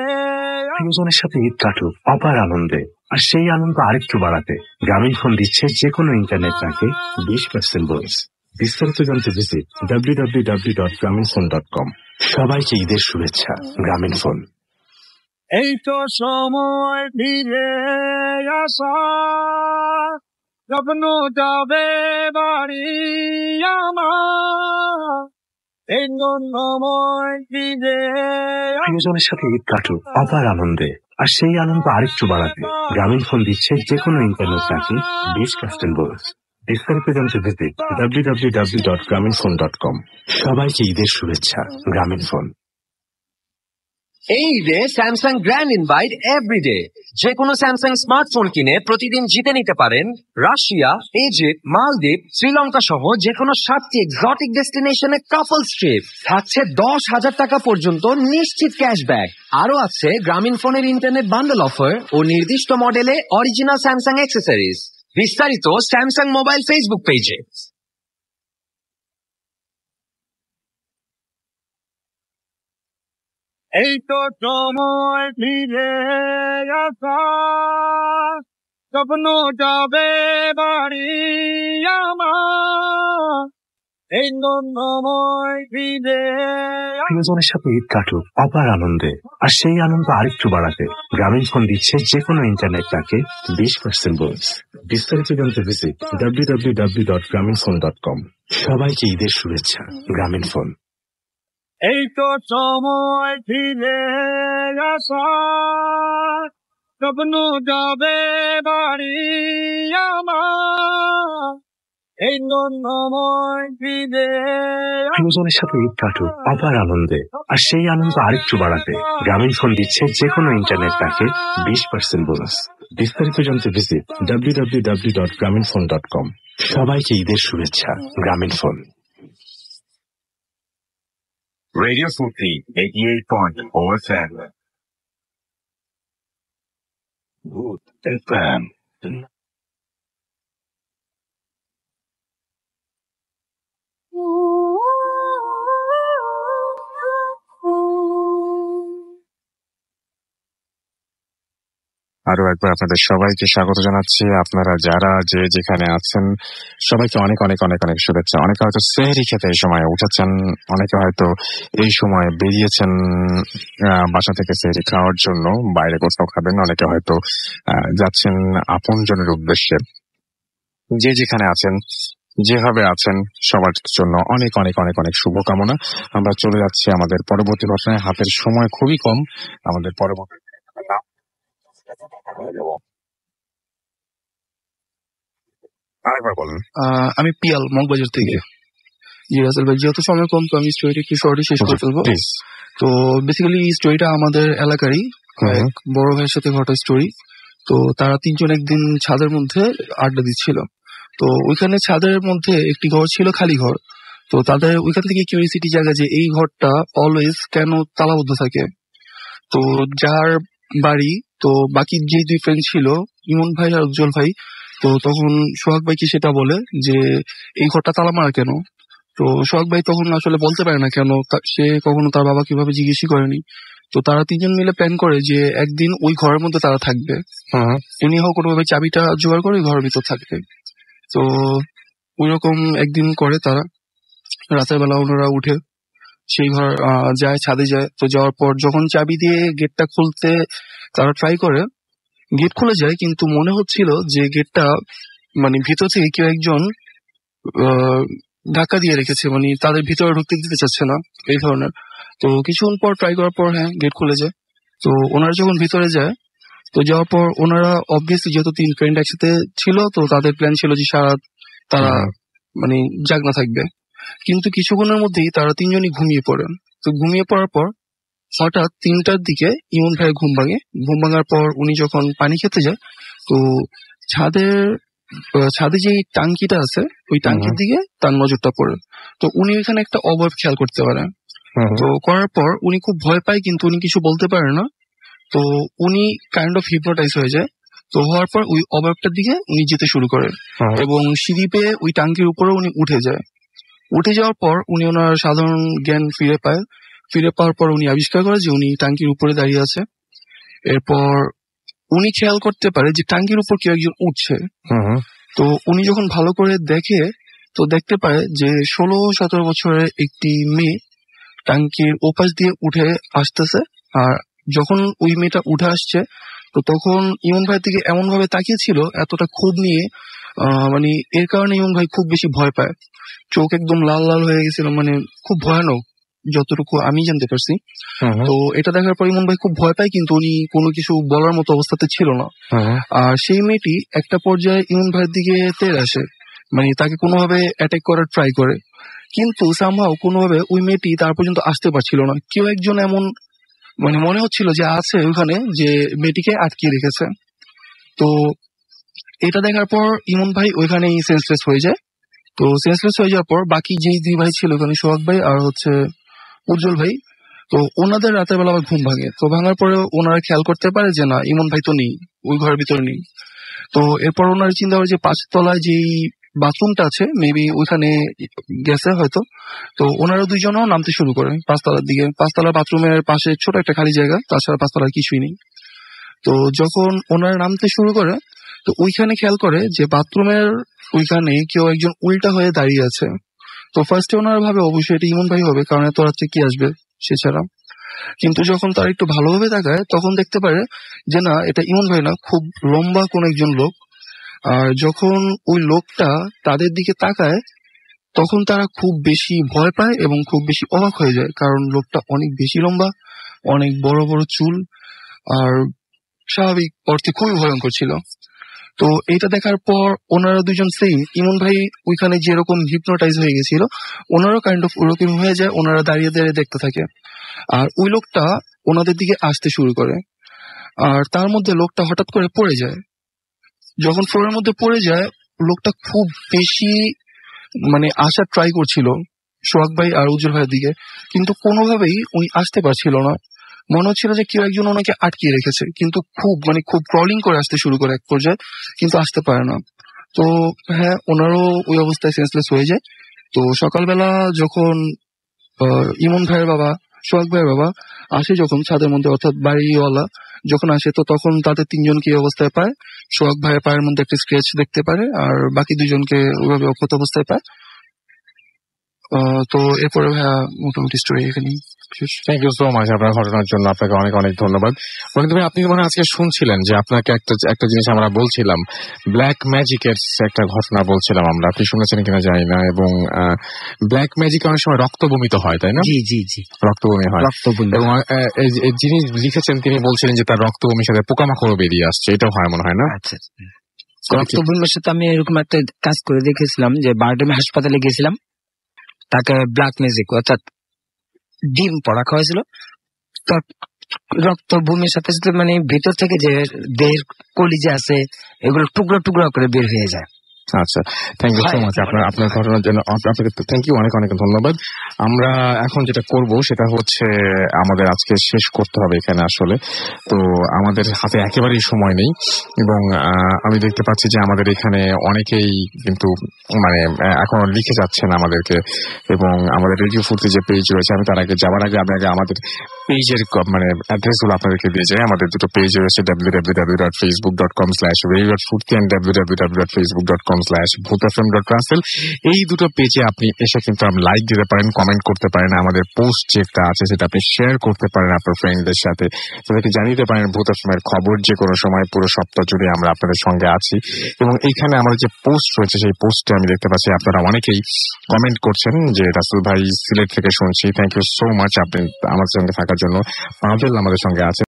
প্রিয়জনের সাথে ঈদ কাটুক অপার আনন্দে, আর সেই আনন্দ আরেকটু বাড়াতে গ্রামীণফোন দিচ্ছে যে কোনো ইন্টারনেট প্যাকে 20% বোনাস। বিস্তারিত জানতে ভিজিট www.graminphone.com। সবাইকে ঈদের শুভেচ্ছা। গ্রামীণফোন। এই তো সময় ফিরে আসা, স্বপ্ন যাবে বাড়ি আমার, এই সময় ফিরে। প্রিয়জনের সাথে ঈদ কাটুক অপার আনন্দে, আর সেই আনন্দ আরেকটু বাড়াতে গ্রামীণফোন দিচ্ছে যে কোনো ইন্টারনেট প্যাকে 20% বোনাস। বিস্তারিত জানতে ভিজিট www.graminphone.com। সবাইকে ঈদের শুভেচ্ছা। গ্রামীণফোন। এই ঈদে স্যামসাং গ্র্যান্ড ইনভাইট এভরিডে। যে কোনো স্যামসাং স্মার্টফোন কিনে প্রতিদিন জিতে নিতে পারেন রাশিয়া, ইজিপ্ট, মালদ্বীপ, শ্রীলঙ্কা সহ যে কোনো 7টি এক্সোটিক ডেস্টিনেশনে কাপলস ট্রিপ। থাকছে 10,000 টাকা পর্যন্ত নিশ্চিত ক্যাশব্যাক। আরও আছে গ্রামীণ ফোনের ইন্টারনেট বান্ডেল অফার ও নির্দিষ্ট মডেলে অরিজিনাল স্যামসাং অ্যাক্সেসরিজ। বিস্তারিত স্যামসাং মোবাইল ফেসবুক পেজে। এই তো সময় ফিরে আসা, স্বপ্ন যাবে বাড়ি আমার, এই সময় ফিরে। প্রিয়জনের সাথে ঈদ কাটুক অপার আনন্দে, আর সেই আনন্দ আরেকটু বাড়াতে গ্রামীণফোন দিচ্ছে যে কোনো ইন্টারনেট প্যাকে 20% বোনাস। বিস্তারিত জানতে ভিজিট www.graminphone.com। সবাইকে ঈদের শুভেচ্ছা। গ্রামীণফোন। এই তো সময় ফিরে আসা, স্বপ্ন যাবে বাড়ি আমার, এই সময় ফিরে। প্রিয়জনের সাথে ঈদ কাটুক অপার আনন্দে, আর সেই আনন্দ আরেকটু বাড়াতে গ্রামীণফোন দিচ্ছে যে কোনো ইন্টারনেট প্যাকে 20% বোনাস। বিস্তারিত জানতে ভিজিট www.graminphone.com। সবাইকে ঈদের শুভেচ্ছা। Grameenphone. Radio Futi 88.4 FM. Good FM. আরো একবার আপনাদের সবাইকে স্বাগত জানাচ্ছি। আপনারা যারা যেখানে আছেন সবাইকে অনেক অনেক অনেক অনেক শুভেচ্ছা। অনেকে হয়তো সেহরি খেতে এই সময় উঠেছেন, অনেকে হয়তো এই সময় বেরিয়েছেন বাসা থেকে সেহরি খাওয়ার জন্য, বাইরে কোথাও খাবেন, অনেকে হয়তো যাচ্ছেন আপনজনের উদ্দেশ্যে। যে যেখানে আছেন যেভাবে আছেন সবার জন্য অনেক অনেক অনেক অনেক শুভকামনা। আমরা চলে যাচ্ছি আমাদের পরবর্তী ঘটনায়। হাতের সময় খুবই কম। আমাদের পরবর্তী আরেকবার বলেন। আমি পিয়াল মগবাজার থেকে। জি রাসেল ভাই, যেহেতু সময় কম তো আমি স্টোরিটা একটু শর্টে শেষ করে ফেলবো। তো বেসিক্যালি এই স্টোরিটা আমাদের এলাকারই এক বড় ভাইয়ের সাথে ঘটা স্টোরি। তো তারা তিনজন একদিন ছাদের মধ্যে আড্ডা দিচ্ছিল। তো ওইখানে ছাদের মধ্যে একটি ঘর ছিল, খালি ঘর। তো তাদের ওইখান থেকে কিউরিয়াসিটি জায়গা যে এই ঘরটা অলওয়েজ কেন তালাবদ্ধ থাকে। তো যার বাড়ি, তো বাকি যে দুই ফ্রেন্ড ছিল ইমন ভাই আর উজ্জ্বল ভাই, তো তখন সোহাগ ভাইকে সেটা বলে যে এই ঘরটা তালা মারা কেন। তো সোহাগ ভাই তখন আসলে বলতে পারে না কেন, সে কখনো তার বাবা কিভাবে জিজ্ঞেসই করেনি। তো তারা তিনজন মিলে প্ল্যান করে যে একদিন ওই ঘরের মধ্যে তারা থাকবে, উনি হোক কোনোভাবে চাবিটা জোগাড় করে ঘরের ভিতর থাকবে। তো ওইরকম একদিন করে তারা। রাতের বেলা ওনারা উঠে সেই ঘর যায়, ছাদে যায়। তো যাওয়ার পর যখন চাবি দিয়ে গেটটা খুলতে তারা ট্রাই করে, গেট খুলে যায়, কিন্তু মনে হচ্ছিল যে গেটটা মানে ভিতর থেকে কেউ একজন ধাক্কা দিয়ে রেখেছে, মানে তাদের ভিতরে ঢুকতে দিতে চাচ্ছে না, এই ধরনের। তো কিছুক্ষণ পর ট্রাই করার পর হ্যাঁ গেট খুলে যায়। তো ওনারা যখন ভিতরে যায়, তো যাওয়ার পর ওনারা অবভিয়াসলি যেহেতু তিন ফ্রেন্ড একসাথে ছিল, তো তাদের প্ল্যান ছিল যে সারা তারা মানে জাগনা থাকবে। কিন্তু কিছুক্ষণের মধ্যেই তারা তিনজনই ঘুমিয়ে পড়েন। তো ঘুমিয়ে পড়ার পর হঠাৎ 3টার দিকে ইমন ভাইয়ের ঘুম ভাঙে। ঘুম ভাঙার পর উনি যখন পানি খেতে যায়, তো ছাদে যে টাঙ্কিটা আছে ওই টাঙ্কির দিকে তার নজরটা পড়ে। তো উনি এখানে একটা অবয়ব খেয়াল করতে পারেন। তো করার পর উনি খুব ভয় পায়, কিন্তু উনি কিছু বলতে পারে না। তো উনি কাইন্ড অফ হিপনোটাইজ হয়ে যায়। তো হওয়ার পর ওই অবয়বটার দিকে উনি যেতে শুরু করে এবং সিঁড়ি পেয়ে ওই টাঙ্কির উপরে উনি উঠে যায়। উঠে যাওয়ার পর উনি ওনার সাধারণ জ্ঞান ফিরে পায়। ফিরে পাওয়ার পর উনি আবিষ্কার করে যে উনি টাঙ্কির উপরে দাঁড়িয়ে আছে। এরপর উনি খেয়াল করতে পারে যে টাঙ্কির উপর কেউ একজন উঠছে। তো উনি যখন ভালো করে দেখে, তো দেখতে পায় যে 16-17 বছরের একটি মেয়ে টাঙ্কির ওপাশ দিয়ে উঠে আসতেছে। আর যখন ওই মেয়েটা উঠে আসছে, তো তখন ইমন ভাইয়ের দিকে এমন ভাবে তাকিয়েছিল, এতটা ক্ষোভ নিয়ে, মানে এর কারণে ইমন ভাই খুব বেশি ভয় পায়। চোখ একদম লাল লাল হয়ে গেছিল, মানে খুব ভয়ানক যতটুকু আমি জানতে পারছি। তো এটা দেখার পর ইমন ভাই খুব ভয় পায়, কিন্তু উনি কোনো কিছু বলার মতো অবস্থাতে ছিল না। আর সেই মেয়েটি একটা পর্যায়ে ইমন ভাইয়ের দিকে তেড়ে আসে, মানে তাকে কোনোভাবে অ্যাটাক করার ট্রাই করে, কিন্তু সামহাও কোনোভাবে ওই মেয়েটি তার পর্যন্ত আসতে পারছিল না। কেউ একজন এমন মানে মনে হচ্ছিল যে আছে ওখানে, যে মেয়েটিকে আটকিয়ে রেখেছে। তো এটা দেখার পর ইমন ভাই ওইখানেই সেন্সলেস হয়ে যায়। তো সেন্সলেস হয়ে যাওয়ার পর বাকি যেই দুই ভাই ছিল ওখানে, সোহাগ ভাই আর হচ্ছে উজ্জ্বল ভাই, তো ওনাদের রাতের বেলা আবার ঘুম ভাঙে। তো ভাঙার পরে ওনারা খেয়াল করতে পারে যে না, ইমন ভাই তো নেই, ওই ঘরের ভিতরে নেই। তো এরপর ওনারা চিন্তা করে যে 5 তলায় যেই বাথরুমটা আছে মেবি ওইখানে গেছে হয়তো। তো ওনারা দুইজনও নামতে শুরু করে 5 তলার দিকে। 5 তলার বাথরুমের পাশে ছোট একটা খালি জায়গা, তাছাড়া 5 তলার কিছুই নেই। তো যখন ওনারা নামতে শুরু করে, তো ওইখানে খেয়াল করে যে বাথরুমের ওইখানে কেউ একজন উল্টা হয়ে দাঁড়িয়ে আছে। তো ফার্স্টে ওনারা ভাবে অবশ্যই এটা ইমন ভাই হবে, কারণ এত রাত্রে কি আসবে সে ছাড়া। কিন্তু যখন তারা একটু ভালোভাবে তাকায়, তখন দেখতে পারে যে না, এটা ইমন ভাই না, খুব লম্বা কোন একজন লোক। আর যখন ওই লোকটা তাদের দিকে তাকায়, তখন তারা খুব বেশি ভয় পায় এবং খুব বেশি অবাক হয়ে যায়, কারণ লোকটা অনেক বেশি লম্বা, অনেক বড় বড় চুল, আর স্বাভাবিক অর্থে খুবই ভয়ঙ্কর ছিল। তো এটা দেখার পর ওনারা দুজন সেম, ইমন ভাই ওইখানে যেরকম হিপনোটাইজ হয়ে গেছিল, ওনারও কাইন্ড অফ ওরকম হয়ে যায়। ওনারা দাঁড়িয়ে দাঁড়িয়ে দেখতে থাকে, আর ওই লোকটা ওনাদের দিকে আসতে শুরু করে। আর তার মধ্যে লোকটা হঠাৎ করে পড়ে যায়। যখন ফ্লোরের মধ্যে পড়ে যায়, লোকটা খুব বেশি মানে আসার ট্রাই করছিল সোহাগ ভাই আর উজ্জ্বল ভাইয়ের দিকে, কিন্তু কোনোভাবেই উনি আসতে পারছিল না। মনে হচ্ছিল যে কেউ একজন ওনাকে আটকিয়ে রেখেছে, কিন্তু খুব ক্রলিং করে আসতে শুরু করে এক পর্যায়ে, কিন্তু আসতে পারে না। তো হ্যাঁ, ওনারও ওই অবস্থায় সেন্সলেস হয়ে যায়। তো সকালবেলা যখন ইমন ভাইয়ের বাবা, সোহাগ ভাইয়ের বাবা আসে যখন ছাদের মধ্যে, অর্থাৎ বাড়িওয়ালা যখন আসে, তো তখন তাদের তিনজনকে এই অবস্থায় পায়। সোহাগ ভাইয়ের পায়ের মধ্যে একটা স্ক্র্যাচ দেখতে পারে, আর বাকি দুজনকে ওইভাবে অক্ষত অবস্থায় পায়। তো এরপরে ভাইয়া মোটামুটি স্টোরি এখানেই শেষ। থ্যাংক ইউ সো মাচ আপনার ঘটনার জন্য, আপনাকে অনেক অনেক ধন্যবাদ। রনিত ভাই, আপনি মনে হয় আজকে শুনছিলেন যে আপনাকে একটা জিনিস আমরা বলছিলাম, ব্ল্যাক ম্যাজিকের একটা ঘটনা বলছিলাম আমরা, আপনি শুনেছেন কিনা জানি না। এবং ব্ল্যাক ম্যাজিক অনেক সময় রক্তবমিত হয়, তাই না? জি জি জি, রক্তবমি হয়। এবং যিনি লিখেছেন তিনি বলছিলেন যে তার রক্তবমির সাথে পোকামাকড়ও বেরিয়ে আসছে, এটাও হয় মনে হয় না? আচ্ছা, রক্তবমির সাথে আমি এরকম একটা কাজ করে দেখেছিলাম যে বারডেমে হাসপাতালে গেছিলাম, তাকে ব্ল্যাক ম্যাজিক অর্থাৎ ডিম পড়া খাওয়াইছিল। তার রক্ত বমির সাথে সাথে মানে ভেতর থেকে যে দেহের কলিজা আছে এগুলো টুকরো টুকরো করে বের হয়ে যায়। আচ্ছা, থ্যাংক ইউ সো মাচ আপনার ঘটনার জন্য, আপনাকে থ্যাংক ইউ, অনেক অনেক ধন্যবাদ। আমরা এখন যেটা করব সেটা হচ্ছে আমাদের আজকে শেষ করতে হবে এখানে আসলে। তো আমাদের হাতে একেবারেই সময় নেই এবং আমি দেখতে পাচ্ছি যে আমাদের এখানে অনেকেই কিন্তু মানে এখনো লিখে যাচ্ছেন আমাদেরকে। এবং আমাদের রেডিও ফুর্তি যে পেজ রয়েছে, আমি তার আগে যাওয়ার আগে আপনাকে আমাদের পেজের মানে অ্যাড্রেসগুলো আপনাদেরকে দিয়ে যাই। আমাদের দুটো পেজ রয়েছে, www.facebook.com/radio.furti and www.facebook.com/bhutfm.russell। এই দুটো পেজে আপনি এসে কিন্তু লাইক দিতে পারেন, কমেন্ট করতে পারেন, আমাদের পোস্ট যেটা আছে সেটা আপনি শেয়ার করতে পারেন আপনার ফ্রেন্ডদের সাথে, তাদেরকে জানিয়ে পারেন ভূত এফএমের খবর যে কোনো সময় পুরো সপ্তাহ জুড়ে আমরা আপনাদের সঙ্গে আছি। এবং এইখানে আমাদের যে পোস্ট রয়েছে সেই পোস্টে আমি দেখতে পাচ্ছি আপনারা অনেকেই কমেন্ট করছেন যে রাসেল ভাই সিলেট থেকে শুনছি, থ্যাংক ইউ সো মাচ আপনি আমাদের সঙ্গে থাকার জন্য। পাবেল আমাদের সঙ্গে আছে।